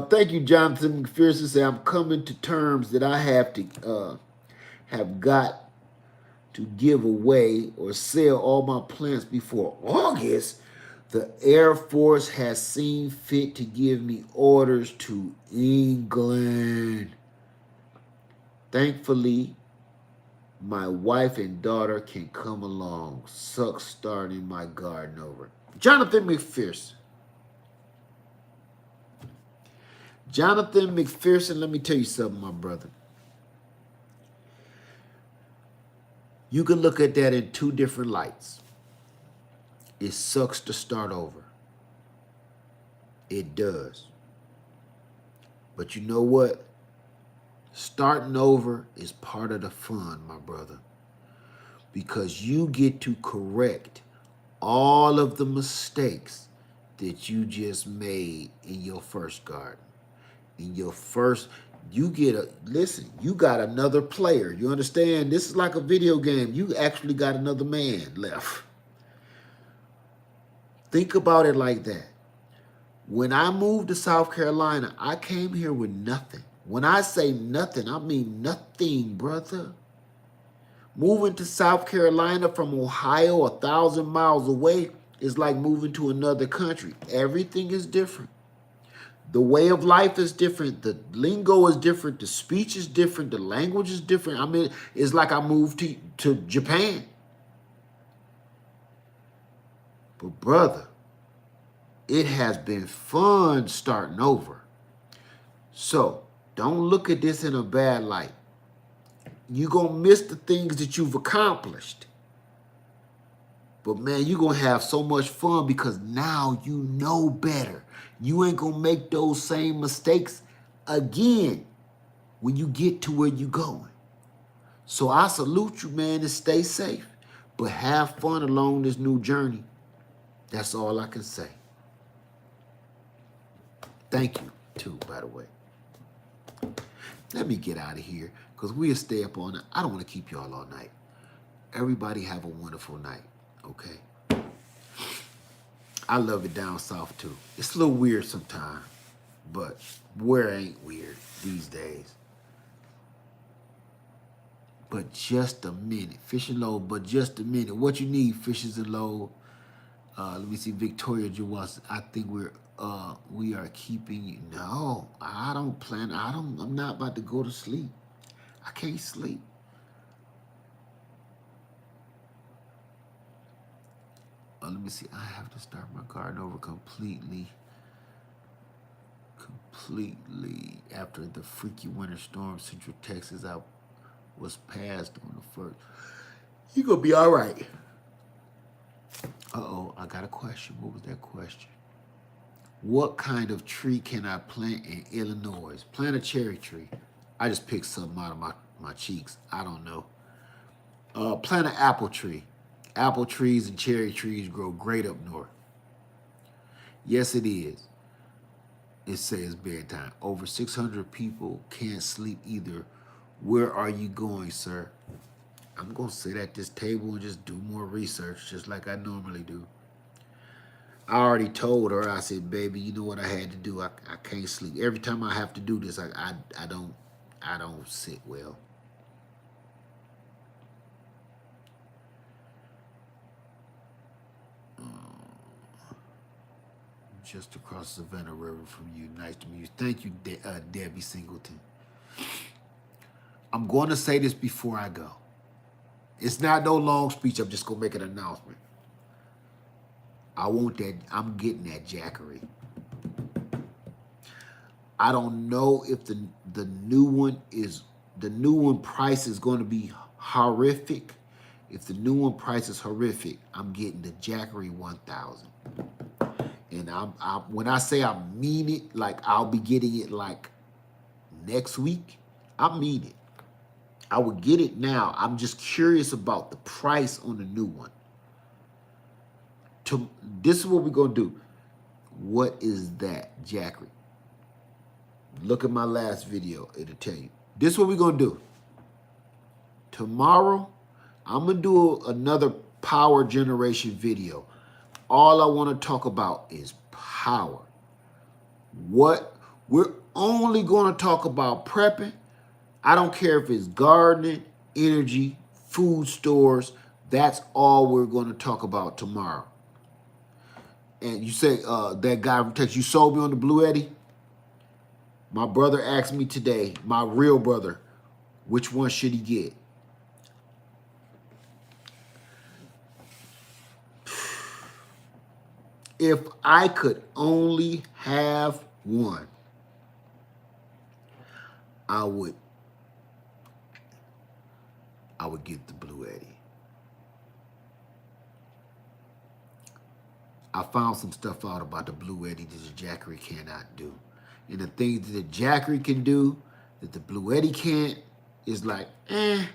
Thank you, Jonathan McPherson. Say I'm coming to terms that I have got to give away or sell all my plants before August. The Air Force has seen fit to give me orders to England. Thankfully, my wife and daughter can come along. Sucks starting my garden over. Jonathan McPherson. Jonathan McPherson, let me tell you something, my brother. You can look at that in two different lights. It sucks to start over. It does. But you know what? Starting over is part of the fun, my brother. Because you get to correct all of the mistakes that you just made in your first garden. In your first, you got another player. You understand? This is like a video game. You actually got another man left. Think about it like that. When I moved to South Carolina, I came here with nothing. When I say nothing, I mean nothing, brother. Moving to South Carolina from Ohio, 1,000 miles away, is like moving to another country. Everything is different. The way of life is different. The lingo is different. The speech is different. The language is different. I mean, it's like I moved to Japan. But brother, it has been fun starting over. So don't look at this in a bad light. You're going to miss the things that you've accomplished. But man, you're going to have so much fun because now you know better. You ain't going to make those same mistakes again when you get to where you're going. So I salute you, man, and stay safe. But have fun along this new journey. That's all I can say. Thank you, too, by the way. Let me get out of here because we'll stay up all night. I don't want to keep y'all all night. Everybody have a wonderful night, okay? I love it down south, too. It's a little weird sometimes, but where ain't weird these days? But just a minute. Fish and load, but just a minute. What you need, fishes and load. Let me see, Victoria Jawas. I think we are keeping you. No, I don't plan. I'm not about to go to sleep. I can't sleep. Let me see. I have to start my garden over completely after the freaky winter storm. Central Texas was passed on the 1st. You gonna be all right. Uh-oh, I got a question. What was that question? What kind of tree can I plant in Illinois? Plant a cherry tree. I just picked something out of my cheeks. I don't know. Plant an apple tree. Apple trees and cherry trees grow great up north. Yes, it is. It says bedtime. Over 600 people can't sleep either. Where are you going, sir? I'm going to sit at this table and just do more research, just like I normally do. I already told her, I said, baby, you know what I had to do? I can't sleep. Every time I have to do this, I don't sit well. Just across the Savannah River from you. Nice to meet you. Thank you, Debbie Singleton. I'm going to say this before I go. It's not no long speech. I'm just going to make an announcement. I want that. I'm getting that Jackery. I don't know if the new one price is going to be horrific. If the new one price is horrific, I'm getting the Jackery 1000. And when I say I mean it, like I'll be getting it like next week, I mean it. I would get it now. I'm just curious about the price on the new one. This is what we're going to do. What is that, Jackery? Look at my last video. It'll tell you. This is what we're going to do. Tomorrow, I'm going to do another power generation video. All I want to talk about is power. We're only going to talk about prepping. I don't care if it's gardening, energy, food stores. That's all we're going to talk about tomorrow. And you say, that guy from Texas, you sold me on the Blue Eddy? My brother asked me today, my real brother, which one should he get? If I could only have one, I would get the Blue Eddy. I found some stuff out about the Blue Eddy that the Jackery cannot do. And the things that the Jackery can do that the Blue Eddy can't is like, I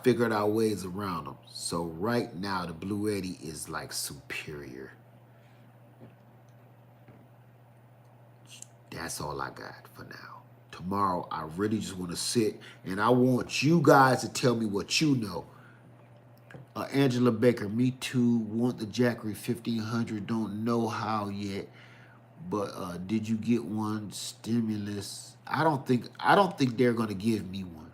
figured out ways around them. So right now, the Blue Eddy is like superior. That's all I got for now. Tomorrow, I really just want to sit and I want you guys to tell me what you know. Angela Baker, me too, want the Jackery 1500, don't know how yet. But did you get one stimulus? I don't think they're going to give me one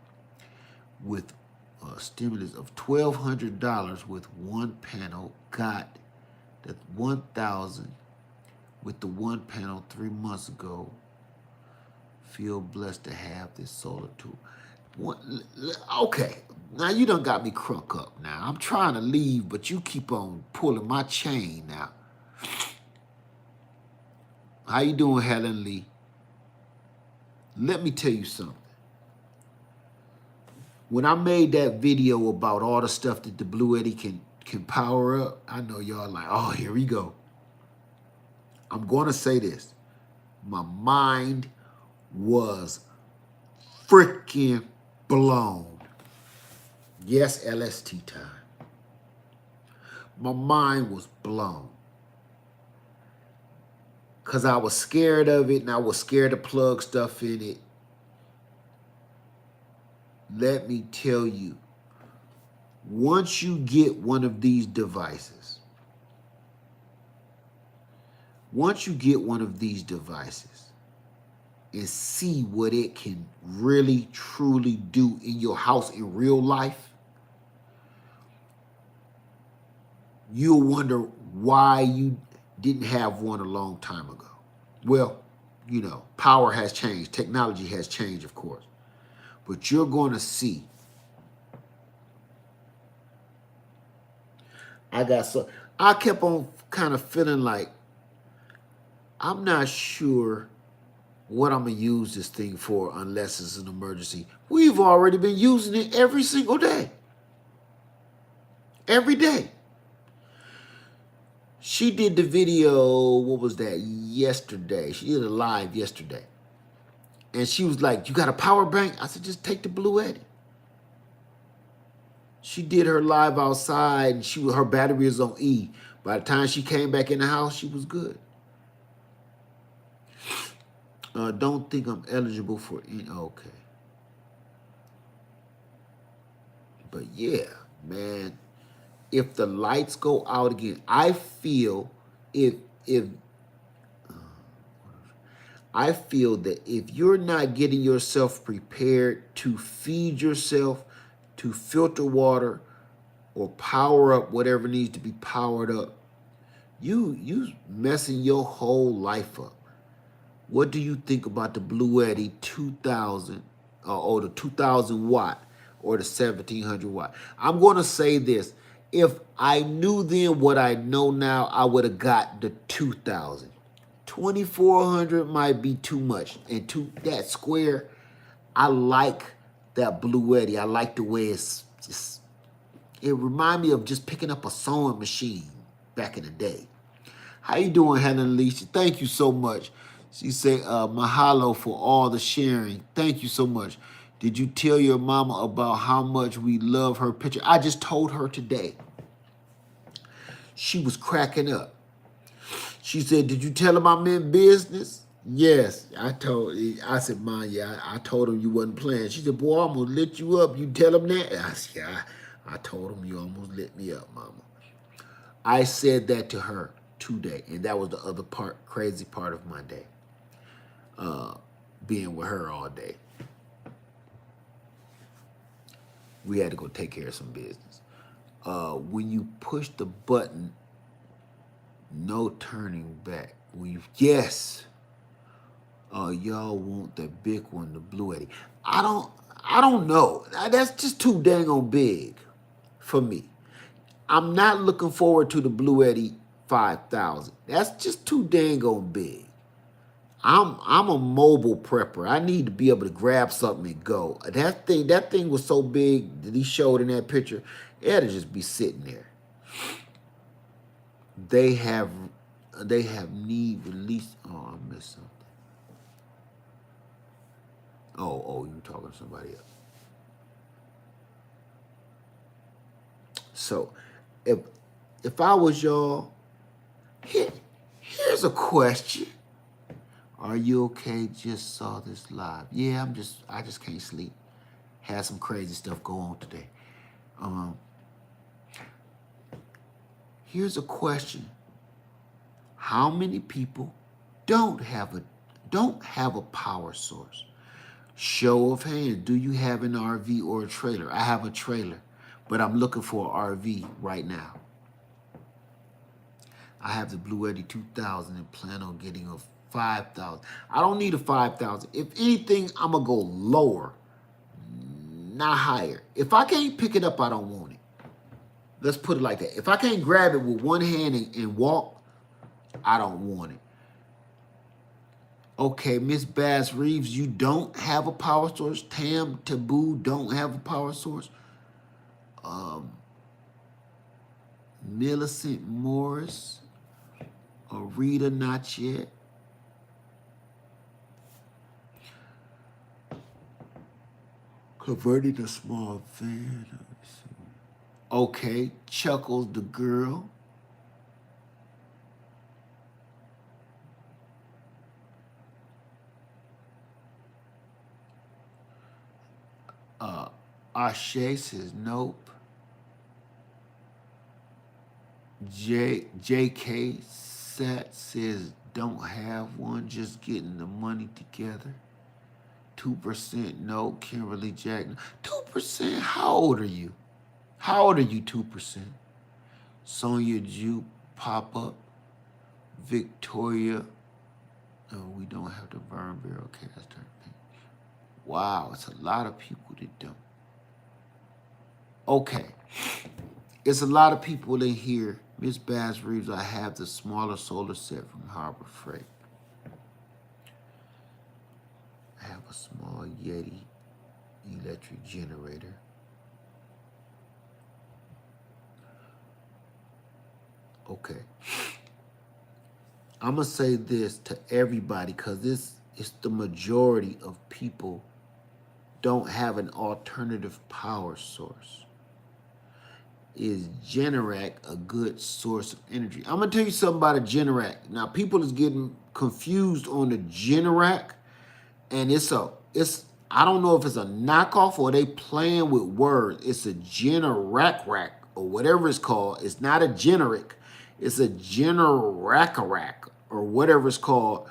with a stimulus of $1,200 with one panel. Got the 1,000 with the one panel 3 months ago. Feel blessed to have this solar tool. Okay, now you done got me crunk up. Now I'm trying to leave, but you keep on pulling my chain now. How you doing, Helen Lee? Let me tell you something. When I made that video about all the stuff that the Blue Eddy can power up, I know y'all like, oh, here we go. I'm going to say this. My mind was freaking blown. Yes, LST time. My mind was blown. Because I was scared of it and I was scared to plug stuff in it. Let me tell you, once you get one of these devices, and see what it can really, truly do in your house in real life, you'll wonder why you didn't have one a long time ago. Well, you know, power has changed. Technology has changed, of course. But you're going to see. I kept on kind of feeling like I'm not sure what I'm going to use this thing for unless it's an emergency. We've already been using it every single day. Every day. She did the video, what was that, yesterday. She did a live yesterday. And she was like, you got a power bank? I said, just take the Bluetti. She did her live outside, and her battery was on E. By the time she came back in the house, she was good. Don't think I'm eligible for any. Okay. But yeah, man, if the lights go out again, if I feel that if you're not getting yourself prepared to feed yourself, to filter water, or power up whatever needs to be powered up, you messing your whole life up. What do you think about the Bluetti 2000 or the 2000 watt or the 1700 watt? I'm going to say this. If I knew then what I know now, I would have got the 2000. 2400 might be too much. And that square, I like that Bluetti. I like the way it's just, it reminds me of just picking up a sewing machine back in the day. How you doing, Helen Alicia? Thank you so much. She said, mahalo for all the sharing. Thank you so much. Did you tell your mama about how much we love her picture? I just told her today. She was cracking up. She said, did you tell him I'm in business? Yes, I said, Mom, yeah, I told him you wasn't playing. She said, boy, I'm going to lit you up. You tell him that? I said, yeah, I told him you almost lit me up, Mama. I said that to her today, and that was the other crazy part of my day, being with her all day. We had to go take care of some business. When you push the button, no turning back. Yes. Y'all want the big one, the Bluetti. I don't know. That's just too dang on big for me. I'm not looking forward to the Bluetti 5000. That's just too dang on big. I'm a mobile prepper. I need to be able to grab something and go. That thing was so big that he showed in that picture. It had to just be sitting there. They have need release. Oh, I missed something. Oh, you talking to somebody else. So, if I was y'all, here's a question. Are you okay? Just saw this live. Yeah, I just can't sleep. Had some crazy stuff go on today. Here's a question. How many people don't have a power source? Show of hands. Do you have an RV or a trailer? I have a trailer, but I'm looking for an RV right now. I have the Bluetti 2000 and plan on getting a 5000. I don't need a 5000. If anything, I'm going to go lower, not higher. If I can't pick it up, I don't want it. Let's put it like that. If I can't grab it with one hand and walk, I don't want it. Okay, Miss Bass Reeves, you don't have a power source. Tam Taboo don't have a power source. Millicent Morris, Rita, not yet. Converting a small van. Okay, Chuckles the girl. Ashe says nope. JK Sat says don't have one, just getting the money together. 2% no. Kimberly Jack, 2%. How old are you? How old are you? 2%. Sonia Jew pop up. Victoria. No, we don't have the burn barrel cast thing. Wow, it's a lot of people that don't. Okay. It's a lot of people in here. Miss Bass Reeves, I have the smaller solar set from Harbor Freight. I have a small Yeti electric generator. Okay. I'm going to say this to everybody because It's the majority of people don't have an alternative power source. Is Generac a good source of energy? I'm gonna tell you something about a Generac. Now, people is getting confused on the Generac, and it's I don't know if it's a knockoff or they playing with words. It's a Generac rack or whatever it's called. It's not a generic. It's a Generac or whatever it's called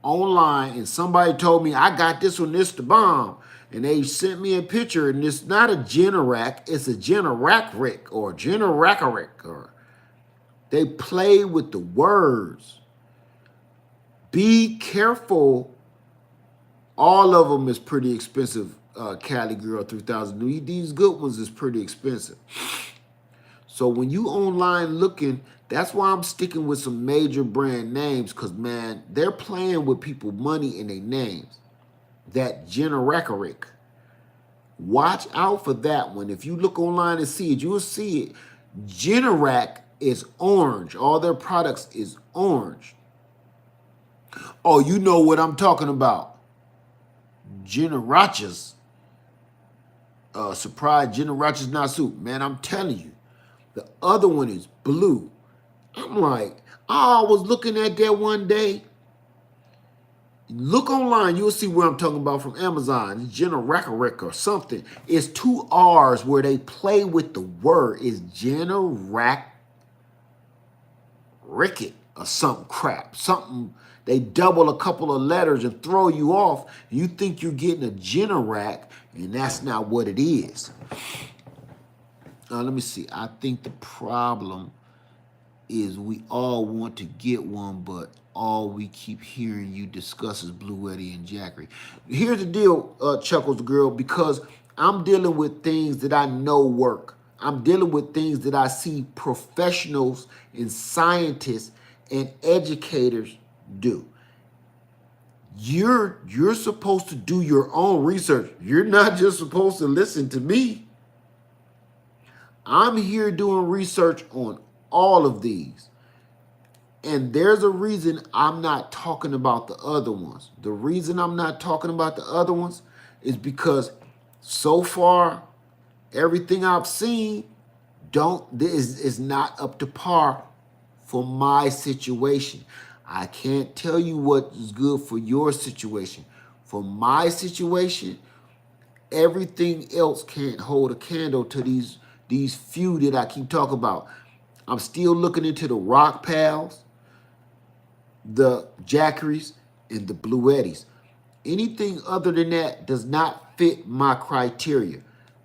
online. And somebody told me I got this one, this the bomb. And they sent me a picture, and it's not a Generac, it's a Generac or Generac, or they play with the words. Be careful. All of them is pretty expensive. Cali Girl 3000. These good ones is pretty expensive. So when you online looking, that's why I'm sticking with some major brand names, because man, they're playing with people money in their names. That Generac. Watch out for that one. If you look online and see it, you will see it. Generac is orange. All their products is orange. Oh, you know what I'm talking about. Generachas. Surprise Generachas not soup. Man, I'm telling you. The other one is blue. I'm like, I was looking at that one day. Look online, you'll see where I'm talking about from Amazon. It's Generac or something. It's 2 R's where they play with the word. It's Generac or something crap. Something, they double a couple of letters and throw you off. You think you're getting a Generac, and that's not what it is. Let me see. I think the problem is we all want to get one, but all we keep hearing you discuss is Bluetti and Jackery. Here's the deal, Chuckles Girl, because I'm dealing with things that I know work. I'm dealing with things that I see professionals and scientists and educators do. You're supposed to do your own research. You're not just supposed to listen to me. I'm here doing research on all of these. And there's a reason I'm not talking about the other ones. The reason I'm not talking about the other ones is because so far, everything I've seen is not up to par for my situation. I can't tell you what is good for your situation. For my situation, everything else can't hold a candle to these few that I keep talking about. I'm still looking into the Rock Pals, the Jackeries, and the Bluettis. Anything other than that does not fit my criteria.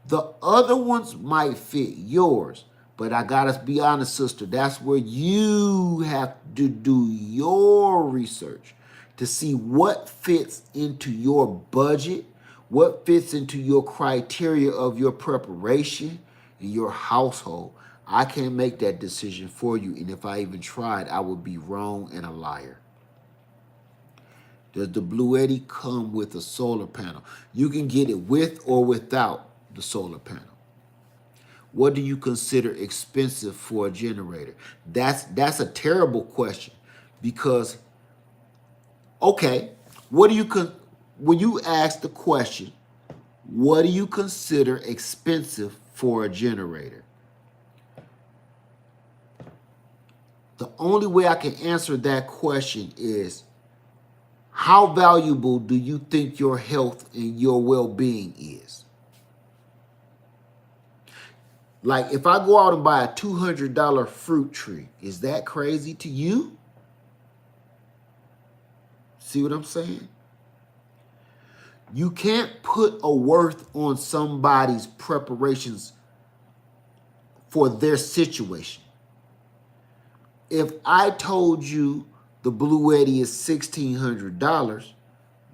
The other ones might fit yours, but I gotta be honest, sister, that's where you have to do your research to see what fits into your budget, what fits into your criteria of your preparation and your household. I can't make that decision for you, and if I even tried, I would be wrong and a liar. Does the Bluetti come with a solar panel? You can get it with or without the solar panel. What do you consider expensive for a generator? That's a terrible question, because, okay, when you ask the question, what do you consider expensive for a generator? The only way I can answer that question is, how valuable do you think your health and your well-being is? Like, if I go out and buy a $200 fruit tree, is that crazy to you? See what I'm saying? You can't put a worth on somebody's preparations for their situation. If I told you the Bluetti is $1,600,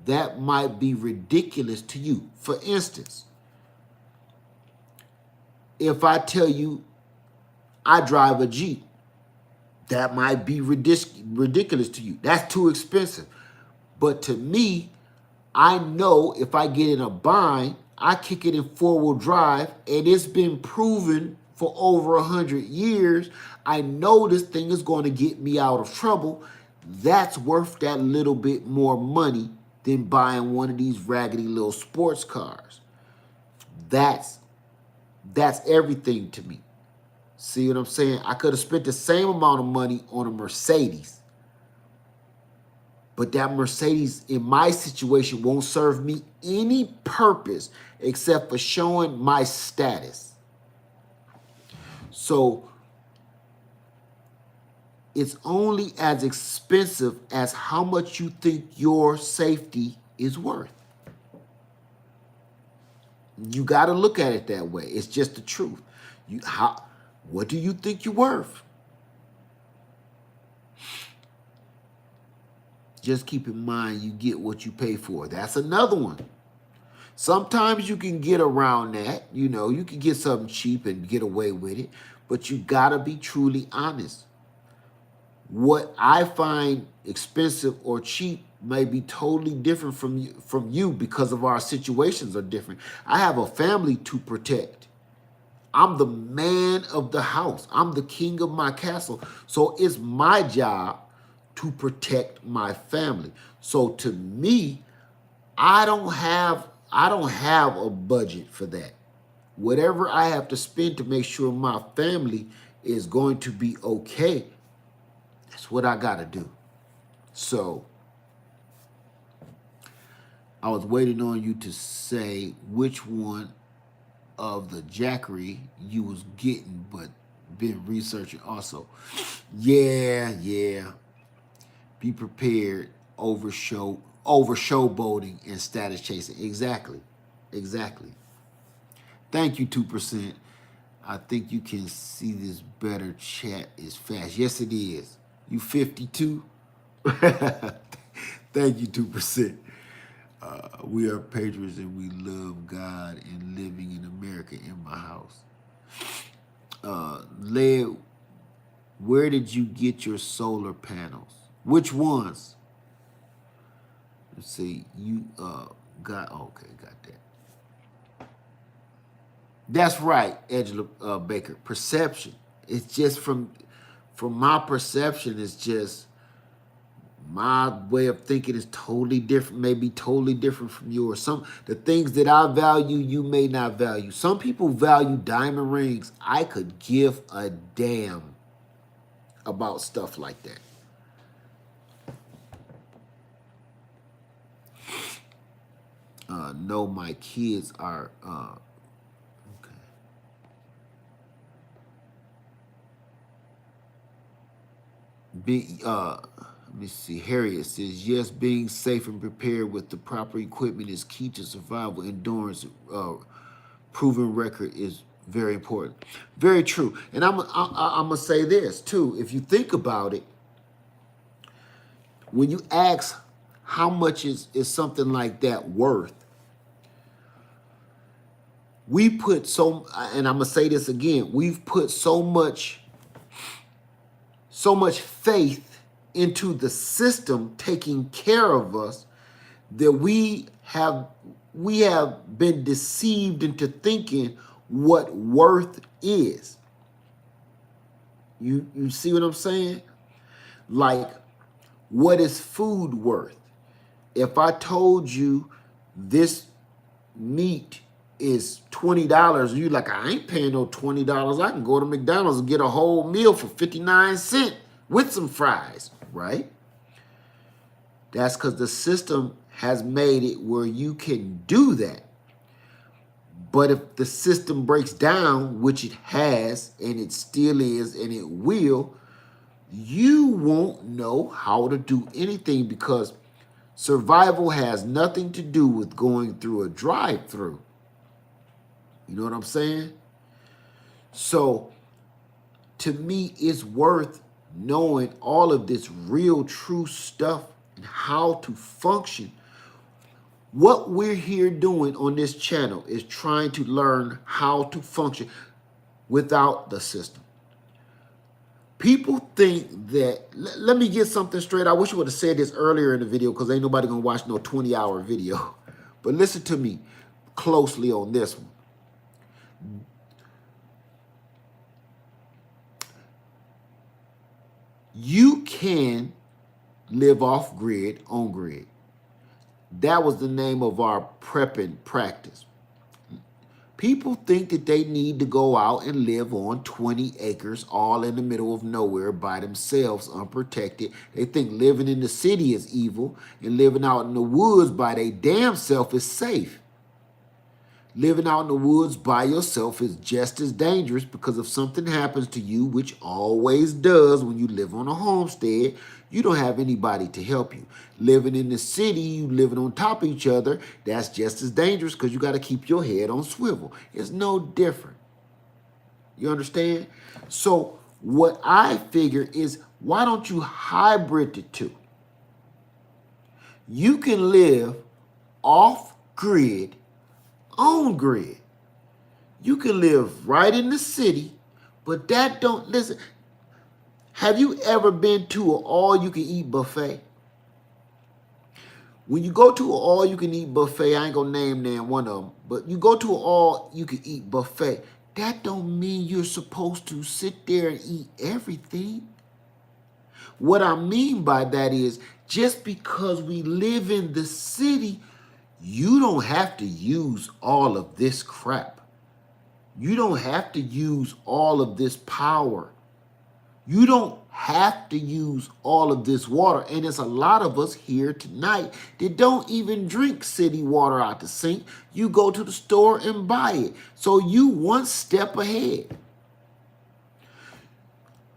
that might be ridiculous to you. For instance, if I tell you I drive a Jeep, that might be ridiculous to you. That's too expensive. But to me, I know if I get in a bind, I kick it in four-wheel drive, and it's been proven for over 100 years. I know this thing is going to get me out of trouble. That's worth that little bit more money than buying one of these raggedy little sports cars. That's everything to me. See what I'm saying? I could have spent the same amount of money on a Mercedes, but that Mercedes in my situation won't serve me any purpose except for showing my status. So it's only as expensive as how much you think your safety is worth. You got to look at it that way. It's just the truth. What do you think you're worth? Just keep in mind you get what you pay for. That's another one. Sometimes you can get around that. You know, you can get something cheap and get away with it, but you got to be truly honest. What I find expensive or cheap may be totally different from you because of our situations are different. I have a family to protect. I'm the man of the house. I'm the king of my castle. So it's my job to protect my family. So to me, I don't have a budget for that. Whatever I have to spend to make sure my family is going to be okay, that's what I got to do. So I was waiting on you to say which one of the Jackery you was getting, but been researching also. Yeah. Be prepared over showboating and status chasing. Exactly. Thank you, 2%. I think you can see this better. Chat is fast. Yes, it is. You 52? Thank you, 2%. We are patriots and we love God and living in America in my house. Led, where did you get your solar panels? Which ones? Let's see. You got that. That's right, Angela Baker. Perception. It's just from my perception, it's just my way of thinking is totally different, maybe totally different from yours. The things that I value, you may not value. Some people value diamond rings. I could give a damn about stuff like that. No, my kids are okay. Let me see. Harriet says, yes, being safe and prepared with the proper equipment is key to survival. Endurance, proven record is very important. Very true. And I'm going to say this, too. If you think about it, when you ask how much is something like that worth, we put and I'm going to say this again, we've put so much faith into the system taking care of us that we have been deceived into thinking what worth is. You see what I'm saying? Like, what is food worth? If I told you this meat is $20, you like, I ain't paying no $20. I can go to McDonald's and get a whole meal for 59 cents with some fries, right? That's because the system has made it where you can do that. But if the system breaks down, which it has, and it still is, and it will, you won't know how to do anything because survival has nothing to do with going through a drive-through. You know what I'm saying? So, to me, it's worth knowing all of this real, true stuff and how to function. What we're here doing on this channel is trying to learn how to function without the system. People think that, let me get something straight. I wish I would have said this earlier in the video because ain't nobody going to watch no 20-hour video. But listen to me closely on this one. You can live off grid, on grid. That was the name of our prepping practice. People think that they need to go out and live on 20 acres all in the middle of nowhere by themselves, unprotected. They think living in the city is evil and living out in the woods by their damn self is safe. Living out in the woods by yourself is just as dangerous because if something happens to you, which always does when you live on a homestead, you don't have anybody to help you. Living in the city, you living on top of each other, that's just as dangerous because you got to keep your head on swivel. It's no different. You understand? So what I figure is, why don't you hybrid the two? You can live off grid, on grid. You can live right in the city, but that don't, listen, have you ever been to an all-you-can-eat buffet? When you go to an all-you-can-eat buffet, I ain't gonna name one of them, but you go to an all-you-can-eat buffet, that don't mean you're supposed to sit there and eat everything. What I mean by that is, just because we live in the city, you don't have to use all of this crap. You don't have to use all of this power. You don't have to use all of this water. And there's a lot of us here tonight that don't even drink city water out the sink. You go to the store and buy it. So you one step ahead.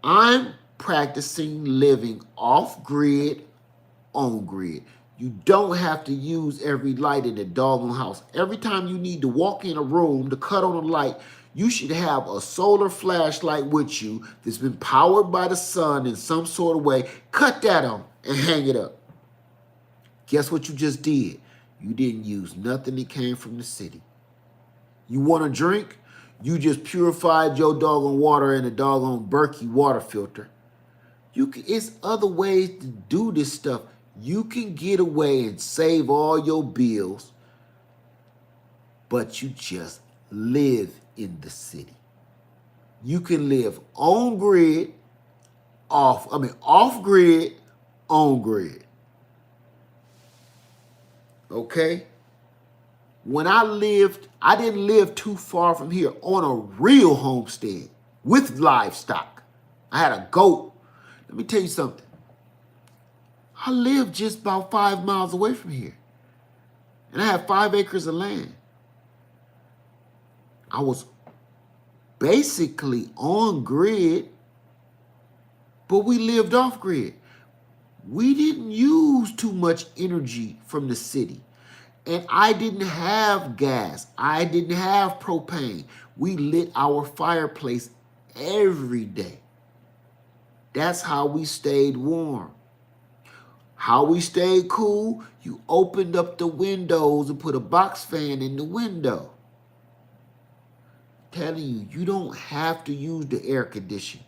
I'm practicing living off grid, on grid. You don't have to use every light in the doggone house. Every time you need to walk in a room to cut on a light, you should have a solar flashlight with you that's been powered by the sun in some sort of way. Cut that on and hang it up. Guess what you just did? You didn't use nothing that came from the city. You want a drink? You just purified your doggone water in a doggone Berkey water filter. It's other ways to do this stuff. You can get away and save all your bills, but you just live in the city. You can live on grid, off grid, on grid. Okay? When I didn't live too far from here on a real homestead with livestock. I had a goat. Let me tell you something. I lived just about 5 miles away from here. And I had 5 acres of land. I was basically on grid, but we lived off grid. We didn't use too much energy from the city. And I didn't have gas. I didn't have propane. We lit our fireplace every day. That's how we stayed warm. How we stayed cool? You opened up the windows and put a box fan in the window. Telling you, you don't have to use the air conditioner.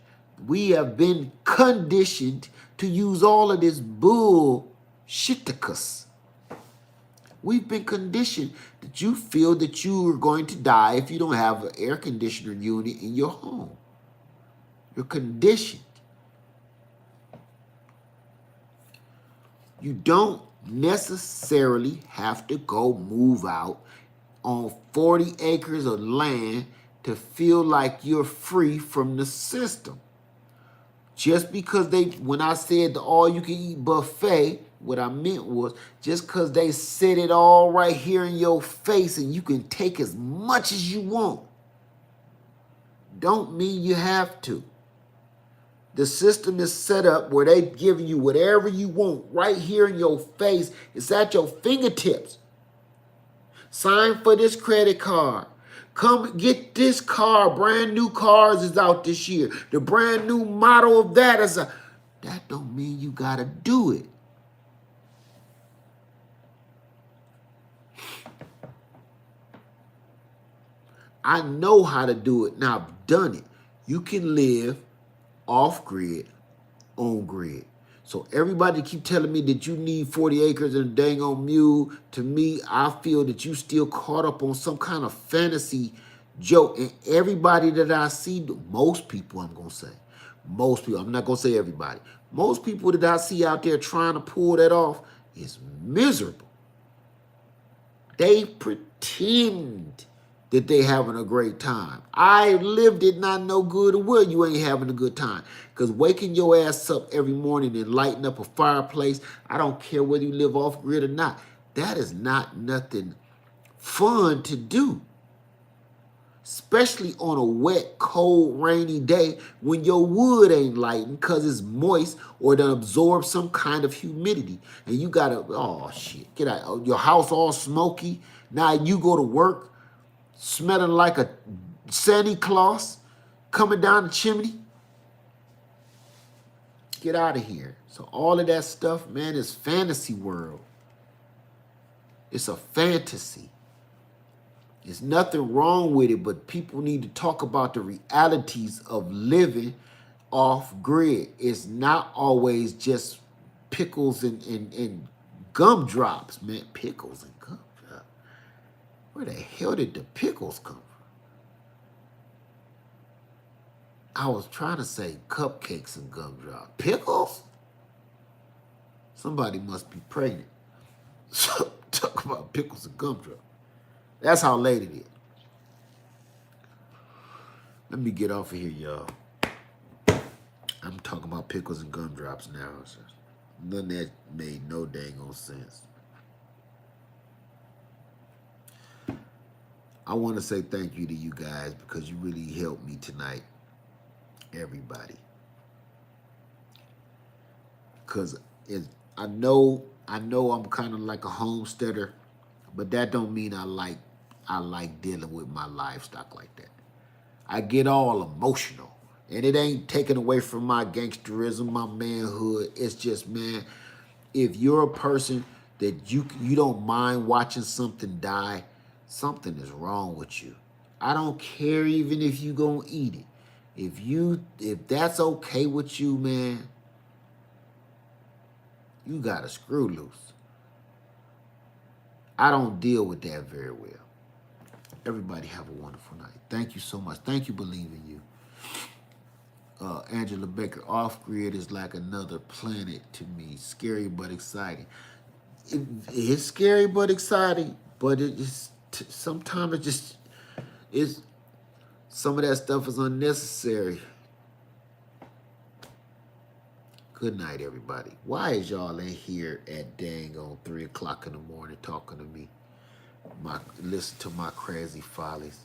We have been conditioned to use all of this bullshitticus. We've been conditioned that you feel that you are going to die if you don't have an air conditioner unit in your home. You're conditioned. You don't necessarily have to go move out on 40 acres of land to feel like you're free from the system. Just because when I said the all-you-can-eat buffet, what I meant was just because they set it all right here in your face and you can take as much as you want, don't mean you have to. The system is set up where they give you whatever you want right here in your face. It's at your fingertips. Sign for this credit card. Come get this car. Brand new cars is out this year. The brand new model of that is that don't mean you gotta do it. I know how to do it. Now I've done it. You can live off grid, on grid. So everybody keep telling me that you need 40 acres and a dang on mule. To me, I feel that you still caught up on some kind of fantasy joke. And everybody that I see, most people, I'm going to say, most people, I'm not going to say everybody. Most people that I see out there trying to pull that off is miserable. They pretend that they having a great time. I lived it not know good or well you ain't having a good time. Because waking your ass up every morning and lighting up a fireplace, I don't care whether you live off grid or not, that is not nothing fun to do. Especially on a wet, cold, rainy day when your wood ain't lighting because it's moist or done absorb some kind of humidity. And you gotta, oh shit, get out. Your house all smoky. Now you go to work smelling like a Santa Claus coming down the chimney. Get out of here. So all of that stuff, man, is fantasy world. It's a fantasy. There's nothing wrong with it, but people need to talk about the realities of living off grid. It's not always just pickles and gumdrops, man. Pickles and gumdrops. Where the hell did the pickles come from? I was trying to say cupcakes and gumdrops. Pickles? Somebody must be pregnant. So talk about pickles and gumdrops. That's how late it is. Let me get off of here, y'all. I'm talking about pickles and gumdrops now. So none of that made no dang on sense. I want to say thank you to you guys because you really helped me tonight. Everybody. Because I know I'm kind of like a homesteader, but that don't mean I like dealing with my livestock like that. I get all emotional. And it ain't taken away from my gangsterism, my manhood. It's just, man, if you're a person that you don't mind watching something die, something is wrong with you. I don't care even if you gonna eat it. If that's okay with you, man, you got a screw loose. I don't deal with that very well. Everybody have a wonderful night. Thank you so much. Thank you, Believe in You. Angela Baker, off grid is like another planet to me. Scary but exciting. It's scary but exciting, but it is sometimes it just is. Some of that stuff is unnecessary. Good night, everybody. Why is y'all in here at dang on 3 o'clock in the morning talking to me? Listen to my crazy follies.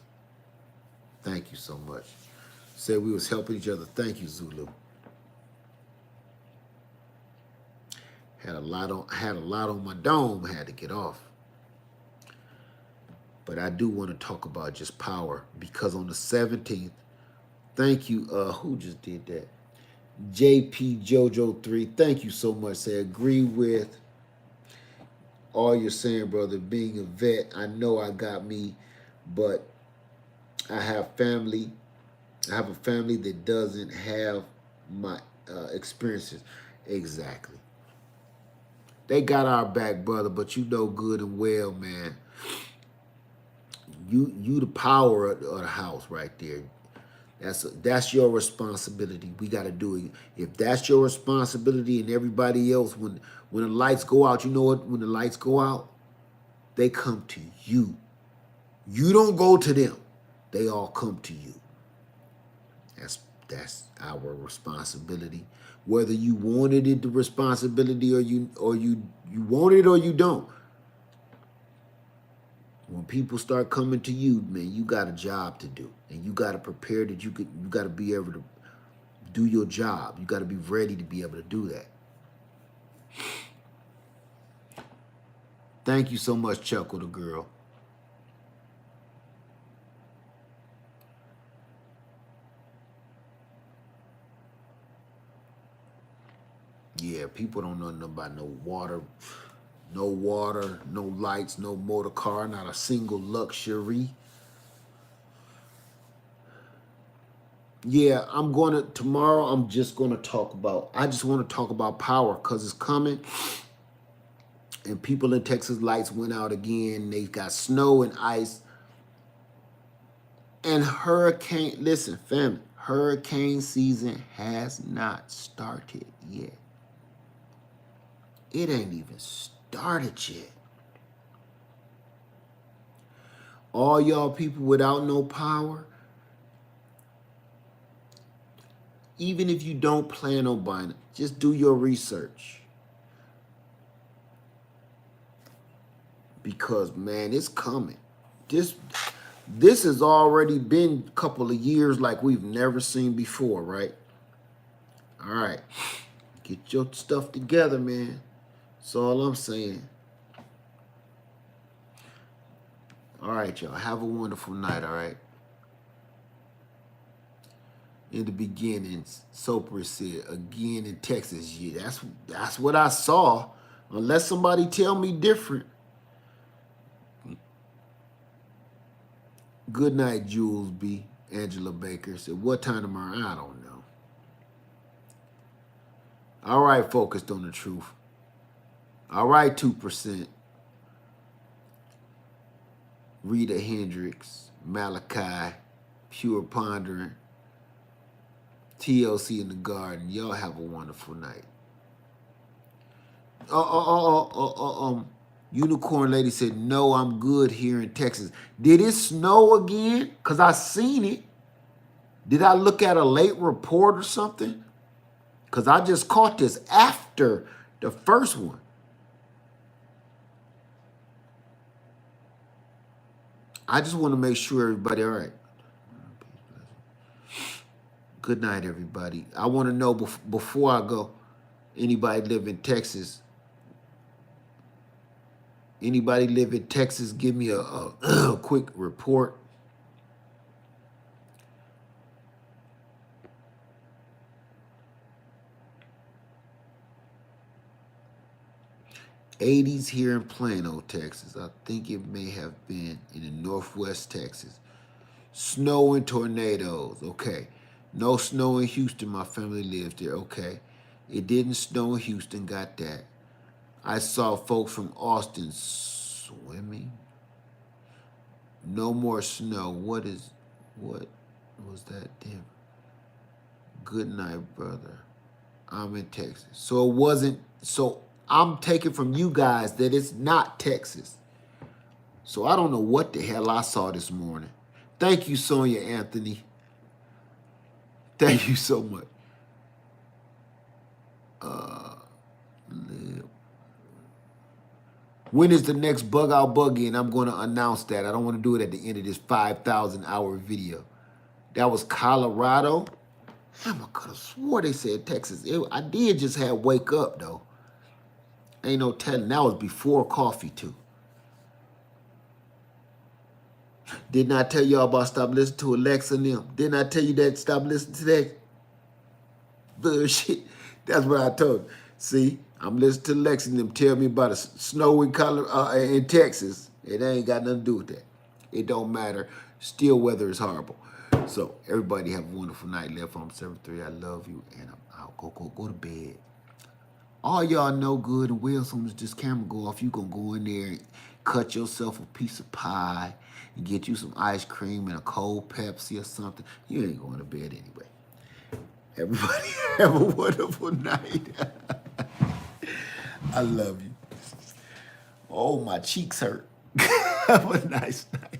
Thank you so much. Said we was helping each other. Thank you, Zulu. Had a lot on my dome. Had to get off. But I do want to talk about just power because on the 17th, thank you. Who just did that? JP Jojo 3. Thank you so much. Say agree with all you're saying, brother. Being a vet, I know I got me, but I have family. I have a family that doesn't have my experiences. Exactly. They got our back, brother, but you know good and well, man. You the power of the house right there. That's your responsibility. We got to do it. If that's your responsibility and everybody else, when the lights go out, you know what? When the lights go out, they come to you. You don't go to them. They all come to you. That's our responsibility. Whether you wanted it, the responsibility, or you want it or you don't. When people start coming to you, man, you got a job to do, and you got to prepare that you got to be able to do your job. You got to be ready to be able to do that. Thank you so much, Chuckle the Girl. Yeah, people don't know nothing about no water, no lights, no motor car, not a single luxury. Yeah, tomorrow I'm just gonna talk about, I just want to talk about power because it's coming. And people in Texas, lights went out again. They got snow and ice. And listen, family, hurricane season has not started yet. It ain't even started yet. All y'all people without no power, even if you don't plan on buying it, just do your research. Because, man, it's coming. This has already been a couple of years like we've never seen before, right? All right. Get your stuff together, man. That's all I'm saying. All right, y'all. Have a wonderful night, all right? In the beginning, Soper said, again in Texas. Yeah, that's what I saw. Unless somebody tell me different. Good night, Jules B. Angela Baker said, what time tomorrow? I don't know. All right, focused on the truth. All right, 2%. Rita Hendricks, Malachi, Pure Pondering, TLC in the Garden. Y'all have a wonderful night. Unicorn Lady said, no, I'm good here in Texas. Did it snow again? Because I seen it. Did I look at a late report or something? Because I just caught this after the first one. I just want to make sure everybody all right. Good night, everybody. I want to know before I go, anybody live in Texas? Anybody live in Texas? Give me a quick report. '80s here in Plano, Texas. I think it may have been in the northwest Texas. Snow and tornadoes. Okay. No snow in Houston. My family lives there. Okay. It didn't snow in Houston. Got that. I saw folks from Austin swimming. No more snow. What was that? Damn. Good night, brother. I'm in Texas. So it wasn't, so I'm taking from you guys that it's not Texas. So I don't know what the hell I saw this morning. Thank you, Sonia Anthony. Thank you so much. When is the next Bug Out Buggy? And I'm going to announce that. I don't want to do it at the end of this 5,000-hour video. That was Colorado. Damn, I could have swore they said Texas. I did just have Wake Up, though. Ain't no telling. That was before coffee, too. Didn't I tell y'all about stop listening to Alexa and them? Didn't I tell you that stop listening to that bullshit? That's what I told you. See, I'm listening to Alexa and them tell me about a snow in Texas. It ain't got nothing to do with that. It don't matter. Still weather is horrible. So everybody have a wonderful night. Left on 73. I love you, and I'll go to bed. All y'all know good and well, as soon as this camera go off, you gonna go in there and cut yourself a piece of pie and get you some ice cream and a cold Pepsi or something. You ain't going to bed anyway. Everybody have a wonderful night. I love you. Oh, my cheeks hurt. Have a nice night.